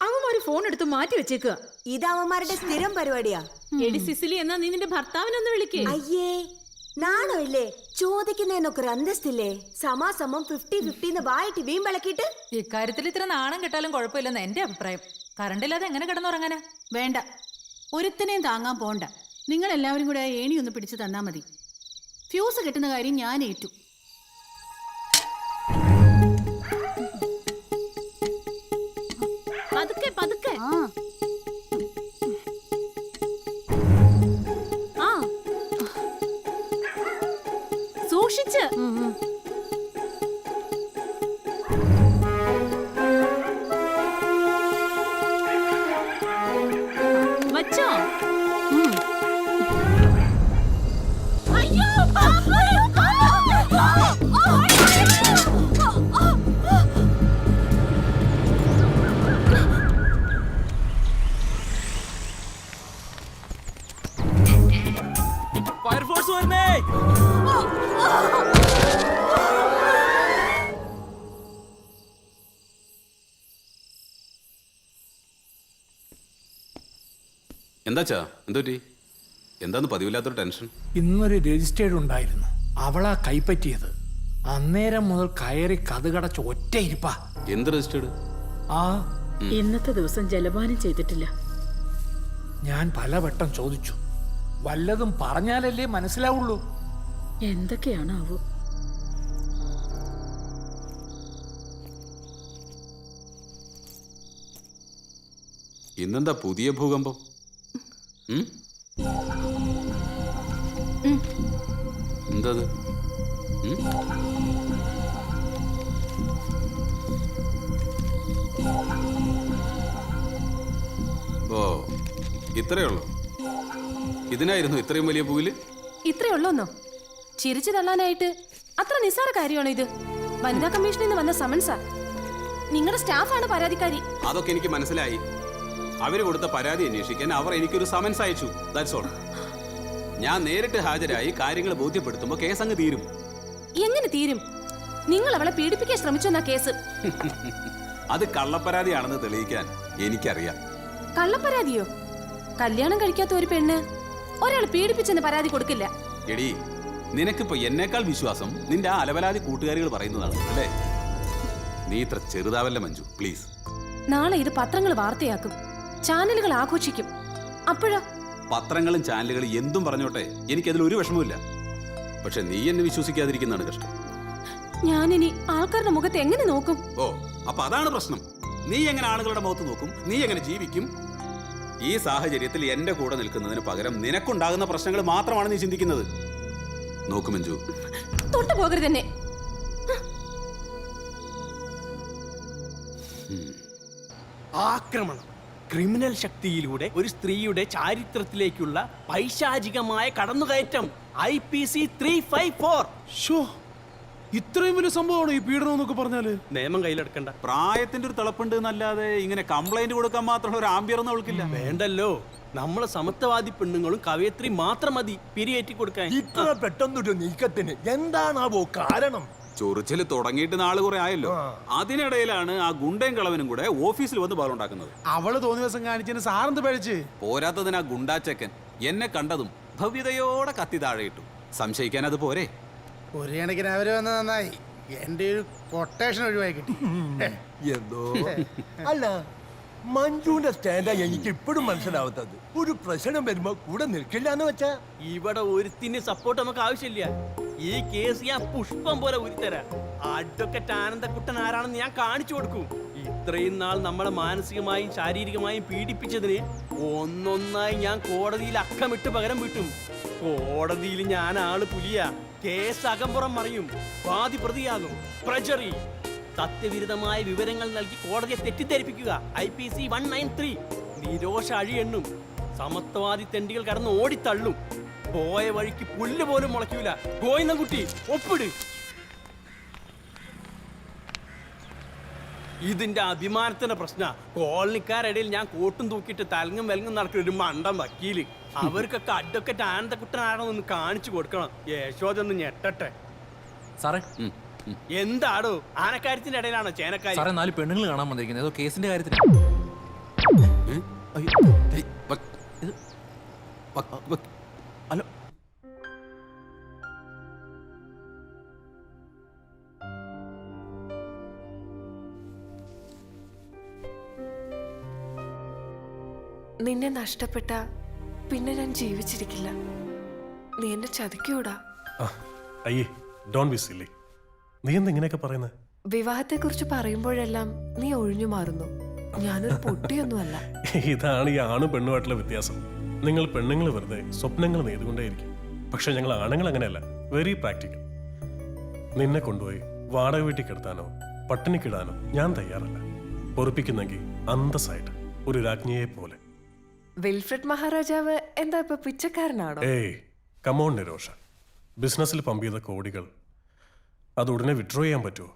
അവന്മാര് ഫോൺ എടുത്ത് മാറ്റി വെച്ചേക്കുക. ഇത് അവന്മാരുടെ സ്ഥിരം പരിപാടിയാ. എടി സിസിലി, എന്നാ നീ നിന്റെ ഭർത്താവിനൊന്ന് വിളിക്കേ. അയ്യേ, നാണോ ഇല്ലേ? ചോദിക്കുന്നതിനൊക്കെ ഒരു അന്തസ്തില്ലേ? സമാസമം 50-50 വായിട്ട് വീമ്പിളക്കിട്ട്. ഇക്കാര്യത്തിൽ ഇത്ര നാണം കെട്ടാലും കുഴപ്പമില്ലെന്ന് എന്റെ അഭിപ്രായം. കറണ്ടില്ലാതെ എങ്ങനെ കിടന്നുറങ്ങാനാ? വേണ്ട, ഒരുത്തനെയും താങ്ങാൻ പോണ്ട. നിങ്ങൾ എല്ലാവരും കൂടെ ആ ഏണി ഒന്ന് പിടിച്ചു തന്നാ മതി. ഫ്യൂസ് കെട്ടുന്ന കാര്യം ഞാൻ ഏറ്റു. പതുക്കെ പതുക്കെ. ആ സൂക്ഷിച്ച്. വച്ചോ? ഫയർഫോഴ്സ് വരുന്നേ. എന്താച്ചാ എന്തുപറ്റി? എന്താന്ന് പതിവില്ലാത്തൊരു ടെൻഷൻ? ഇന്നൊരു രജിസ്റ്റേർഡ് ഉണ്ടായിരുന്നു, അവളാ കൈപ്പറ്റിയത്. അന്നേരം മുതൽ കയറി കഥകടച്ച് ഒറ്റ ഇരിപ്പാ. എന്ത് രജിസ്റ്റേർഡ്? ആ ഇന്നത്തെ ദിവസം ജലപാനം ചെയ്തിട്ടില്ല. ഞാൻ പലവട്ടം ചോദിച്ചു, വല്ലതും പറഞ്ഞാലല്ലേ മനസ്സിലാവുള്ളൂ. എന്തൊക്കെയാണാവോ? ഇന്നെന്താ പുതിയ ഭൂകമ്പം? എന്തത്? ഓ, ഇത്രയേ ഉള്ളൂ? ഇതിനായിരുന്നു ഇത്രയും വലിയ പൂവില്? ഇത്രയുള്ളൂന്നോ? ചിരിച്ചു തള്ളാനായിട്ട് അത്ര നിസ്സാര കാര്യമാണോ ഇത്? വനിതാ കമ്മീഷനിൽ നിന്ന് വന്ന സമൻസാ. നിങ്ങളുടെ സ്റ്റാഫാണ് പരാതിക്കാരി. അതൊക്കെ എനിക്ക് മനസ്സിലായി. അവര് കൊടുത്ത പരാതി അന്വേഷിക്കാൻ അവർ എനിക്കൊരു സമൻസ് അയച്ചു. That's all. ഞാൻ നേരിട്ട് ഹാജരായി കാര്യങ്ങൾ ബോധ്യപ്പെടുത്തുമ്പോൾ കേസ് അങ്ങ് തീരും. എങ്ങനെ തീരും? നിങ്ങൾ അവളെ പീഡിപ്പിക്കാൻ ശ്രമിച്ചെന്നാ കേസ്. അത് കള്ളപ്പരാതിയാണെന്ന് തെളിയിക്കാൻ എനിക്കറിയാം. കള്ളപ്പരാതിയോ? കല്യാണം കഴിക്കാത്ത ഒരു പെണ്ണ് ഒരാൾ പീഡിപ്പിച്ചെന്ന് പരാതി കൊടുക്കില്ല. എടി, നിനക്കിപ്പോ എന്നേക്കാൾ വിശ്വാസം നിന്റെ ആ അലവലാതി കൂട്ടുകാരികൾ പറയുന്നതാണ് അല്ലേ? നീ ഇത്ര ചെറുതാവല്ല മഞ്ജു, പ്ലീസ്. നാളെ ഇത് പത്രങ്ങൾ വാർത്തയാക്കും, ചാനലുകൾ ആഘോഷിക്കും. അപ്പോഴോ? പത്രങ്ങളും ചാനലുകളും എന്തും പറഞ്ഞോട്ടെ, എനിക്കതിൽ ഒരു വിഷമമില്ല. പക്ഷെ നീ എന്നെ വിശ്വസിക്കാതിരിക്കുന്നതാണ് കഷ്ടം. ഞാനിനി ആൾക്കാരുടെ മുഖത്ത് എങ്ങനെ നോക്കും? ഓ, അപ്പൊ അതാണ് പ്രശ്നം. നീ എങ്ങനെ ആളുകളുടെ മുഖത്ത് നോക്കും? നീ എങ്ങനെ ജീവിക്കും? ഈ സാഹചര്യത്തിൽ എന്റെ കൂടെ നിൽക്കുന്നതിന് പകരം നിനക്കുണ്ടാകുന്ന പ്രശ്നങ്ങൾ മാത്രമാണ് നീ ചിന്തിക്കുന്നത്. നോക്കു മഞ്ജു, തൊട്ടു പോകരുത് തന്നെ. ആക്രമണം, ക്രിമിനൽ ശക്തിയിലൂടെ ഒരു സ്ത്രീയുടെ ചാരിത്രത്തിലേക്കുള്ള പൈശാചികമായ കടന്നുകയറ്റം. IPC 354. ഇത്രയും വലിയ സംഭവമാണ് ഈ പീഡനം എന്നൊക്കെ പറഞ്ഞാല്. നിയമം കയ്യിലെടുക്കണ്ട. പ്രായത്തിന്റെ ഒരു തിളപ്പുണ്ട് എന്നല്ലാതെ ഇങ്ങനെ കംപ്ലൈന്റ് കൊടുക്കാൻ മാത്രമുള്ള ഒരു ആംബിയർ ഒന്നും അവൾക്കില്ല. വേണ്ടല്ലോ, നമ്മളെ സമത്വവാദി പെണ്ണുങ്ങളും കവയത്രി മാത്രം മതി പിരിയേറ്റി കൊടുക്കാൻ. ഇത്ര പെട്ടെന്നൊരു നീക്കത്തിന് എന്താണാവോ കാരണം? ചൊറിച്ചില് തുടങ്ങിയിട്ട് നാള് കുറെ ആയല്ലോ. അതിനിടയിലാണ് ആ ഗുണ്ടയും കളവനും കൂടെ ഓഫീസിൽ വന്ന് ബഹളുണ്ടാക്കുന്നത്. അവള് തോന്നിയ ദിവസം കാണിച്ചതിന് സാറെന്ത് പഴിച്ച്? പോരാത്തതിന് ആ ഗുണ്ടാച്ചക്കൻ എന്നെ കണ്ടതും ഭവ്യതയോടെ കത്തി താഴെ ഇട്ടു. സംശയിക്കാൻ അത് പോരെ? ഒരു കണക്കിന് അവര് വന്ന നന്നായി. എന്റെ ഒരു കൊട്ടേഷൻ ഒഴിവായി കിട്ടി. എന്തോ അല്ല, മഞ്ജുവിന്റെ സ്റ്റാൻഡാ എനിക്ക് ഇപ്പോഴും മനസ്സിലാവാത്തത്. ഒരു പ്രശ്നം വരുമ്പോ കൂടെ നിൽക്കില്ല എന്ന് വെച്ചാ. ഇവിടെ ഒരുത്തിന് സപ്പോർട്ട് നമുക്ക് ആവശ്യമില്ല. ഈ കേസ് ഞാൻ പുഷ്പം പോലെ ഉരുത്തരാ. അഡ്വക്കേറ്റ് ആനന്ദക്കുട്ടൻ ആരാണെന്ന് ഞാൻ കാണിച്ചു കൊടുക്കും. ഇത്രയും നാൾ നമ്മളെ മാനസികമായും ശാരീരികമായും പീഡിപ്പിച്ചതിന് ഒന്നൊന്നായി ഞാൻ കോടതിയിൽ അക്കമിട്ട് പകരം വീട്ടും. കോടതിയിൽ ഞാൻ ആള് പുലിയ. കേസ് അകമ്പുറം മറിയും, വാദി പ്രതിയാകും. പ്രജറി, സത്യവിരുദ്ധമായ വിവരങ്ങൾ നൽകി കോടതിയെ തെറ്റിദ്ധരിപ്പിക്കുക. IPC 193. നിരോഷ അഴിയെണ്ണും. സമത്വവാദി തെണ്ടികൾ കടന്ന് ഓടിത്തള്ളും. പോയ വഴിക്ക് പുല്ല് പോലും മുളയ്ക്കൂല. ഗോയിന്നകുട്ടി, ഒപ്പിട്. ഇതിന്റെ അഭിമാനത്തിന്റെ പ്രശ്ന. കോളനിക്കാരിടയിൽ ഞാൻ കോട്ടും തൂക്കിയിട്ട് തലങ്ങും വെലങ്ങും നടക്കുന്ന ഒരു മണ്ടം വക്കീല്. അവർക്കൊക്കെ അഡ്വക്കേറ്റ് ആനന്ദക്കുട്ടനാണെന്ന് കാണിച്ചു കൊടുക്കണം. യശോദൊന്ന് ഞെട്ടട്ടെ. സാറേ, എന്താടോ ആനക്കാര്യത്തിന്റെ ഇടയിലാണോ ചേനക്കാരി? സാറേ, 4 പെണ്ണുങ്ങൾ കാണാൻ വന്നിരിക്കുന്നത് ഏതോ കേസിന്റെ കാര്യത്തിൽ. ഹലോ, നിന്നെ നഷ്ടപ്പെട്ട പിന്നെ ഞാൻ ജീവിച്ചിരിക്കില്ല. നീ എന്നെ ചതിക്കൂടാ. അയ്യേ, ഡോണ്ട് ബി സില്ലി. നീ എന്താ ഇങ്ങനെയൊക്കെ പറയുന്നത്? വിവാഹത്തെക്കുറിച്ച് പറയുമ്പോഴെല്ലാം നീ ഒഴിഞ്ഞു മാറുന്നു. ഞാനൊരു പൊട്ടിയൊന്നുമല്ല. ഇതാണ് ഈ ആണും പെണ്ണുമായിട്ടുള്ള വ്യത്യാസം. നിങ്ങൾ പെണ്ണുങ്ങൾ വെറുതെ സ്വപ്നങ്ങൾ നെയ്തുകൊണ്ടേയിരിക്കും. പക്ഷെ ഞങ്ങൾ ആണുങ്ങൾ അങ്ങനെയല്ല, വെരി പ്രാക്ടിക്കൽ. നിന്നെ കൊണ്ടുപോയി വാടക വീട്ടിൽ കിടത്താനോ പട്ടിണിക്കിടാനോ ഞാൻ തയ്യാറല്ല. പൊറുപ്പിക്കുന്നെങ്കിൽ അന്തസ്സായിട്ട് ഒരു രാജ്ഞിയെ പോലെ. വിൽഫ്രഡ് മഹാരാജാവ് എന്താ ഇപ്പൊ പിച്ചക്കാരനാണോ? ഏയ് കമോൺ നിരോഷ, ബിസിനസ്സിൽ പമ്പ് ചെയ്ത കോടികൾ അത് ഉടനെ വിഡ്രോ ചെയ്യാൻ പറ്റുമോ?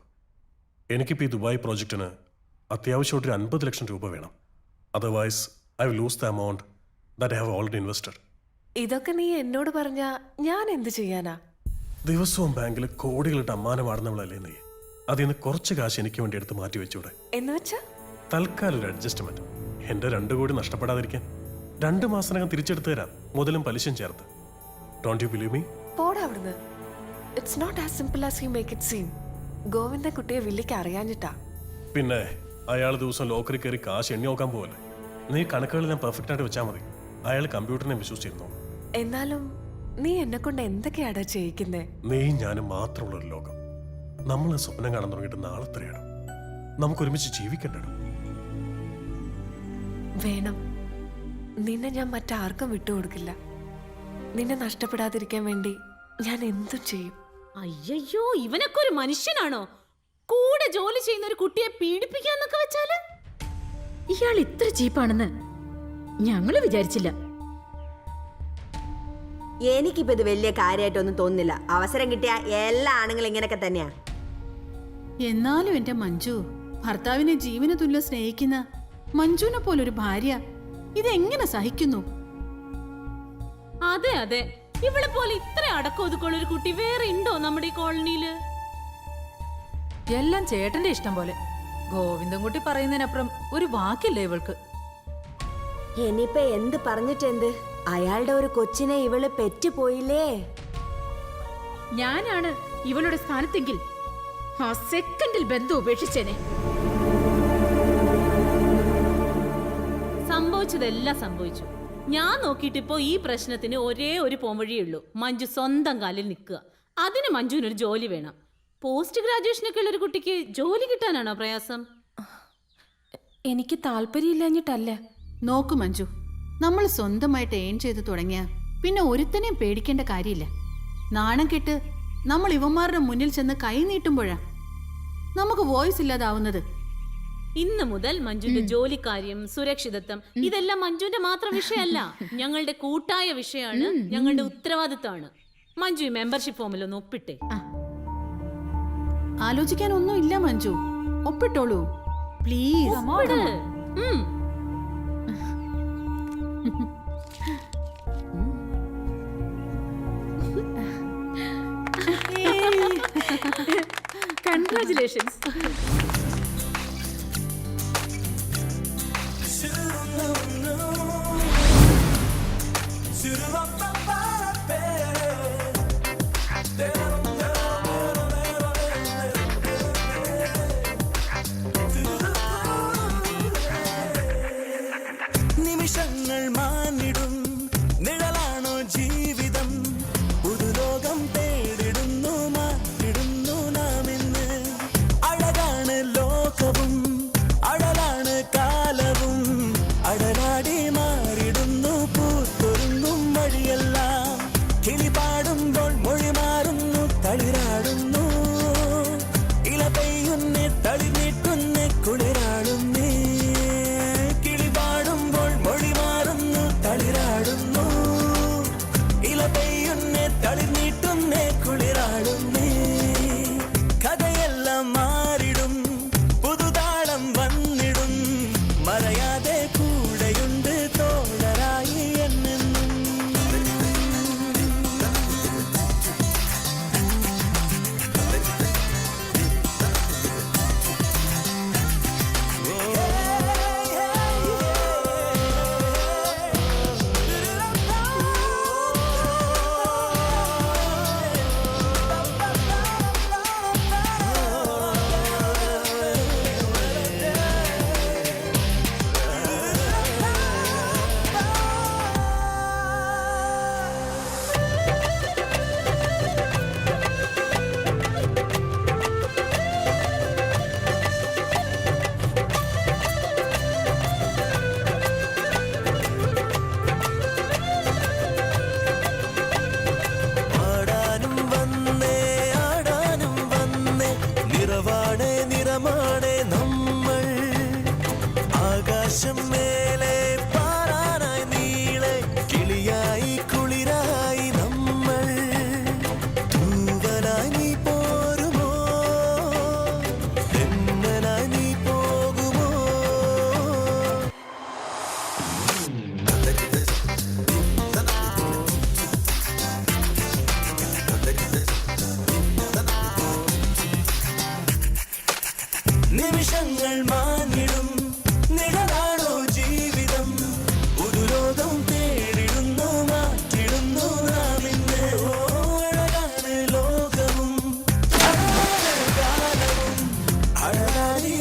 എനിക്കിപ്പോൾ ഈ ദുബായ് പ്രോജക്റ്റിന് അത്യാവശ്യമായിട്ടൊരു 50 ലക്ഷം രൂപ വേണം. Otherwise I will lose the amount that I have already invested. ഇതൊക്കെ നീ എന്നോട് പറഞ്ഞാ ഞാൻ എന്ത് ചെയ്യാനാ? ദിവസവും ബാങ്കിൽ കോടികളിട്ട് അമ്മാനമാടുന്നവളല്ലേ നീ. അതിൽ നിന്ന് കുറച്ച് കാശ് എനിക്ക് വേണ്ടി എടുത്ത് മാറ്റി വെച്ചൂടെ? എന്ന് വെച്ചാ തൽക്കാലം ഒരു അഡ്ജസ്റ്റ്മെന്റ്. എന്റെ 2 കോടി നഷ്ടപ്പെടാതിരിക്കാൻ 2 മാസത്തിനകം തിരിച്ചെടുത്ത് തരാം, മുതലും പലിശയും ചേർത്ത്. Don't you believe me? പോടാ അവിടുന്ന്. It's not as simple as you make it seem. Govindan കുട്ടിയെ വില്ലിക്ക് അറിയാഞ്ഞിട്ടാ. പിന്നെ അയാൾ ദിവസം ലോക്കറി കയറി കാശ് എണ്ണി നോക്കാൻ പോവല്ലേ. നീ കണക്കുകളെല്ലാം പെർഫെക്റ്റ് ആയിട്ട് വെച്ചാൽ മതി. അയാൾ കമ്പ്യൂട്ടറിനെ വിശ്വസിച്ചിരുന്നു. എന്നാലും നീ എന്നെ കൊണ്ട് എന്തൊക്കെയാടാ ചെയ്യിക്കുന്നേ? നീ ഞാനും മാത്രമുള്ള ഒരു ലോകം. നമ്മൾ സ്വപ്നം കാണാൻ തുടങ്ങിയിട്ട് നാളെത്രയാണ്. നമുക്ക് ഒരുമിച്ച് ജീവിക്കണ്ടോ? വേണം. നിന്നെ ഞാൻ മറ്റാർക്കും വിട്ടുകൊടുക്കില്ല. നിന്നെ നഷ്ടപ്പെടാതിരിക്കാൻ വേണ്ടി ഞാൻ എന്തും ചെയ്യും. അയ്യോ, ഇവനൊക്കെ ഒരു മനുഷ്യനാണോ? കൂടെ ജോലി ചെയ്യുന്ന ഒരു കുട്ടിയെ പീഡിപ്പിക്കാന്നൊക്കെ വെച്ചാല്? ഇയാൾ ഇത്ര ചീപ്പാണെന്ന് ഞങ്ങള് വിചാരിച്ചില്ല. എനിക്കിപ്പോ ഇത് വലിയ കാര്യമായിട്ടൊന്നും തോന്നുന്നില്ല. അവസരം കിട്ടിയ എല്ലാ ആണുങ്ങളും ഇങ്ങനെയൊക്കെ തന്നെയാ. എന്നാലും എന്റെ മഞ്ജു, ഭർത്താവിനെ ജീവന് തുല്യം സ്നേഹിക്കുന്ന മഞ്ജുവിനെ പോലൊരു ഭാര്യ ഇതെങ്ങനെ സഹിക്കുന്നു? അതെ അതെ, ഇവളെ പോലെ ഇത്ര അടക്കം ഒതുക്കുള്ള ഒരു കുട്ടി വേറെ ഉണ്ടോ നമ്മുടെ ഈ കോളനിയില്? എല്ലാം ചേട്ടന്റെ ഇഷ്ടം പോലെ. ഗോവിന്ദൻകുട്ടി പറയുന്നതിനപ്പുറം ഒരു വാക്കില്ല ഇവൾക്ക്. ഇനിയിപ്പൊ എന്ത് പറഞ്ഞിട്ടെന്ത്? അയാളുടെ ഒരു കൊച്ചിനെ ഇവള് പെറ്റുപോയില്ലേ. ഞാനാണ് ഇവളുടെ സ്ഥാനത്തെങ്കിൽ ആ സെക്കൻഡിൽ ബന്ധം ഉപേക്ഷിച്ചേനെ. സംഭവിച്ചതെല്ലാം സംഭവിച്ചു. ഞാൻ നോക്കിയിട്ടിപ്പോ ഈ പ്രശ്നത്തിന് ഒരേ ഒരു പോംവഴിയേ ഉള്ളൂ. മഞ്ജു സ്വന്തം കാലിൽ നിൽക്കുക. അതിന് മഞ്ജുവിനൊരു ജോലി വേണം. പോസ്റ്റ് ഗ്രാജുവേഷനൊക്കെ ഉള്ള ഒരു കുട്ടിക്ക് ജോലി കിട്ടാനാണോ പ്രയാസം? എനിക്ക് താല്പര്യമില്ലാഞ്ഞിട്ടല്ല. നോക്കു മഞ്ജു, നമ്മൾ സ്വന്തമായിട്ട് ഏൺ ചെയ്ത് തുടങ്ങിയ പിന്നെ ഒരുത്തനെയും പേടിക്കേണ്ട കാര്യമില്ല. നാണം കെട്ട് നമ്മൾ ഇവന്മാരുടെ മുന്നിൽ ചെന്ന് കൈ നീട്ടുമ്പോഴാ നമുക്ക് വോയിസ് ഇല്ലാതാവുന്നത്. ഇന്ന് മുതൽ മഞ്ജുവിന്റെ ജോലിക്കാര്യം, സുരക്ഷിതത്വം ഇതെല്ലാം മഞ്ജുവിന്റെ മാത്രം വിഷയമല്ല, ഞങ്ങളുടെ കൂട്ടായ വിഷയമാണ്, ഞങ്ങളുടെ ഉത്തരവാദിത്തമാണ്. മഞ്ജു ഈ മെമ്പർഷിപ്പ് ഫോമിൽ ഒന്ന് ഒപ്പിട്ടേ. ആലോചിക്കാനൊന്നും ഇല്ല മഞ്ജു, ഒപ്പിട്ടോളൂ പ്ലീസ്. കൺഗ്രാറ്റുലേഷൻസ്. നിമിഷങ്ങൾ മാനിടും നിഴലാണോ ജീവിതം? പുതുലോകം തേടിടുന്നു, മാറ്റിടുന്നു നാം ഇന്ന്. അഴകാണ് മാഞ്ഞിടും നിഴലാണോ ജീവിതം പുതുലോകം തേടിടുന്നു മാറ്റിടുന്നു നാം ഇന്ന് അഴകാണ് ലോകവും കാലവും അഴകാനി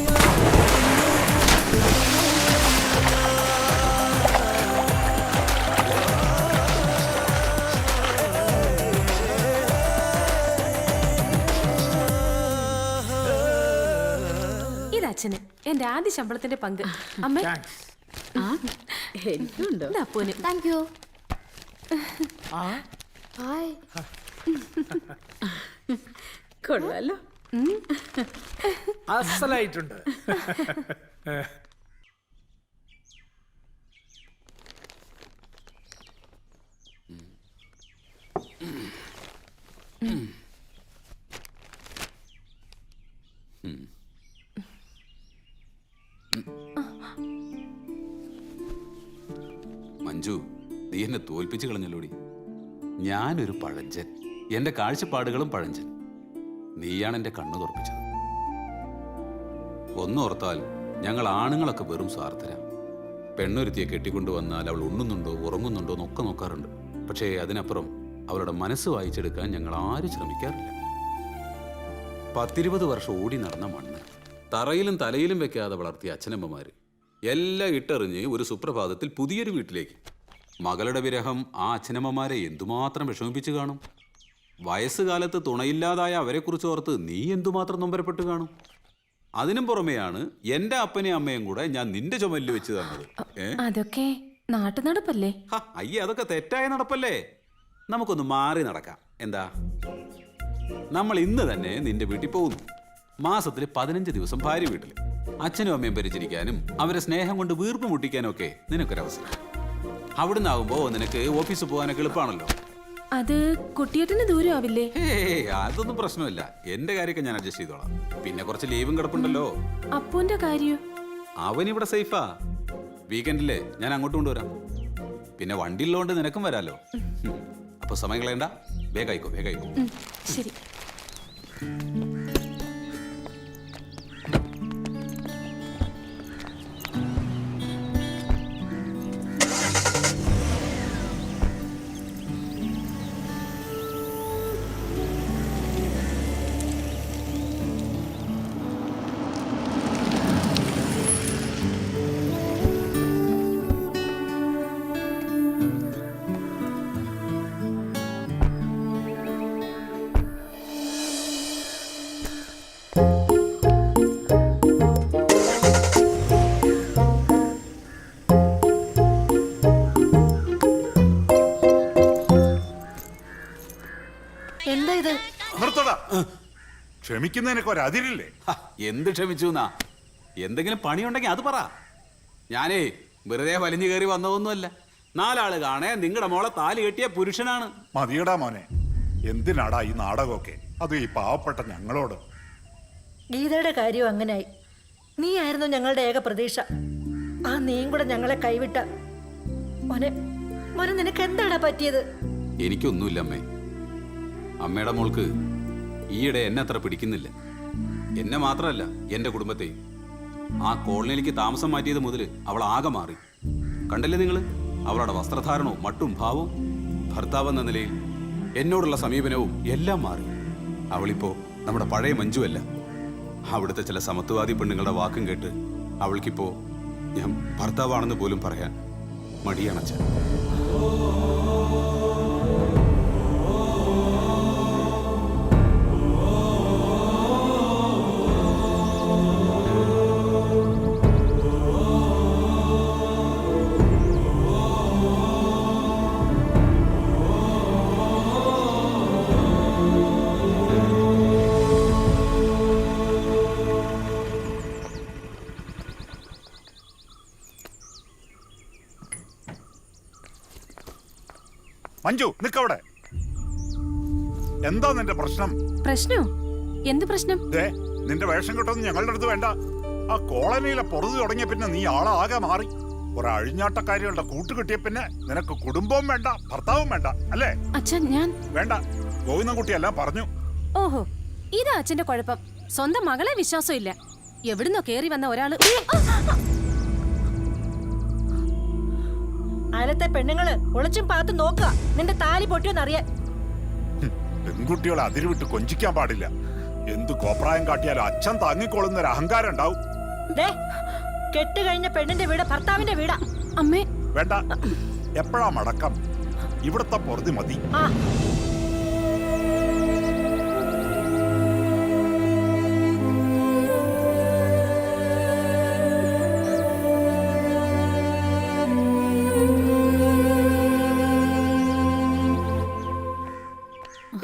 ഇത് അച്ഛന് എന്റെ ആദ്യ ശമ്പളത്തിന്റെ പങ്ക്. അമ്മ എനിക്കുണ്ടോ? അപ്പൂന്. Thank you. ഹായ്. കൊള്ളാലോ. അസലായിട്ടുണ്ട്. മഞ്ജു, നീ എന്നെ തോൽപ്പിച്ചു കളഞ്ഞല്ലോടി. ഞാനൊരു പഴഞ്ചൻ, എന്റെ കാഴ്ചപ്പാടുകളും പഴഞ്ചൻ. നീയാണ് എന്റെ കണ്ണു തുറപ്പിച്ചത്. ഒന്നോർത്താൽ ഞങ്ങൾ ആണുങ്ങളൊക്കെ വെറും സ്വാർത്ഥരാ. പെണ്ണൊരുത്തിയെ കെട്ടിക്കൊണ്ടുവന്നാൽ അവൾ ഉണ്ണുന്നുണ്ടോ ഉറങ്ങുന്നുണ്ടോ എന്നൊക്കെ നോക്കാറുണ്ട്. പക്ഷേ അതിനപ്പുറം അവളുടെ മനസ്സ് വായിച്ചെടുക്കാൻ ഞങ്ങൾ ആരും ശ്രമിക്കാറില്ല. 10-20 വർഷം ഓടി നടന്ന മണ്ണ് തറയിലും തലയിലും വെക്കാതെ വളർത്തിയ അച്ഛനമ്മമാര് എല്ലാം ഇട്ടെറിഞ്ഞ് ഒരു സുപ്രഭാതത്തിൽ പുതിയൊരു വീട്ടിലേക്ക്. മകളുടെ വിരഹം ആ അച്ഛനമ്മമാരെ എന്തുമാത്രം വിഷമിപ്പിച്ചു കാണും. വയസ്സുകാലത്ത് തുണയില്ലാതായ അവരെക്കുറിച്ച് ഓർത്ത് നീ എന്തുമാത്രം നൊമ്പരപ്പെട്ട് കാണും. അതിനും പുറമെയാണ് എൻ്റെ അപ്പനെയും അമ്മയും കൂടെ ഞാൻ നിന്റെ ചുമലിൽ വെച്ച് തന്നത്. അതൊക്കെ നാട്ടു നടപ്പല്ലേ? അയ്യേ, അതൊക്കെ തെറ്റായ നടപ്പല്ലേ. നമുക്കൊന്ന് മാറി നടക്കാം. എന്താ? നമ്മൾ ഇന്ന് തന്നെ നിന്റെ വീട്ടിൽ പോകുന്നു. മാസത്തിൽ 15 ദിവസം ഭാര്യ വീട്ടിൽ. അച്ഛനും അമ്മയും പരിചരിക്കാനും അവരെ സ്നേഹം കൊണ്ട് വീർപ്പ് മുട്ടിക്കാനും ഒക്കെ നിനക്കൊരവസരം. അവിടുന്ന് ആകുമ്പോ നിനക്ക് ഓഫീസിൽ പോകാനൊക്കെ എളുപ്പമാണല്ലോ. അത് കുട്ടിയേട്ടന് ദൂരം ആവില്ലേ? അതൊന്നും പ്രശ്നമില്ല. എന്റെ കാര്യമൊക്കെ ഞാൻ അഡ്ജസ്റ്റ് ചെയ്തോളാം. പിന്നെ കുറച്ച് ലീവും കിടപ്പുണ്ടല്ലോ. അപ്പൂന്റെ കാര്യം? അവനിവിടെ സേഫാ. വീക്കെൻഡിലെ ഞാൻ അങ്ങോട്ട് കൊണ്ടുവരാം. പിന്നെ വണ്ടിയുള്ളതുകൊണ്ട് നിനക്കും വരാലോ. അപ്പൊ സമയം കളയണ്ട. വേഗായിക്കോ. ശരി. എന്താ ഇത്? നിർത്തടാ. ക്ഷമിക്കുന്നതിനൊക്കെ ഒരു അതിരില്ലേ? എന്ത് ക്ഷമിച്ചു എന്നാ? എന്തെങ്കിലും പണിയുണ്ടെങ്കിൽ അത് പറ. ഞാനേ വെറുതെ വലിഞ്ഞു കയറി വന്നതൊന്നുമല്ല. 4 ആള് കാണേ നിങ്ങളുടെ മോളെ താലി കെട്ടിയ പുരുഷനാണ്. മതിയടാ മോനെ, എന്തിനാടാ ഈ നാടകമൊക്കെ? അത് ഈ പാവപ്പെട്ട ഞങ്ങളോട്. ഗീതയുടെ കാര്യം അങ്ങനായി. നീ ആയിരുന്നു ഞങ്ങളുടെ ഏക പ്രതീക്ഷ. ആ നീയും കൂടെ ഞങ്ങളെ കൈവിട്ട. മോനെ നിനക്ക് എന്താടാ പറ്റിയത്? എനിക്കൊന്നുമില്ല അമ്മേ. അമ്മയുടെ മോൾക്ക് ഈയിടെ എന്നെ അത്ര പിടിക്കുന്നില്ല. എന്നെ മാത്രമല്ല, എന്റെ കുടുംബത്തെയും. ആ കോളനിയിലേക്ക് താമസം മാറ്റിയത് മുതൽ അവൾ ആകെ മാറി. കണ്ടല്ലേ നിങ്ങള്? അവളുടെ വസ്ത്രധാരണവും മട്ടും ഭാവവും, ഭർത്താവ് എന്ന നിലയിൽ എന്നോടുള്ള സമീപനവും എല്ലാം മാറി. അവളിപ്പോ നമ്മുടെ പഴയ മഞ്ജുവല്ല. അവിടുത്തെ ചില സമത്വവാദി പെണ്ണുങ്ങളുടെ വാക്കും കേട്ട് അവൾക്കിപ്പോ ഞാൻ ഭർത്താവാണെന്ന് പോലും പറയാൻ മടിയണച്ച. മഞ്ജു, നിക്കവിടെ. എന്താ നിന്റെ പ്രശ്നം? പ്രശ്നോ? എന്ത് പ്രശ്നം? നിന്റെ വേഷം കിട്ടൊന്നും ഞങ്ങളുടെ അടുത്ത് വേണ്ട. ആ കോളനിയിലെ പൊറുതി തുടങ്ങിയ പിന്നെ നീ ആളാകെ മാറി. ഒരഴിഞ്ഞാട്ടക്കാരികളുടെ കൂട്ട് കിട്ടിയ പിന്നെ നിനക്ക് കുടുംബവും വേണ്ട, ഭർത്താവും വേണ്ട, അല്ലേ? അച്ഛൻ ഞാൻ വേണ്ട. ഗോവിന്ദൻകുട്ടി എല്ലാം പറഞ്ഞു. ഓഹോ, ഇതാ അച്ഛന്റെ കുഴപ്പം. സ്വന്തം മകളെ വിശ്വാസമില്ല. എവിടുന്നോ കേറി വന്ന ഒരാള് അയലത്തെ പെണ്ണുങ്ങള് ഒളിച്ചും പാത്തും നോക്കുക നിന്റെ താലി പൊട്ടിയോന്നറിയാൻ. പെൺകുട്ടികളെ അതിരുവിട്ട് കൊഞ്ചിക്കാൻ പാടില്ല. എന്ത് കോപ്രായം കാട്ടിയാലും അച്ഛൻ താങ്ങിക്കൊള്ളുന്ന ഒരു അഹങ്കാരം ഉണ്ടാവും. കെട്ട് കഴിഞ്ഞ പെണ്ണിന്റെ വീട് ഭർത്താവിന്റെ വീടാ. അമ്മേ വേണ്ട, എപ്പോഴാ മടക്കം? ഇവിടത്തെ പൊറുതി മതി.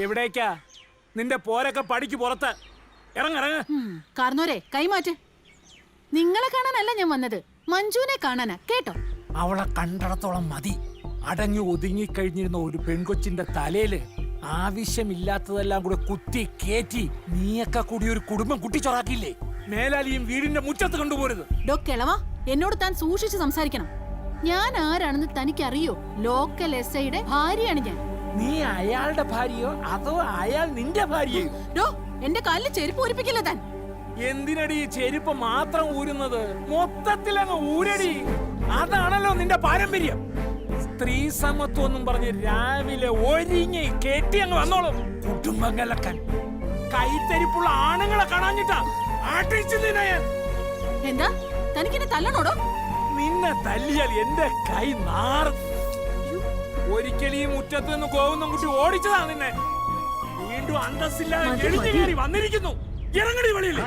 എവിടേക്കാ നിന്റെ പോരൊക്കെ പടിക്ക് പുറത്ത് ഇറങ്ങിറങ്ങ. കാർന്നോരെ കൈമാറ്റ്. നിങ്ങളെ കാണാനല്ല ഞാൻ വന്നത്, മഞ്ജുവിനെ കാണാനാ. കേട്ടോ? അവളെ കണ്ടിടത്തോളം മതി. അടങ്ങി ഒതുങ്ങി കഴിഞ്ഞിരുന്ന ഒരു പെൺകൊച്ചിന്റെ തലയില് ആവശ്യമില്ലാത്തതെല്ലാം കൂടെ കുത്തി കേറ്റി നീയൊക്കെ കൂടി ഒരു കുടുംബം കുട്ടിച്ചൊറാക്കില്ലേ? മേലാലിയും വീടിന്റെ മുറ്റത്ത് കൊണ്ടുപോരുത്. കിളവാ, എന്നോട് താൻ സൂക്ഷിച്ച് സംസാരിക്കണം. ഞാൻ ആരാണെന്ന് തനിക്കറിയോ? ലോക്കൽ SIയുടെ ഭാര്യയാണ് ഞാൻ. നീ അയാളുടെ ഭാര്യയോ അതോ അയാൾ നിന്റെ ഭാര്യയോ? എന്റെ കാലിൽ ചെരുപ്പ് ഊരിപ്പിക്കില്ല താൻ. എന്തിനടി ചെരുപ്പ് മാത്രം ഊരുന്നത്? മൊത്തത്തിലങ്ങ് ഊരടി. അതാണല്ലോ നിന്റെ പാരമ്പര്യം. സ്ത്രീ സമത്വം എന്നും പറഞ്ഞ് രാവിലെ ഒരുങ്ങി കെട്ടി അങ്ങ് വന്നോളും. കുടുംബം കലക്കാൻ കൈത്തരിപ്പുള്ള ആണുങ്ങളെ കാണാഞ്ഞിട്ടാ ആട്ടിച്ചു ഞാൻ. എന്താ തനിക്കെന്നെ തല്ലണോടോ? നിന്നെ തല്ലിയാൽ എന്റെ കൈ നാറും. ഒരിക്കലും ഈ മുറ്റത്ത് നിന്ന് കോവുന്ന കുട്ടി ഓടിച്ചതാ നിന്നെ. വീണ്ടും അന്തസ്സില്ലാതെ എഴുതി കയറി വന്നിരിക്കുന്നു. ഇറങ്ങടി വെളിയിൽ.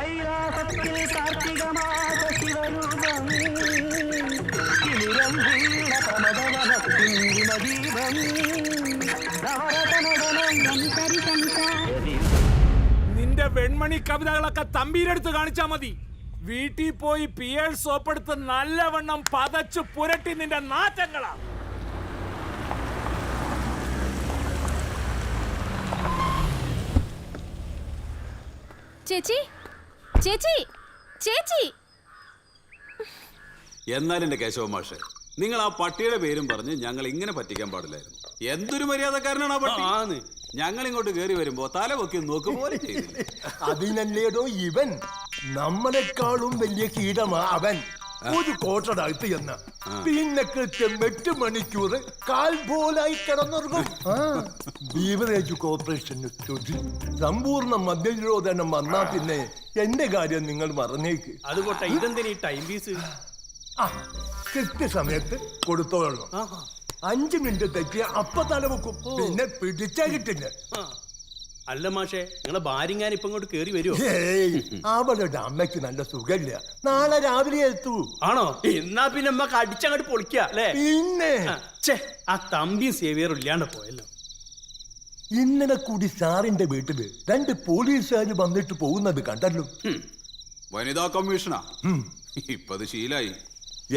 നിന്റെ വെൺമണി കവിതകളൊക്കെ തമ്പീരെടുത്ത് കാണിച്ചാ മതി. വീട്ടിൽ പോയി പിയേൾ സോപ്പെടുത്ത് നല്ലവണ്ണം പതച്ചു പുരട്ടി നിന്റെ നാറ്റങ്ങളാ. ചേച്ചി ചേച്ചി ചേച്ചി. എന്നാലും എന്റെ കേശവ മാഷെ, നിങ്ങൾ ആ പട്ടിയുടെ പേരും പറഞ്ഞ് ഞങ്ങൾ ഇങ്ങനെ പറ്റിക്കാൻ പാടില്ലായിരുന്നു. എന്തൊരു മര്യാദക്കാരനാണ് ആ പട്ടി. ഞങ്ങൾ ഇങ്ങോട്ട് കയറി വരുമ്പോ തല പൊക്കി നോക്കും പോലെ ചെയ്തില്ല. അതിനല്ലേടോ ഇവൻ നമ്മളെക്കാളും വലിയ കീടമാ അവൻ. ഒരു കോട്ടടകത്ത് എന്ന പിന്നെ കൃത്യം 8 മണിക്കൂർ കാൽ പോലായി കിടന്നുറങ്ങും. ബീവറേജ് കോർപ്പറേഷന് സമ്പൂർണ്ണ മദ്യനിരോധനം വന്നാ പിന്നെ എന്റെ കാര്യം നിങ്ങൾ മറന്നേക്ക്. അതുകൊട്ടെ ഇതെന്തിനീ ടൈം പീസ്? കൃത്യസമയത്ത് കൊടുത്തോളൂ. 5 മിനിറ്റ് തെറ്റിയ അപ്പ തല വെക്കും. പിന്നെ പിടിച്ചാ കിട്ടില്ല. അല്ല മാഷേ, നിങ്ങളെ ഭാര്യങ്ങാൻ ഇപ്പൊ ഇങ്ങോട്ട് കേറി വരുമോ? അവളുടെ അമ്മയ്ക്ക് നല്ല സുഖമില്ല. നാളെ രാവിലെ എത്തൂ. ആണോ? എന്നാ പിന്നെ അമ്മക്ക് അടിച്ചങ്ങോട്ട് പൊളിക്ക അല്ലേ? പിന്നെ ആ തമ്പിയും സേവിയറും ഇല്ലാണ്ട് പോയല്ലോ. ഇന്നലെ കൂടി സാറിന്റെ വീട്ടില് 2 പോലീസുകാർ വന്നിട്ട് പോകുന്നത് കണ്ടല്ലോ. വനിതാ കമ്മീഷനാ. ഇപ്പത് ശീലായി.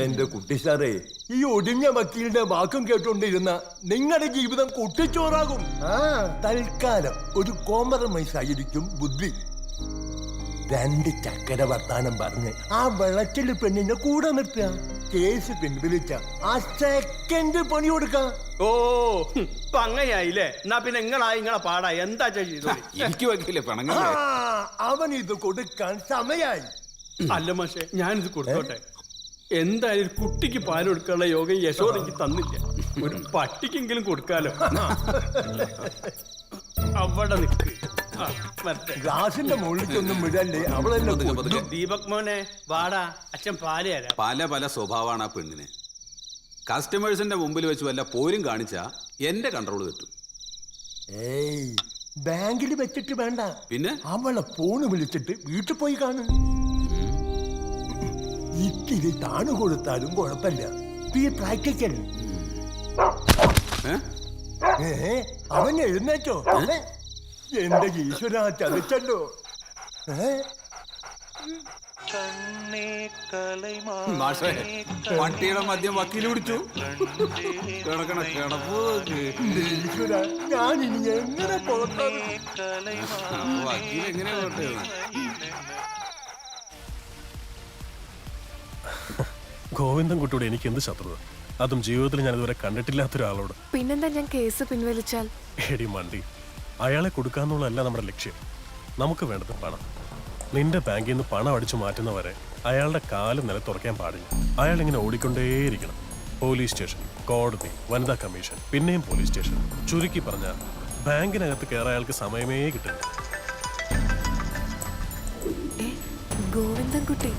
എന്റെ കുട്ടി സാറേ, ഈ ഒടിഞ്ഞ വക്കീലിന്റെ വാക്കും കേട്ടോണ്ടിരുന്ന നിങ്ങളുടെ ജീവിതം കുട്ടിച്ചോറാകും. തൽക്കാലം ഒരു കോംപ്രമൈസ് ആയിരിക്കും ബുദ്ധി. 2 ചക്കര വർത്താനം പറഞ്ഞ് ആ വെള്ളച്ചില് പെണ്ണിനെ കൂടെ നിർത്തുക. കേസ് പിൻവലിച്ച ആ സെക്കൻഡ് പണി കൊടുക്കാം. ഓ ഇപ്പൊ അങ്ങനെയായില്ലേ? എന്നാ പിന്നെ നിങ്ങളെ പാടാ എന്താ ചെയ്തു? എനിക്ക് വയ്ക്കില്ലേ പണങ്ങൾ. അവൻ ഇത് കൊടുക്കാൻ സമയായി. അല്ല മാഷേ, ഞാനിത് കൊടുത്തോട്ടെ. എന്തായാലും കുട്ടിക്ക് പാൽ കൊടുക്കാനുള്ള യോഗം യശോദയ്ക്ക് തന്നില്ല. ഒരു പട്ടിക്കെങ്കിലും കൊടുക്കാലോ. അവിടെ നിൽക്ക്. ഗ്ലാസിന്റെ മുകളിലേക്കൊന്നും വിടല്ലേ. അവളെന്നെ ദീപക് മോനെ വാടാ, അച്ഛൻ പാല് തരാം. പല പല സ്വഭാവമാണ് ആ പെണ്ണിന്. കസ്റ്റമേഴ്സിന്റെ മുമ്പിൽ വെച്ച് വല്ല പോരും കാണിച്ചാ എന്റെ കൺട്രോൾ കിട്ടും. ഏയ്, ബാങ്കിൽ വെച്ചിട്ട് വേണ്ട. പിന്നെ അവളെ ഫോണ് വിളിച്ചിട്ട് വീട്ടിൽ പോയി കാണും. ഇത്തിരി താണു കൊടുത്താലും കുഴപ്പമില്ല. പ്രാക്ടിക്കൽ. അവൻ എഴുന്നേറ്റോ? എന്റെ ഈശ്വര, ചതിച്ചല്ലോ. പട്ടിയുടെ മദ്യം വക്കീൽ പിടിച്ചു. കിടക്കണ കിടപ്പ്. ഈശ്വര, ഞാൻ ഇനി എങ്ങനെ പോട്ടെ? വക്കീൽ എങ്ങനെ പോട്ടെ? ഗോവിന്ദൻകുട്ടിയോട് എനിക്ക് എന്ത് ശത്രുത? അതും ജീവിതത്തിൽ ഞാൻ ഇതുവരെ കണ്ടിട്ടില്ലാത്ത ഒരാളോട്. പിന്നെന്താ ഞാൻ കേസ് പിൻവലിച്ചാൽ? എടി മണ്ടി, അയാളെ കൊടുക്കാന്നുള്ളതല്ല നമ്മുടെ ലക്ഷ്യം. നമുക്ക് വേണ്ടത് പണം. നിന്റെ ബാങ്കിൽ നിന്ന് പണം അടിച്ചു മാറ്റുന്നവരെ അയാളുടെ കാല് നിലത്തുറക്കാൻ പാടില്ല. അയാൾ ഇങ്ങനെ ഓടിക്കൊണ്ടേയിരിക്കണം. പോലീസ് സ്റ്റേഷൻ, കോടതി, വനിതാ കമ്മീഷൻ, പിന്നെയും പോലീസ് സ്റ്റേഷൻ. ചുരുക്കി പറഞ്ഞ ബാങ്കിനകത്ത് കയറാൻ അയാൾക്ക് സമയമേ കിട്ടില്ല. ഗോവിന്ദൻകുട്ടി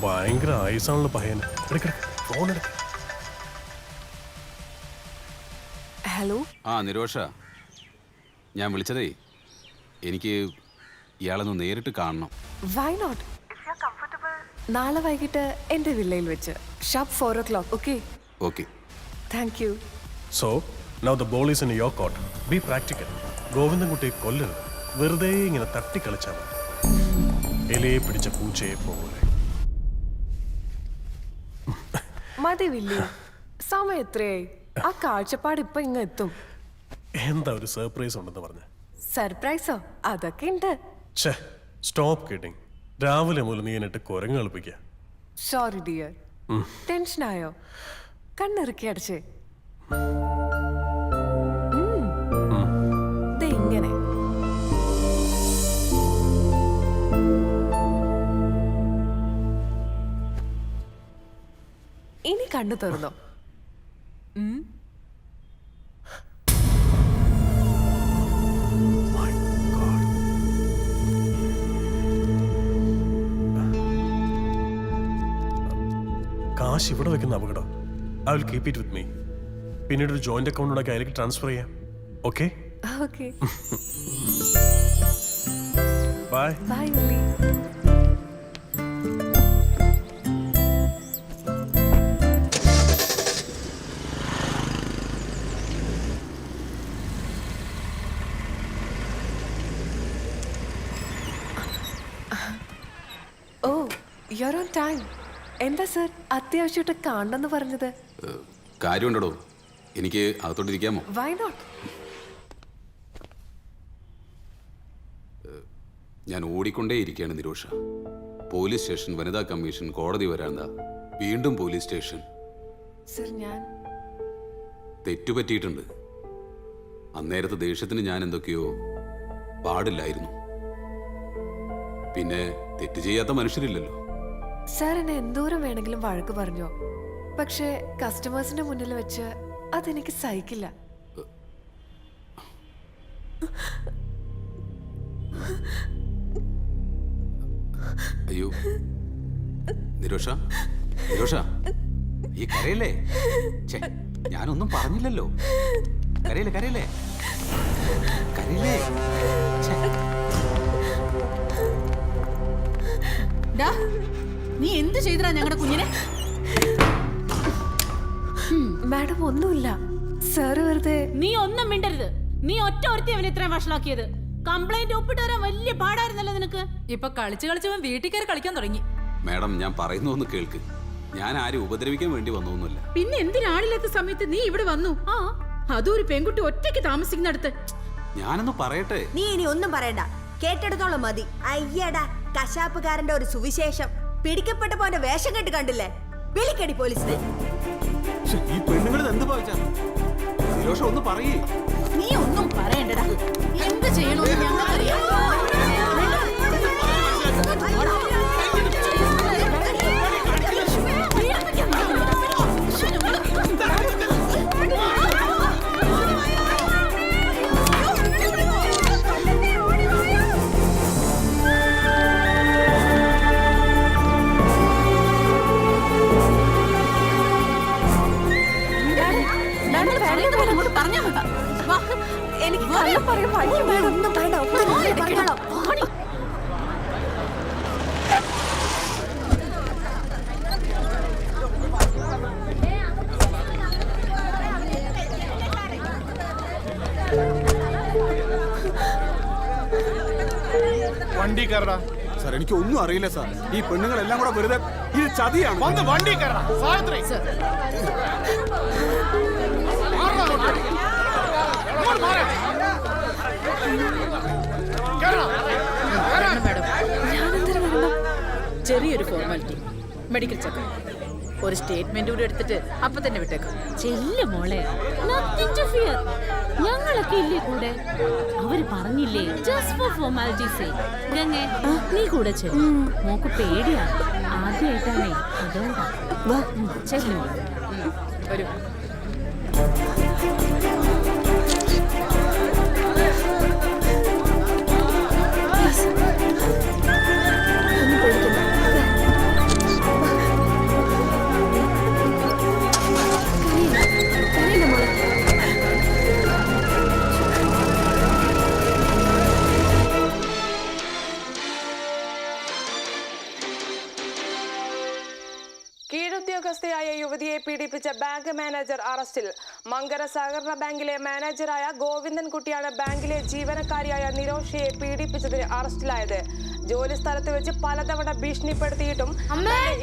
ഭയങ്കര ആയുസാണല്ലോ പയ്യന്. ഫോൺ എടുക്ക. ഹലോ. ആ നിരോഷ, ഞാൻ വിളിച്ചതേ എനിക്ക് ഇയാളൊന്ന് നേരിട്ട് കാണണം. Why not? നാളെ വൈകിട്ട് എന്റെ വില്ലയിൽ വെച്ച് sharp 4 o'clock. Okay? Okay. Thank you. So now the ball is in your court. Be practical. ഗോവിന്ദൻകുട്ടിയെ കൊല്ലരുത്. വെറുതെ ഇങ്ങനെ തട്ടിക്കളിച്ചാൽ മതി. ഇലയെ പിടിച്ച പൂച്ചയെ പോലെ. മതി വില്ലി, സമയം എത്രയായി? ആ കാഴ്ചപ്പാട് ഇപ്പൊ ഇങ്ങ് എത്തും. എന്താ ഒരു സർപ്രൈസ് ഉണ്ടെന്ന് പറഞ്ഞ? സർപ്രൈസോ? അതൊക്കെ ഉണ്ട്. Stop kidding. രാവിലെ മുതൽ നീ എന്നിട്ട് കുരങ്ങ് കളിപ്പിക്കുക. Sorry dear. ടെൻഷനായോ? കണ്ണിറുക്കി അടച്ചേ. ഇങ്ങനെ ഇനി കണ്ണു തുറന്നോ. കാശ് ഇവിടെ വെക്കുന്ന അപകടം. I will keep it with me. പിന്നീട് ഒരു ജോയിന്റ് അക്കൗണ്ട് ഉണ്ടാക്കി അതിലേക്ക് ട്രാൻസ്ഫർ ചെയ്യാം. Okay? Okay. Bye. Bye Willy. Oh, you are on time. എന്താ സർ അത്യാവശ്യമായിട്ട് കാണണമെന്ന് പറഞ്ഞത്? കാര്യമുണ്ടോ? എനിക്ക് അകത്തോട്ടിരിക്കാമോ? Why not? ഞാൻ ഓടിക്കൊണ്ടേയിരിക്കുകയാണ് നിരോഷ. പോലീസ് സ്റ്റേഷൻ, വനിതാ കമ്മീഷൻ, കോടതി വരാന്ത, വീണ്ടും പോലീസ് സ്റ്റേഷൻ. സർ ഞാൻ തെറ്റുപറ്റിയിട്ടുണ്ട്. അന്നേരത്തെ ദേഷ്യത്തിന് ഞാൻ എന്തൊക്കെയോ പാടില്ലായിരുന്നു. പിന്നെ തെറ്റ് ചെയ്യാത്ത മനുഷ്യരില്ലല്ലോ. സാർ എന്നെ എന്തോരം വേണമെങ്കിലും വഴക്ക് പറഞ്ഞോ, പക്ഷേ കസ്റ്റമേഴ്സിന്റെ മുന്നിൽ വെച്ച് അതെനിക്ക് സഹിക്കില്ല. അയ്യോ നിരോഷ, നിരോഷ ഈ കരയല്ലേ? ഞാനൊന്നും പറഞ്ഞില്ലല്ലോ. കരയില്ലേ, കരയില്ലേ, കരയില്ലേ. നീ എന്ത് ചെയ്തടാ ഞങ്ങളുടെ കുഞ്ഞിനെ? മാഡം ഒന്നുമില്ല. സാറ് വെറുതെ. നീ ഒന്നും മിണ്ടരുത്. നീ ഒറ്റ ഒരുത്തി അവനെ ഇത്രയും വഷളാക്കിയത്. കംപ്ലൈന്റ് ഒപ്പിട്ട് വരാൻ വലിയ പാടായിരുന്നല്ലോ നിനക്ക്. ഇപ്പൊ കളിച്ചവൻ വീട്ടിൽ കയറി കളിക്കാൻ തുടങ്ങി. മാഡം, ഞാൻ പറയുന്നൊന്ന് കേൾക്ക്. ഞാൻ ആരും ഉപദ്രവിക്കാൻ വേണ്ടി വന്നൊന്നുമില്ല. പിന്നെ എന്തിനാളില്ലാത്ത സമയത്ത് നീ ഇവിടെ വന്നു? അതും ഒരു പെൺകുട്ടി ഒറ്റയ്ക്ക് താമസിക്കുന്നിടത്ത്. ഞാനൊന്ന് പറയട്ടെ. നീ ഇനി ഒന്നും പറയണ്ട, കേട്ടെടുത്തോളം മതി. അയ്യടാ, കശാപ്പുകാരന്റെ ഒരു സുവിശേഷം. പിടിക്കപ്പെട്ടപ്പോ അവന്റെ വേഷം കെട്ട് കണ്ടില്ലേ? വിളിക്കടി പോലീസിനെ. ഈ പെണ്ണുങ്ങൾ എന്ത് ഭാവിച്ചാ? നിരോഷ ഒന്ന് പറയേ. നീ ഒന്നും പറയണ്ടടാ. എന്ത് ചെയ്യണമെന്ന് ഞങ്ങൾക്കറിയാം. എനിക്ക് കള്ളം പറയാൻ വഴി വേണം. ഒന്നും വേണ്ട, പറഞ്ഞോളാം. വണ്ടി കയറടാ. സാർ എനിക്ക് ഒന്നും അറിയില്ല സാർ. ഈ പെണ്ണുങ്ങളെല്ലാം കൂടെ വെറുതെ ഇത് ചതിയാണ്. വന്ന് വണ്ടി കയറടാ. സാവിത്രി ചെറിയൊരു ഫോർമാലിറ്റി, മെഡിക്കൽ ചെക്കപ്പ്, ഒരു സ്റ്റേറ്റ്മെന്റ് കൂടി എടുത്തിട്ട് അപ്പൊ തന്നെ വിട്ടേക്കാം. ചെല്ലു മോളെ. Nothing to fear. ഞങ്ങളൊക്കെ ഇല്ലേ കൂടെ? അവര് പറഞ്ഞില്ലേ ജസ്റ്റ് ഫോർ ഫോർമാലിറ്റീസ്. ഗംഗേ നീ കൂടെ ചെല്ലു. മോക്ക് പേടിയാ, ആദ്യമായിട്ടാണേ, അതുകൊണ്ടാ. ചെല്ലു. ഒരു കീഴുദ്യോഗസ്ഥയായ യുവതിയെ പീഡിപ്പിച്ച ബാങ്ക് മാനേജർ അറസ്റ്റിൽ. മങ്കര സഹകരണ ബാങ്കിലെ മാനേജറായ ഗോവിന്ദൻകുട്ടിയാണ് ബാങ്കിലെ ജീവനക്കാരിയായ നിരോഷയെ പീഡിപ്പിച്ചതിന് അറസ്റ്റിലായത്. ജോലി സ്ഥലത്ത് വെച്ച് പലതവണ ഭീഷണിപ്പെടുത്തിയിട്ടും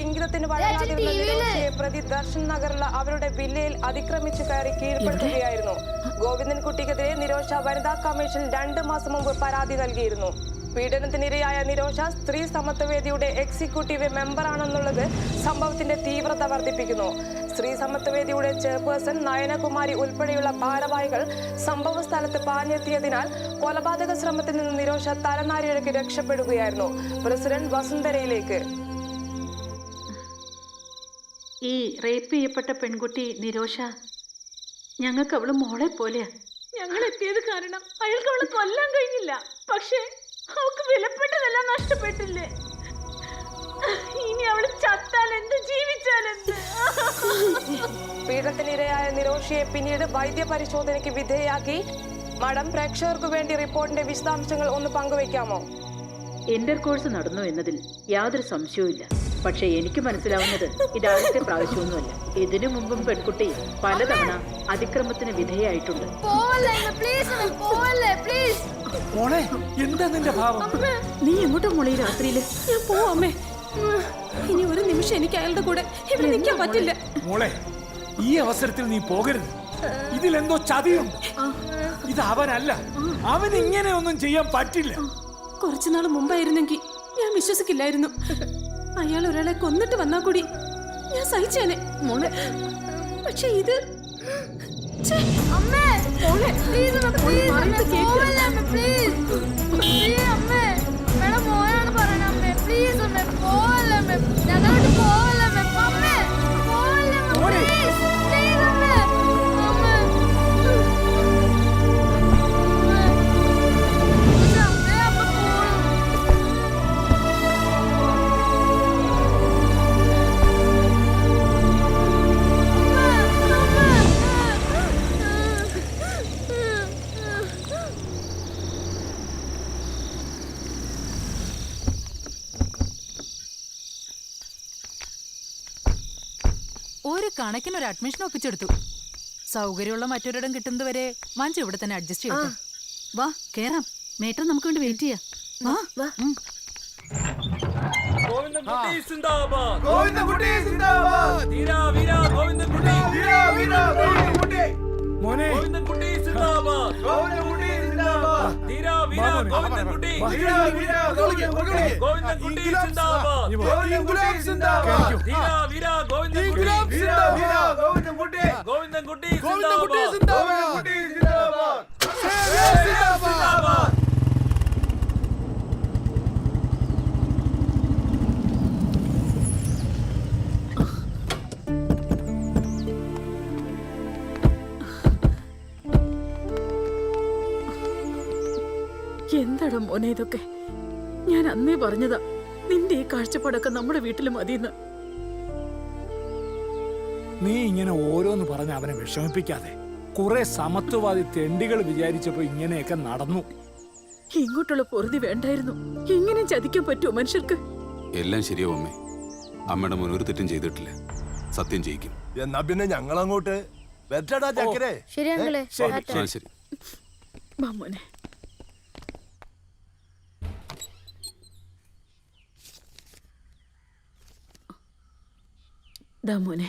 ഇംഗിതത്തിന് വഴങ്ങാതിരുന്ന നിരോഷയെ പ്രതി ദർശൻ നഗറിലെ അവരുടെ വില്ലയിൽ അതിക്രമിച്ചു കയറി കീഴ്പ്പെടുത്തുകയായിരുന്നു. ഗോവിന്ദൻകുട്ടിക്കെതിരെ നിരോഷ വനിതാ കമ്മീഷൻ 2 മാസം മുമ്പ് പരാതി നൽകിയിരുന്നു. പീഡനത്തിനിരയായ നിരോഷ സ്ത്രീ സമത്വവേദിയുടെ എക്സിക്യൂട്ടീവ് മെമ്പറാണെന്നുള്ളത് സംഭവത്തിന്റെ തീവ്രത വർദ്ധിപ്പിക്കുന്നു. സ്ത്രീ സമത്വവേദിയുടെ ചെയർപേഴ്സൺ നയനകുമാരി ഉൾപ്പെടെയുള്ള ഭാരവാഹികൾ സംഭവ സ്ഥലത്ത് പാഞ്ഞെത്തിയതിനാൽ കൊലപാതക ശ്രമത്തിൽ നിന്ന് നിരോഷ തലനാരിഴയ്ക്ക് രക്ഷപ്പെടുകയായിരുന്നു. പ്രസിഡന്റ് വസുന്ധരയിലേക്ക്. ഈ റേപ്പ് ചെയ്യപ്പെട്ട പെൺകുട്ടി നിരോഷ, ഞങ്ങൾക്ക് അവള് മോളെ പോലെയാ. ഞങ്ങൾ എത്തിയത് കാരണം അയാൾക്ക് അവളെ കൊല്ലാൻ കഴിഞ്ഞില്ല. പക്ഷേ അവൾക്ക് വിലപ്പെട്ടതെല്ലാം നഷ്ടപ്പെട്ടില്ലേ? ഇനി അവള് ചത്താലെന്ത്, ജീവിച്ചാലെന്ത്? പീഡനത്തിനിരയായ നിരോഷയെ പിന്നീട് വൈദ്യ പരിശോധനയ്ക്ക് വിധേയയാക്കി. മാഡം, പ്രേക്ഷകർക്ക് വേണ്ടി റിപ്പോർട്ടിന്റെ വിശദാംശങ്ങൾ ഒന്ന് പങ്കുവയ്ക്കാമോ? ഇന്റർ കോഴ്സ് നടന്നു എന്നതിൽ യാതൊരു സംശയവുമില്ല. പക്ഷെ എനിക്ക് മനസ്സിലാവുന്നത് ഇതാദ്യത്തെ പ്രാവശ്യമൊന്നുമല്ല. ഇതിനു മുമ്പും പെൺകുട്ടി പലതവണ അതിക്രമത്തിന് വിധേയായിട്ടുണ്ട്. എന്താ നിന്റെ ഭാവം? നീ എങ്ങോട്ടാ മോളെ ഈ രാത്രിയില്? ഞാൻ പോവാമേ. ഇനി ഒരു നിമിഷം എനിക്ക് അയാളുടെ കൂടെ ഇവിടെ നിൽക്കാൻ പറ്റില്ല. മോളെ, ഈ അവസരത്തിൽ നീ പോകരുത്. ഇതിലെന്തോ ചതിയുണ്ട്. ഇത് അവനല്ല. അവൻ ഇങ്ങനെയൊന്നും ചെയ്യാൻ പറ്റില്ല. കുറച്ചുനാൾ മുമ്പായിരുന്നെങ്കിൽ ഞാൻ വിശ്വസിക്കില്ലായിരുന്നു. അയാൾ ഒരാളെ കൊന്നിട്ട് വന്നാ കൂടി ഞാൻ സഹിച്ചേനെ മോളെ. പക്ഷെ ഇത് ഒരു കണക്കിനൊരു അഡ്മിഷൻ ഒപ്പിച്ചെടുത്തു. സൗകര്യമുള്ള മറ്റൊരിടം കിട്ടുന്നത് വരെ മഞ്ജു ഇവിടെ തന്നെ അഡ്ജസ്റ്റ് ചെയ്യട്ടെ. വാ കേറാം. മേട്ടർ നമുക്ക് വേണ്ടി വെയിറ്റ് ചെയ്യാം. വാ വാ. ഗോവിന്ദൻകുട്ടി സിന്ദാബാദ്. ഗോവിന്ദൻകുട്ടി സിന്ദാബാദ്. ധീരാ വീരാ ഗോവിന്ദൻകുട്ടി. ധീരാ വീരാ ഗോവിന്ദൻകുട്ടി. മോനെ ഗോവിന്ദൻകുട്ടി സിന്ദാബാദ്. ഗോവിന്ദൻകുട്ടി സിന്ദാബാദ്. ധീരാ വീരാ ഗോവിന്ദൻകുട്ടി. ധീരാ വീരാ ഗോവിന്ദൻകുട്ടി. ഗോവിന്ദൻകുട്ടി സിന്ദാബാദ്. ഗോവിന്ദൻകുട്ടി സിന്ദാബാദ്. ധീരാ വീരാ ഗോവിന്ദൻകുട്ടി. ധീരാ വീരാ ഗോവിന്ദൻകുട്ടി. ഗോവിന്ദൻകുട്ടി സിന്ദാബാദ്. ഗോവിന്ദൻകുട്ടി സിന്ദാബാദ്. സിന്ദാബാദ്. എന്താടാ മോനെ ഇതൊക്കെ? ഞാൻ അന്നേ പറഞ്ഞതാ നിന്റെ ഈ കാഴ്ചപ്പാടൊക്കെ നമ്മുടെ വീട്ടിൽ മതിയെന്ന്. നീ ഇങ്ങനെ ഓരോന്ന് പറഞ്ഞ് അവനെ വിഷമിപ്പിക്കാതെ. കുറെ സമത്വവാദി തെണ്ടികൾ വിചാരിച്ചപ്പോ ഇങ്ങനെയൊക്കെ നടന്നു. ഇങ്ങോട്ടുള്ള പൊറുതി വേണ്ടായിരുന്നു. ഇങ്ങനെ ചതിക്കാൻ പറ്റുമോ മനുഷ്യർക്ക്? എല്ലാം ശരിയോ അമ്മേ? അമ്മയുടെ മുൻ ഒരു തെറ്റും ചെയ്തിട്ടില്ല. സത്യം ചെയ്യിക്കും. എന്നാ പിന്നെ ഞങ്ങൾ അങ്ങോട്ട് ശരി അങ്കിളെ. ശരി. വാ മോനെ. ദാ മോനെ.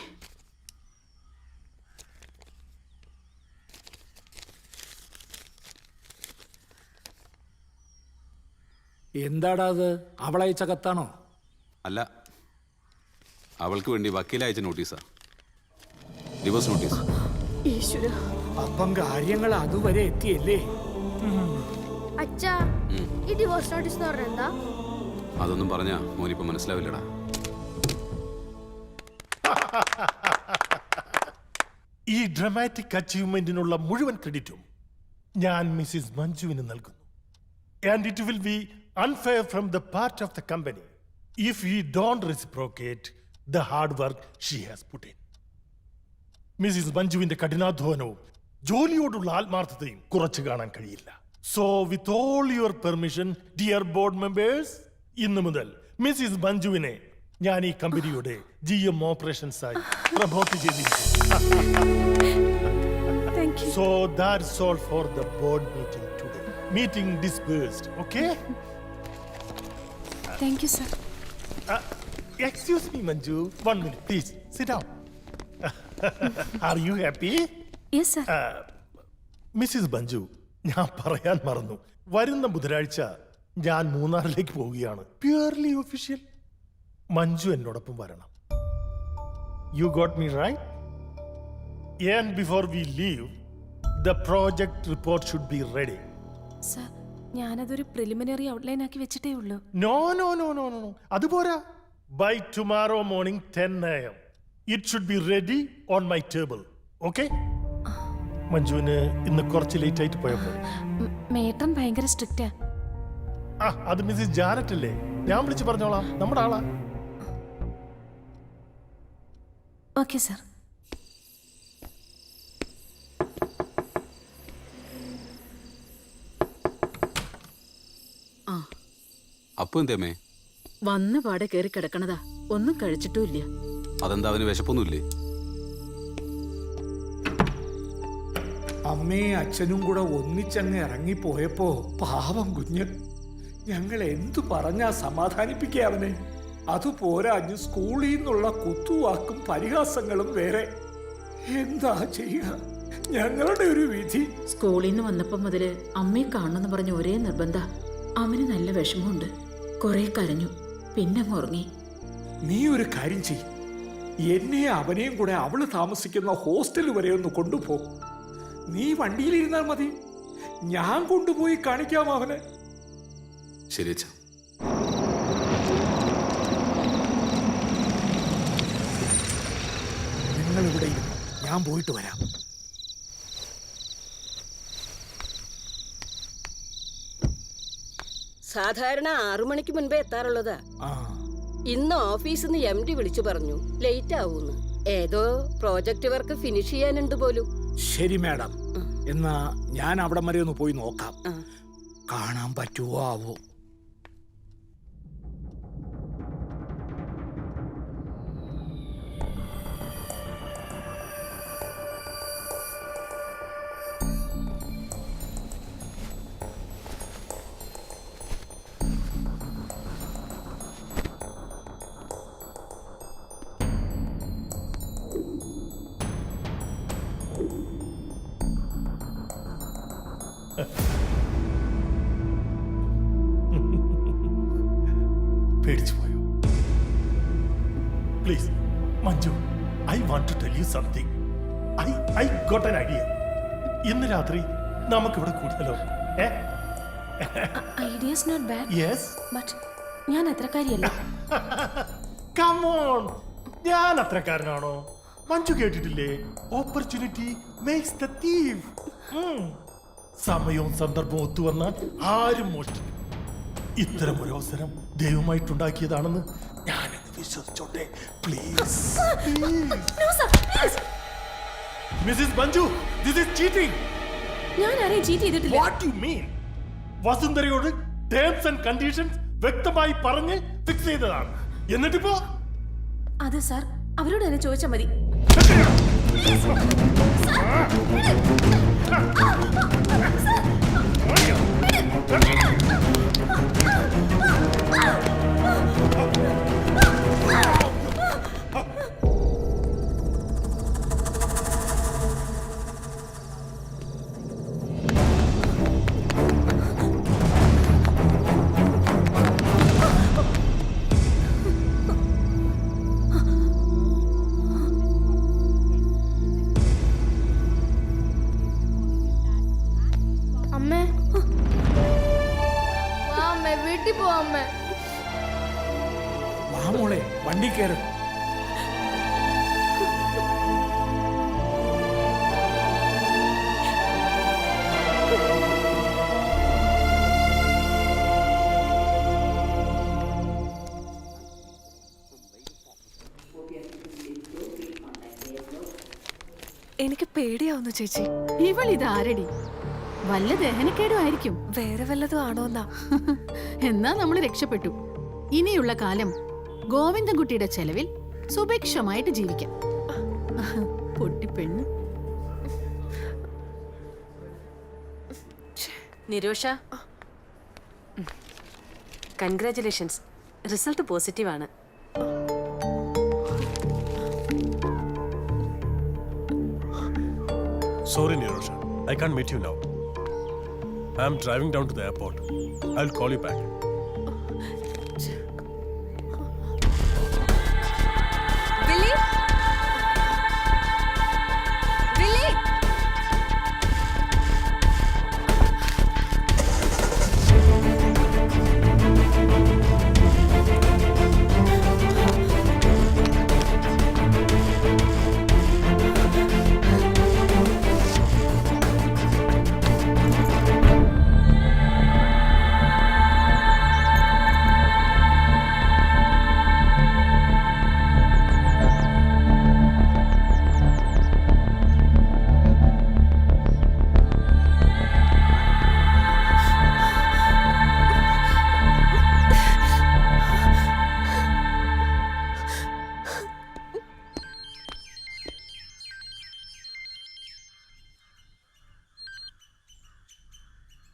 എന്താടാ അത്? അവളയച്ച കത്താണോ? അല്ല, അവൾക്ക് വേണ്ടി വക്കീലയച്ച നോട്ടീസാ. Divorce notice. ഈശ്വര, അപ്പം കാര്യങ്ങൾ അതുവരെ എത്തിയല്ലേ? അച്ഛാ, ഈ ഡിവോഴ്സ് നോട്ടീസ് എന്ന് പറഞ്ഞാൽ എന്താ? അതൊന്നും പറഞ്ഞാ മോനിപ്പോ മനസ്സിലാവില്ലടാ. ഈ ഡ്രമാറ്റിക് അച്ചീവ്മെന്റിനുള്ള മുഴുവൻ ക്രെഡിറ്റും ഞാൻ മിസ്സിസ് മഞ്ജുവിന് നൽകുന്നു. And it will be unfair from the part of the company if we don't reciprocate the hard work she has put in. Mrs മഞ്ജുവിന്റെ കഠിനാധ്വാനവും ജോലിയോടുള്ള ആത്മാർത്ഥതയും കുറച്ചു കാണാൻ കഴിയില്ല. So with all your permission dear board members, ഇന്നു മുതൽ മിസ്സിസ് മഞ്ജുവിനെ ഞാൻ ഈ കമ്പനിയുടെ GM ഓപ്പറേഷൻസ് ആയി പ്രമോട്ട് ചെയ്തിരിക്കുന്നു. So that's all for the board meeting today. Meeting dispersed, okay? Thank you, sir. Excuse me, Manju. 1 minute, please. Sit down. Are you happy? Yes, sir. Mrs. Manju, ഞാൻ പറയാൻ മറന്നു. വരുന്ന ബുധനാഴ്ച ഞാൻ മൂന്നാറിലേക്ക് പോവുകയാണ്. Purely official. മഞ്ജു എന്നോടൊപ്പം വരണം. You got me right? And before we leave, the project report should be ready. Sir, ഞാനതൊരു പ്രിലിമിനറി ഔട്ട്ലൈൻ ആക്കി വെച്ചിട്ടേ ഉള്ളൂ. No. അതുപോരാ. By tomorrow morning 10 AM, it should be ready on my table. Okay? മഞ്ജുവിന് ഇന്ന് കുറച്ച് late ആയിട്ട് പോയപ്പോ മേട്ടൻ ഭയങ്കര സ്ട്രിക്റ്റാ. അത് മിസ്സിസ് ജാനറ്റ് അല്ലേ? ഞാൻ വിളിച്ചു പറഞ്ഞോളാം. നമ്മുടെ ആളാ. Okay sir. അപ്പൊ എന്തേമേ? വന്ന പാടെ കയറി കിടക്കണതാ, ഒന്നും കഴിച്ചിട്ടുമില്ല. അതെന്താ, അവന് വിശപ്പൊന്നുമില്ലേ? അമ്മയും അച്ഛനും കൂടെ ഒന്നിച്ചങ്ങ് ഇറങ്ങിപ്പോയപ്പോ പാവം കുഞ്ഞ്, ഞങ്ങൾ എന്തു പറഞ്ഞാ സമാധാനിപ്പിക്കുക അവനെ? അതുപോരാഞ്ഞ് സ്കൂളിൽ നിന്നുള്ള കുത്തുവാക്കും പരിഹാസങ്ങളും വേറെ. എന്താ ചെയ്യുക? ഞങ്ങളുടെ ഒരു വിധി. സ്കൂളിൽ നിന്ന് വന്നപ്പം മുതല് അമ്മയെ കാണണമെന്ന് പറഞ്ഞ ഒരേ നിർബന്ധ. അവന് നല്ല വിഷമമുണ്ട്. കുറെ കരഞ്ഞു, പിന്നെ ഉറങ്ങി. നീ ഒരു കാര്യം ചെയ്, എന്നെയും അവനെയും കൂടെ അവള് താമസിക്കുന്ന ഹോസ്റ്റൽ വരെ ഒന്ന് കൊണ്ടുപോ. നീ വണ്ടിയിലിരുന്നാൽ മതി, ഞാൻ കൊണ്ടുപോയി കാണിക്കാം അവനെ. ശരി അച്ഛാ. നിങ്ങൾ ഇവിടെ ഇരുന്നു, ഞാൻ പോയിട്ട് വരാം. സാധാരണ 6 മണിക്ക് മുൻപേ എത്താറുള്ളതാ. ഇന്ന് ഓഫീസിൽ നിന്ന് MD വിളിച്ചു പറഞ്ഞു ലേറ്റ് ആവൂന്ന്. ഏതോ പ്രോജക്റ്റ് വർക്ക് ഫിനിഷ് ചെയ്യാനുണ്ട് പോലും. ശരി മാഡം, എന്നാ ഞാൻ അവിടെ വരെ ഒന്ന് പോയി നോക്കാം. കാണാൻ പറ്റുമോ ആവോ? പേടിച്ചു പോയോ? Please Manju, I want to tell you something. I got an idea. ഇന്ന് രാത്രി നമുക്കിവിടെ കൂടുതലോ? Idea's not bad. Yes, but ഞാൻ അത്രക്കാരിയല്ല. കം ഓൺ, ഞാൻ അത്രക്കാരനാണോ? മഞ്ജു കേട്ടിട്ടില്ലേ? Opportunity makes the thief. സമയവും സന്ദർഭവും ഒത്തുവന്നാൽ ആരും മോഷ്ടിക്കും. ഇത്തരം ഒരു അവസരം ദൈവമായിട്ടുണ്ടാക്കിയതാണെന്ന് ഞാനങ്ങ് വിശ്വസിച്ചോട്ടെ. Please Mrs Manju, this is cheating. ഞാൻ ആരെയും ചീറ്റ് ചെയ്തിട്ടില്ല. What you mean? വസുന്ധരയോട് ടേംസ് ആൻഡ് കണ്ടീഷൻസ് വ്യക്തമായി പറഞ്ഞ് ഫിക്സ് ചെയ്തതാണ്. എന്നിട്ടിപ്പോ അത് സാർ അവരോട് തന്നെ ചോദിച്ചാൽ മതി. മോളെ വണ്ടി കയറ്. എനിക്ക് പേടിയാവുന്നു ചേച്ചി. ഇവളിത് ആരടി? വല്ല ദഹനക്കേടും ആയിരിക്കും. വേറെ വല്ലതും ആണോന്നാ. എന്നാ നമ്മൾ രക്ഷപ്പെട്ടു. ഇനിയുള്ള കാലം ഗോവിന്ദൻകുട്ടിയുടെ ചെലവിൽ സുഭിക്ഷമായിട്ട് ജീവിക്കാം. പൊട്ടിപ്പെണ്ണ്. നിരോഷ, കൺഗ്രാറ്റുലേഷൻസ്. റിസൾട്ട് പോസിറ്റീവ് ആണ്. Sorry, Nirosha. I can't meet you now. I'm driving down to the airport. I'll call you back. വില്ലി വില്ലി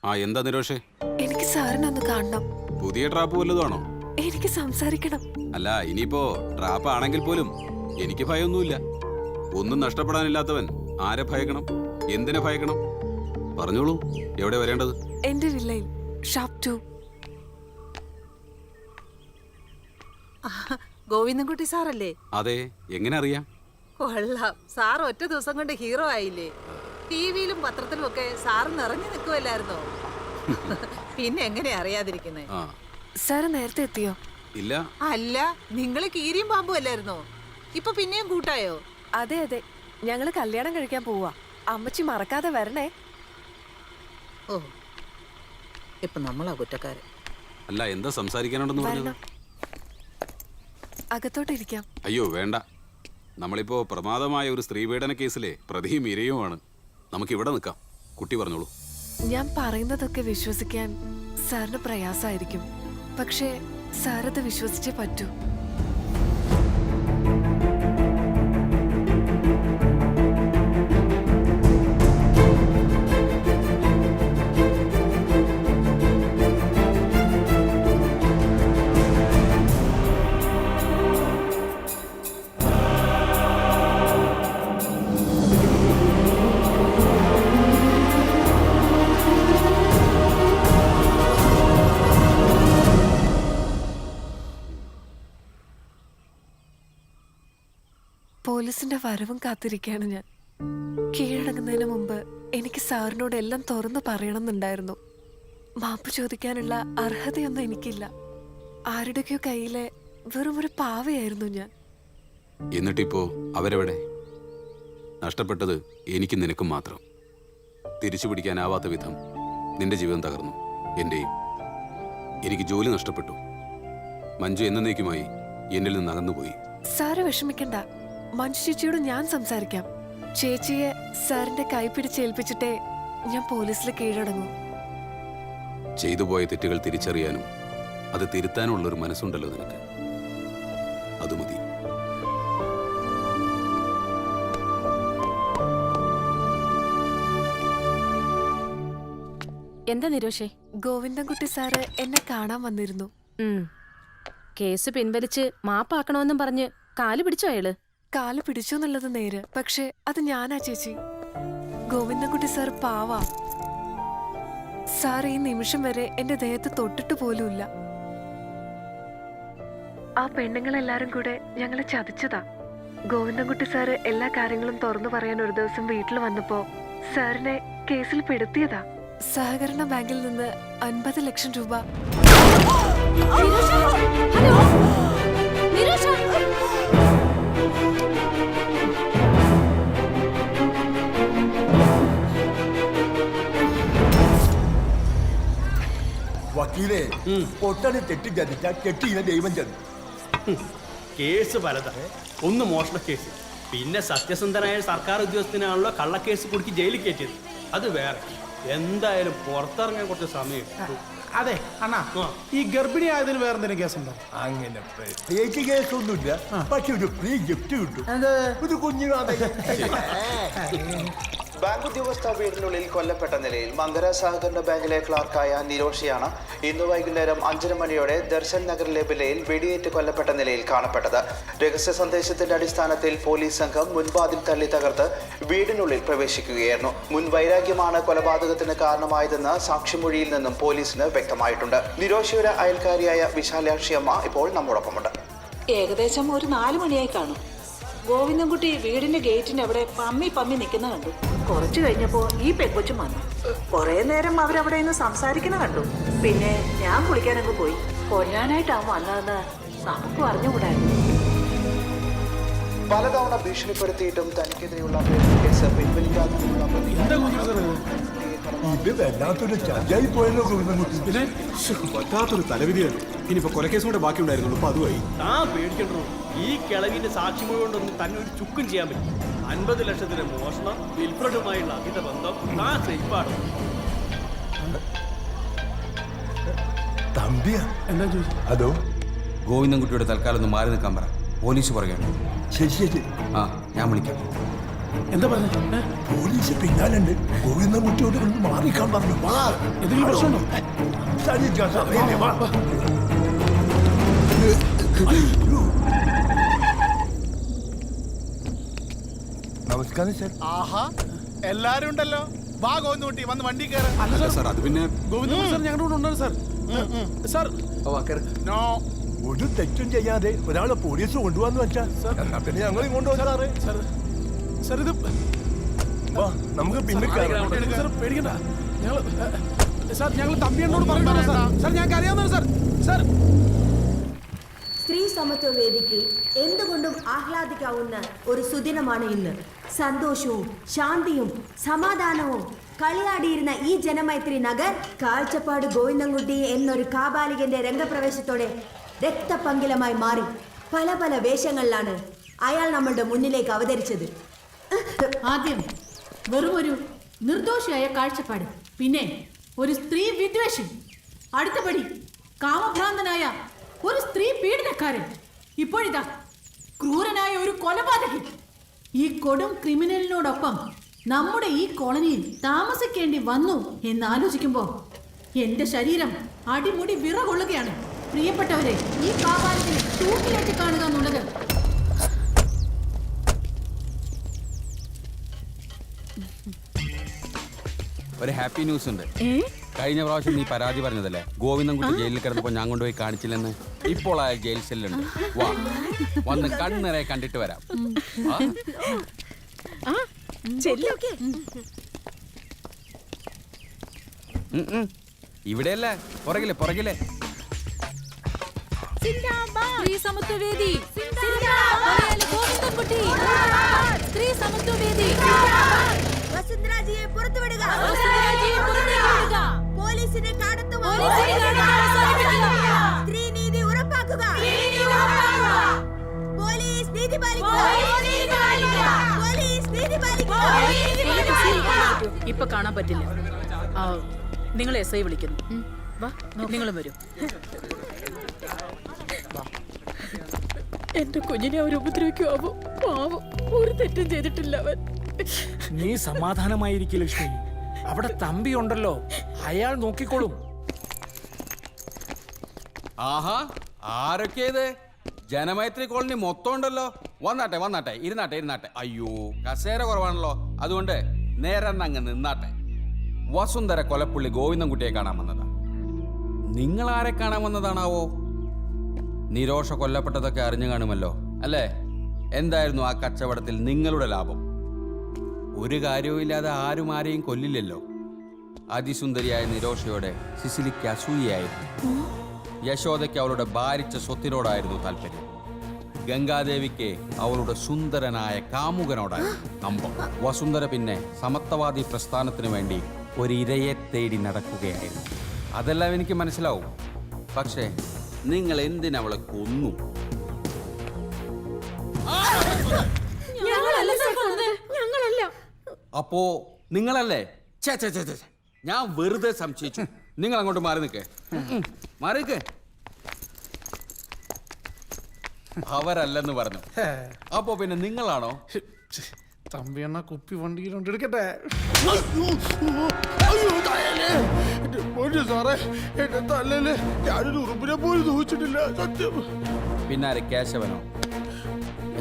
ആ എന്താ നിരോഷേ? എനിക്ക് സാറിനെ ഒന്ന് കാണണം. പുതിയ ട്രാപ്പ് വല്ലതാണോ? എനിക്ക് സംസാരിക്കണം. അല്ല, ഇനിയിപ്പോ ട്രാപ്പ് ആണെങ്കിൽ പോലും എനിക്ക് ഭയമൊന്നുമില്ല. ഒന്നും നഷ്ടപ്പെടാനില്ലാത്തവൻ ആരെ ഭയക്കണം? എന്തിനെ ഭയക്കണം? പറഞ്ഞോളൂ, എവിടെ വരേണ്ടത്? എന്റെ വില്ലയിൽ ഷോപ്പ് 2. ഗോവിന്ദൻകുട്ടി സാറല്ലേ? അതെ, എങ്ങനെ അറിയാം? കൊള്ളാം, സാർ ഒറ്റ ദിവസം കൊണ്ട് ഹീറോ ആയില്ലേ? ടിവിയിലും പത്രത്തിലും ഒക്കെ സാറ് നിറഞ്ഞു നിൽക്കുമല്ലായിരുന്നോ? പിന്നെ എങ്ങനെ അറിയാതിരിക്കുന്നേ? സാറ് നേരത്തെ എത്തിയോ? ഇല്ല. അല്ല, നിങ്ങള് കീരിയും പാമ്പും അല്ലായിരുന്നോ? ഇപ്പൊ പിന്നെയും കൂട്ടായോ? അതെ അതെ, ഞങ്ങള് കല്യാണം കഴിക്കാൻ പോവാ. അമ്മച്ചി മറക്കാതെ വരണേ. ഓ, ഇപ്പൊ നമ്മളാ കുറ്റക്കാരൻ. അല്ല, എന്താ സംസാരിക്കാനുണ്ടെന്ന് പറഞ്ഞത്? അകത്തോട്ടിരിക്കാം. അയ്യോ വേണ്ട, നമ്മളിപ്പോ പ്രമാദമായ ഒരു സ്ത്രീപീഡന കേസിലെ പ്രതിയും ഇരയുമാണ്. നമുക്കിവിടെ നിൽക്കാം. കുട്ടി പറഞ്ഞോളൂ. ഞാൻ പറയുന്നതൊക്കെ വിശ്വസിക്കാൻ സാറിന് പ്രയാസമായിരിക്കും, പക്ഷേ സാറത് വിശ്വസിച്ചേ പറ്റൂ. പോലീസിന്റെ വരവും കാത്തിരിക്കുകയാണ് ഞാൻ. കീഴടങ്ങുന്നതിന് മുമ്പ് എനിക്ക് സാറിനോട് എല്ലാം തുറന്നു പറയണമെന്നുണ്ടായിരുന്നു. മാപ്പ് ചോദിക്കാനുള്ള അർഹതയൊന്നും എനിക്കില്ല. ആരുടെയൊക്കെയോ കയ്യിലെ വെറും ഒരു പാവയായിരുന്നു ഞാൻ. എന്നിട്ടിപ്പോ അവരെവിടെ? നഷ്ടപ്പെട്ടത് എനിക്കും നിനക്കും മാത്രം. തിരിച്ചു പിടിക്കാനാവാത്ത വിധം നിന്റെ ജീവിതം തകർന്നു, എന്റെയും. എനിക്ക് ജോലി നഷ്ടപ്പെട്ടു. മഞ്ജു എന്നേക്കുമായി എന്നിൽ നിന്ന് അകന്നുപോയി. സാറ് വിഷമിക്കണ്ട, മഞ്ജു ചേച്ചിയോട് ഞാൻ സംസാരിക്കാം. ചേച്ചിയെ സാറിന്റെ കൈ പിടിച്ചേൽപ്പിച്ചിട്ടേ ഞാൻ പോലീസിൽ കീഴടങ്ങൂ. ചെയ്തുപോയ തെറ്റുകൾ തിരിച്ചറിയാനും അത് തിരുത്താനുള്ള ഒരു മനസ്സുണ്ടല്ലോ നിനക്ക്, അത് മതി. എന്താ നിരോഷേ? ഗോവിന്ദൻകുട്ടി സാറ് എന്നെ കാണാൻ വന്നിരുന്നു. കേസ് പിൻവലിച്ച് മാപ്പാക്കണമെന്നും പറഞ്ഞ് കാല് പിടിച്ചോ അയാള്? കാല് പിടിച്ചു എന്നുള്ളത് നേര്, പക്ഷെ അത് ഞാനാ ചേച്ചി. ഗോവിന്ദൻകുട്ടി സാർ പാവാ. സാർ ഈ നിമിഷം വരെ എന്റെ ദേഹത്ത് തൊട്ടിട്ട് പോലുമില്ല. ആ പെണ്ണുങ്ങളെല്ലാരും കൂടെ ഞങ്ങളെ ചതിച്ചതാ. ഗോവിന്ദൻകുട്ടി സാറ് എല്ലാ കാര്യങ്ങളും തുറന്നു പറയാൻ ഒരു ദിവസം വീട്ടിൽ വന്നപ്പോ സാറിനെ കേസിൽ പെടുത്തിയതാ. സഹകരണ ബാങ്കിൽ നിന്ന് 50 ലക്ഷം രൂപ. വക്കീലേ പൊട്ടനെ തെറ്റിദ്ധരിച്ച കെട്ടിയ ദൈവം ചെന്നു. കേസ് പലതാ. ഒന്ന് മോഷണ കേസ്, പിന്നെ സത്യസന്ധനായ സർക്കാർ ഉദ്യോഗസ്ഥനാണല്ലോ കള്ളക്കേസ് കുടുക്കി ജയിലിൽ കയറ്റിയത്, അത് വേറെ. എന്തായാലും പുറത്തിറങ്ങാൻ കുറച്ച് സമയം. അതെ അണ്ണാ, ഈ ഗർഭിണി ആയതിന് വേറെ എന്തെങ്കിലും കേസുണ്ടോ? അങ്ങനെ പ്രത്യേകിച്ച് കേസൊന്നുമില്ല, പക്ഷെ ഒരു ഫ്രീ ഗിഫ്റ്റ് കിട്ടും. ഒരു കുഞ്ഞിനാഥ. ബാങ്ക് ഉദ്യോഗസ്ഥ വീടിനുള്ളിൽ കൊല്ലപ്പെട്ട നിലയിൽ മങ്കര സഹകരണ ബാങ്കിലെ ക്ലാർക്കായ നിരോഷയാണ് ഇന്ന് വൈകുന്നേരം 5:30 മണിയോടെ ദർശൻ നഗറിലെ വിലയിൽ വെടിയേറ്റ് കൊല്ലപ്പെട്ട നിലയിൽ കാണപ്പെട്ടത്. രഹസ്യ സന്ദേശത്തിന്റെ അടിസ്ഥാനത്തിൽ പോലീസ് സംഘം മുൻവാതിൽ തള്ളി തകർത്ത് വീടിനുള്ളിൽ പ്രവേശിക്കുകയായിരുന്നു. മുൻ വൈരാഗ്യമാണ് കൊലപാതകത്തിന് കാരണമായതെന്ന് സാക്ഷിമൊഴിയിൽ നിന്നും പോലീസിന് വ്യക്തമായിട്ടുണ്ട്. നിരോഷയുടെ അയൽക്കാരിയായ വിശാലാക്ഷി അമ്മ ഇപ്പോൾ നമ്മോടൊപ്പമുണ്ട്. ഏകദേശം ഒരു 4 മണിയായി കാണും. ഗോവിന്ദൻകുട്ടി വീടിന്റെ ഗേറ്റിന്റെ അവിടെ പമ്മി നിൽക്കുന്ന കണ്ടു. കുറച്ചു കഴിഞ്ഞപ്പോ ഈ പെങ്കൊച്ചും വന്നു. കുറെ നേരം അവരവിടെ നിന്ന് സംസാരിക്കുന്ന കണ്ടു. പിന്നെ ഞാൻ കുളിക്കാനങ്ങ് പോയി. കൊല്ലാനായിട്ടാവും വന്നതെന്ന് നമുക്ക് അറിഞ്ഞുകൂടായിരുന്നു. പലതവണ ഭീഷണിപ്പെടുത്തിയിട്ടും തനിക്കെതിരെയുള്ള കേസ് പിൻവലിക്കാത്തതിനുള്ള ഇത് വല്ലാത്തൊരു ചതിയായി പോയല്ലോ ഗോവിന്ദൻകുട്ടി. പിന്നെ പറ്റാത്തൊരു തലവിധിയാണ്. ഇനിയിപ്പോ കൊലക്കേസും കൂടെ ബാക്കി ഉണ്ടായിരുന്നുള്ളൂ, അപ്പൊ അതുമായി. താൻ പേടിക്കണ്ടോ, ഈ കിളവിന്റെ സാക്ഷിമൊഴി കൊണ്ടൊന്നും തന്നെ ഒരു ചുക്കും ചെയ്യാൻ പറ്റും. 50 ലക്ഷത്തിന് മോഷണം, വിൽഫ്രഡുമായുള്ള അഹിത ബന്ധം, താൻ സേഫാണ്. തമ്പിയാ എന്താ ചോദിച്ചു? അതോ ഗോവിന്ദൻകുട്ടിയുടെ തൽക്കാലം ഒന്ന് മാറി നിൽക്കാൻ പറ, പോലീസ് പറയുകയാണ്. ശരി. ആ, ഞാൻ വിളിക്കാം. എന്താ പറഞ്ഞ? പോലീസ് പിന്നാലുണ്ട്. ഗോവിന്ദൻകുട്ടിയോട് കൊണ്ട് മാറിക്കാൻ പറഞ്ഞു. എന്തെങ്കിലും പ്രശ്നമുണ്ടോ? നമസ്കാരം സാർ. ആഹാ, എല്ലാരും ഉണ്ടല്ലോ. വാ ഗോവിന്ദൻകുട്ടി, വന്ന് വണ്ടി കയറാൻ. അല്ല സാർ, അത് പിന്നെ ഗോവിന്ദൻകുട്ടി സാർ ഞങ്ങളുടെ കൂടെ ഉണ്ടല്ലോ സാർ. സാർ നോ, ഒരു തെറ്റും ചെയ്യാതെ ഒരാളെ പോലീസ് കൊണ്ടുപോകാന്ന് വെച്ചാ എന്നാ പിന്നെ ഞങ്ങൾ ഇങ്ങോട്ട് വരാറ്. സാർ ഇത് നമുക്ക് പിന്നെ സാർ പേടിക്കണ്ട. ഞങ്ങൾ തമ്പിയോട് പറഞ്ഞോ സാർ. ഞങ്ങൾക്ക് അറിയാവുന്ന സാർ. സാർ, സ്ത്രീ സമത്വ വേദിക്ക് എന്തുകൊണ്ടും ആഹ്ലാദിക്കാവുന്ന ഒരു സുദിനമാണ് ഇന്ന്. സന്തോഷവും ശാന്തിയും സമാധാനവും കളിയാടിയിരുന്ന ഈ ജനമൈത്രി നഗർ കാഴ്ചപ്പാട് ഗോവിന്ദൻകുട്ടി എന്നൊരു കാബാലികന്റെ രംഗപ്രവേശത്തോടെ രക്തപങ്കിലമായി മാറി. പല പല വേഷങ്ങളിലാണ് അയാൾ നമ്മളുടെ മുന്നിലേക്ക് അവതരിച്ചത്. ആദ്യം വെറും ഒരു നിർദോഷിയായ കാഴ്ചപ്പാട്, പിന്നെ ഒരു സ്ത്രീ വിദ്വേഷി, അടുത്തപടി കാമഭ്രാന്തനായ ഒരു സ്ത്രീ പീഡനക്കാരൻ, ഇപ്പോഴിതാ ക്രൂരനായ ഒരു കൊലപാതകി. ഈ കൊടും ക്രിമിനലിനോടൊപ്പം നമ്മുടെ ഈ കോളനിയിൽ താമസിക്കേണ്ടി വന്നു എന്നാലോചിക്കുമ്പോൾ എന്റെ ശരീരം അടിമുടി വിറകൊള്ളുകയാണ്. പ്രിയപ്പെട്ടവരെ, ഈ കാപാലത്തിനെ തൂക്കിലേറ്റ് കാണുക എന്നുള്ളത് ഒരു ഹാപ്പി ന്യൂസ് ഉണ്ട്. കഴിഞ്ഞ പ്രാവശ്യം നീ പരാതി പറഞ്ഞതല്ലേ, ഗോവിന്ദൻകുട്ടി ജയിലിൽ കിടന്നപ്പോ ഞാൻ കൊണ്ടുപോയി കാണിച്ചില്ലെന്ന്. ഇപ്പോൾ ആ ജയിൽ സെല്ലുണ്ട്. വാ, വന്ന് കണ്ണിറെ കണ്ടിട്ട് വരാം. ഇവിടെയല്ല, പുറകിലെ പുറകിലെ. സ്ത്രീ സമത്വവേദി, ഗോവിന്ദൻകുട്ടി, സ്ത്രീ സമത്വവേദി, വസുന്ധരാജിയെ പുറത്തുവിടുക, പോലീസിനെ കടത്തുക, സ്ത്രീ നീതി ഉറപ്പാക്കുക, പോലീസ് നീതി പാലിക്കുക, പോലീസ് നീതി പാലിക്കുക. ഇപ്പൊ കാണാൻ പറ്റില്ല. നിങ്ങൾ SI വിളിക്കുന്നു. വാ, നിങ്ങളും വരൂ. എന്റെ കുഞ്ഞിനെ അവർ ഉപദ്രവിക്കുവോ? പാവം, ഒരു തെറ്റും ചെയ്തിട്ടില്ല അവൻ. നീ സമാധാനമായിരിക്കും ലക്ഷ്മി, അവിടെ തമ്പി ഉണ്ടല്ലോ, അയാൾ നോക്കിക്കോളും. ആഹാ, ആരൊക്കെയത്? ജനമൈത്രി കോളനി മൊത്തം ഉണ്ടല്ലോ. വന്നാട്ടെ, ഇരുന്നാട്ടെ. അയ്യോ, കസേര കുറവാണല്ലോ, അതുകൊണ്ട് നേരെ അങ്ങ് നിന്നാട്ടെ. വസുന്ധര കൊലപ്പുള്ളി ഗോവിന്ദൻകുട്ടിയെ കാണാൻ വന്നതാ. നിങ്ങൾ ആരെ കാണാൻ വന്നതാണാവോ? നിരോഷ കൊല്ലപ്പെട്ടതൊക്കെ അറിഞ്ഞു കാണുമല്ലോ അല്ലേ? എന്തായിരുന്നു ആ കച്ചവടത്തിൽ നിങ്ങളുടെ ലാഭം? ഒരു കാര്യവും ഇല്ലാതെ ആരും ആരെയും കൊല്ലില്ലല്ലോ. അതിസുന്ദരിയായ നിരോഷയോടെ സിസിലിക്ക് അസൂയയായിരുന്നു. യശോദയ്ക്ക് അവളുടെ ഭാരിച്ച സ്വത്തിനോടായിരുന്നു താല്പര്യം. ഗംഗാദേവിക്ക് അവളുടെ സുന്ദരനായ കാമുകനോടായിരുന്നു കമ്പം. വസുന്ധര പിന്നെ സമത്വവാദി പ്രസ്ഥാനത്തിനു വേണ്ടി ഒരു ഇരയെ തേടി നടക്കുകയായിരുന്നു. അതെല്ലാം എനിക്ക് മനസ്സിലാവും. പക്ഷേ നിങ്ങൾ എന്തിനവളെ കൊന്നു? അപ്പോ നിങ്ങളല്ലേ? ഛെ, ഛെ, ഛെ, ഛെ. ഞാൻ വെറുതെ സംശയിച്ചു. നിങ്ങൾ അങ്ങോട്ട് മാറി നിൽക്കേ. മാറി നിൽക്കേ. അവരല്ലെന്ന് പറഞ്ഞു. അപ്പോ പിന്നെ നിങ്ങളാണോ? തമ്പിയണ്ണ കുപ്പി വണ്ടിയിലുണ്ട്, എടുക്കട്ടെ. സാറേ, എന്റെ തലയില് ഞാനൊരു ഉറുപ്പിനെ പോലും ദൂഷിച്ചിട്ടില്ല, സത്യം. പിന്നാരെ കേശവനോ?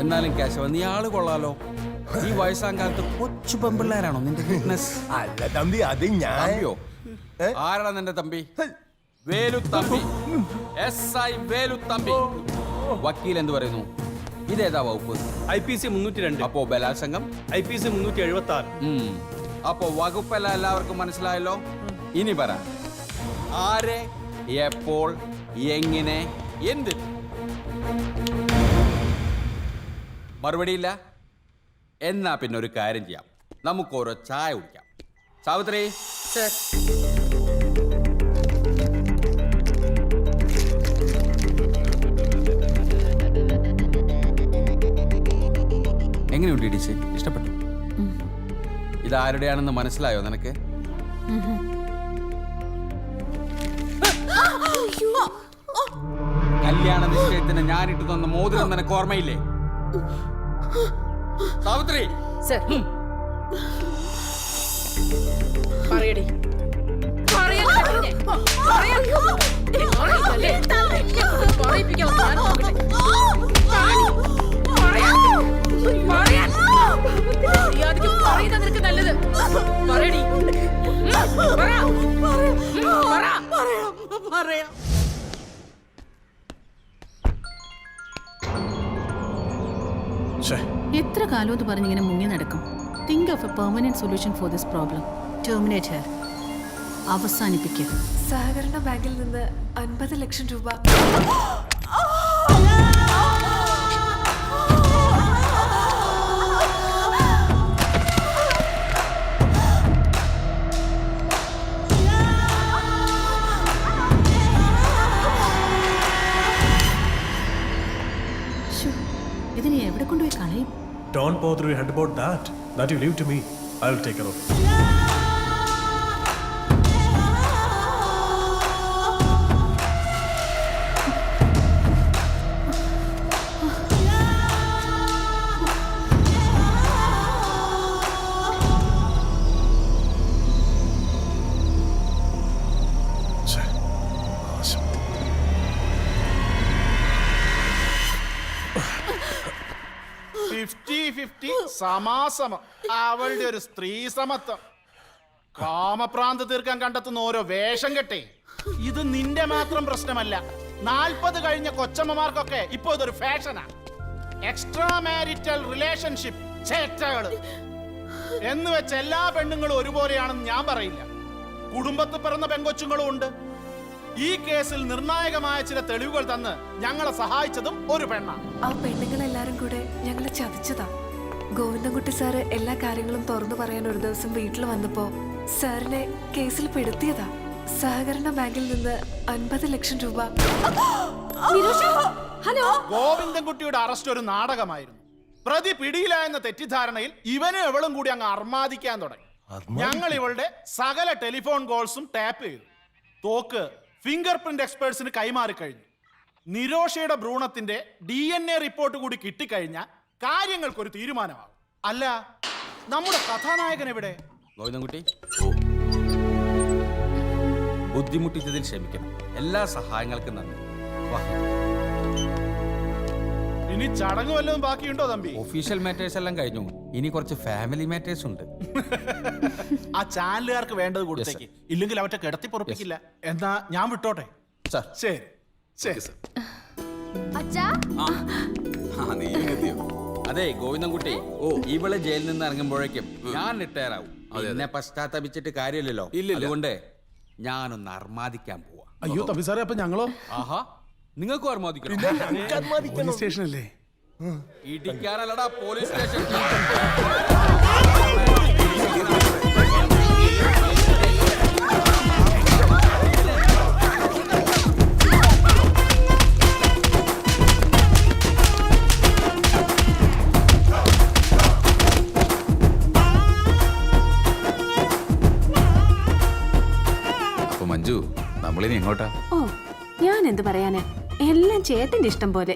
എന്നാലും കേശവൻ നീ ആള് കൊള്ളാലോ. ഈ വയസ്സാം കാലത്ത് കൊച്ചു പെമ്പിള്ളേരാണോ നിന്റെ ഫിറ്റ്നസ്? അല്ല തമ്പി, അത് ഞാൻ. തമ്പിയോ? ആരാണ് നിന്റെ തമ്പി? വേലുത്തമ്പി. SI വേലുത്തമ്പി. വക്കീൽ എന്ത് പറയുന്നു? ഇതേതാ വകുപ്പ്? IPC 302. അപ്പോ ബലാത്സംഗം IPC 376. അപ്പോ വകുപ്പല്ല എല്ലാവർക്കും മനസ്സിലായല്ലോ. ഇനി പറ, ആരെ, എപ്പോൾ, എങ്ങനെ, എന്ത്? മറുപടിയില്ല? എന്നാ പിന്നെ ഒരു കാര്യം ചെയ്യാം, നമുക്ക് ഓരോ ചായ കുടിക്കാം. സാവിത്രി, എങ്ങനെയുണ്ട് ഡിസൈൻ? ഇഷ്ടപ്പെട്ടു? ഇതാരുടെയാണെന്ന് മനസ്സിലായോ നിനക്ക്? കല്യാണ നിശ്ചയത്തിന് ഞാനിട്ട് തന്ന മോതിരം നിനക്ക് ഓർമ്മയില്ലേ? സാവിത്രി, പറയടി. നിനക്ക് നല്ലത് പറയടി. എത്ര കാലം എന്ന് പറഞ്ഞിങ്ങനെ മുങ്ങി നടക്കും? Think of A permanent solution for this problem. Terminate her. അവസാനിപ്പിക്കുക. സഹകരണ ബാങ്കിൽ നിന്ന് 50 ലക്ഷം രൂപ. ഇതിനെ എവിടെ കൊണ്ടുപോയി കളയും? Don't bother your head about that. That you leave to me. I will take care of it. സമാസമം. അവളുടെ ഒരു സ്ത്രീ സമത്വം. കാമപ്രാന്ത് തീർക്കാൻ കണ്ടെത്തുന്ന ഓരോ വേഷം കെട്ടേ. ഇത് നിന്റെ മാത്രം പ്രശ്നമല്ല, 40 കഴിഞ്ഞ കൊച്ചമ്മമാർക്കൊക്കെ ഇപ്പൊ ഇതൊരു ഫാഷനാ. എക്സ്ട്രാ മാരിറ്റൽ റിലേഷൻഷിപ്പ് ചേറ്റകള് എന്ന് വെച്ച് എല്ലാ പെണ്ണുങ്ങളും ഒരുപോലെയാണെന്ന് ഞാൻ പറയില്ല. കുടുംബത്തിൽ പിറന്ന പെങ്കൊച്ചുങ്ങളും ഉണ്ട്. ഈ കേസിൽ നിർണായകമായ ചില തെളിവുകൾ തന്ന് ഞങ്ങളെ സഹായിച്ചതും ഒരു പെണ്ണാണ്. ആ പെണ്ണുങ്ങളെല്ലാരും കൂടെ ഞങ്ങളെ ചതിച്ചതാ. ഗോവിന്ദൻകുട്ടി സാറ് എല്ലാ കാര്യങ്ങളും തുറന്നു പറയാൻ ഒരു ദിവസം വീട്ടിൽ വന്നപ്പോ സാറിനെ കേസിൽ പെടുത്തിയതാ. സഹകരണ ബാങ്കിൽ നിന്ന് 50 ലക്ഷം രൂപ. ഹലോ. ഗോവിന്ദൻകുട്ടിയുടെ അറസ്റ്റ് ഒരു നാടകമായിരുന്നു. പ്രതി പിടിയിലായെന്ന തെറ്റിദ്ധാരണയിൽ ഇവനും എവളും കൂടി അങ്ങ് അർമാദിക്കാൻ തുടങ്ങി. ഞങ്ങൾ ഇവളുടെ സകല ടെലിഫോൺ കോൾസും ടാപ്പ് ചെയ്തു. തോക്ക് ഫിംഗർ പ്രിന്റ് എക്സ്പേർട്സിന് കൈമാറിക്കഴിഞ്ഞു. നിരോഷയുടെ ഭ്രൂണത്തിന്റെ DNA റിപ്പോർട്ട് കൂടി കിട്ടിക്കഴിഞ്ഞാൽ കാര്യങ്ങൾക്കൊരു തീരുമാനമാകും. അല്ല, നമ്മുടെ കഥാനായകൻ എവിടെ? ഗോവിന്ദൻകുട്ടി, ബുദ്ധിമുട്ടിച്ചതിൽ ക്ഷമിക്കണം. എല്ലാ സഹായങ്ങൾക്കും നന്ദി. ഇനി ചടങ്ങ് വല്ലതും ബാക്കിയുണ്ടോ തമ്പി? ഒഫീഷ്യൽ മാറ്റേഴ്സ് എല്ലാം കഴിഞ്ഞു. ഇനി കുറച്ച് ഫാമിലി മാറ്റേഴ്സ് ഉണ്ട്. ആ ചാനലുകാർക്ക് വേണ്ടത് കൊടുത്തേക്ക്, ഇല്ലെങ്കിൽ അവറ്റ കിടത്തി പൊറപ്പിക്കില്ല. എന്നാ ഞാൻ വിട്ടോട്ടെ? ശരി ശരി. അതെ ഗോവിന്ദൻകുട്ടി, ഇവള് ജയിലിൽ നിന്ന് ഇറങ്ങുമ്പോഴേക്കും ഞാൻ റിട്ടയർ ആവും. എന്നെ പശ്ചാത്തപിച്ചിട്ട് കാര്യമില്ലല്ലോ. അതുകൊണ്ട് ഞാനൊന്ന് അർമാദിക്കാൻ പോവാ. അയ്യോ തമ്പി സാറേ, അപ്പൊ ഞങ്ങളോ? ആഹാ, നിങ്ങൾക്കും അർമാദിക്കണം. പോലീസ് സ്റ്റേഷനല്ലേ? ഇടിക്കാനല്ലടാ പോലീസ് സ്റ്റേഷൻ. മഞ്ജു നമ്മളിനി എങ്ങോട്ടാ? ഓ ഞാൻ എന്ത് പറയാനാ, എല്ലാം ചേട്ടന്റെ ഇഷ്ടം പോലെ.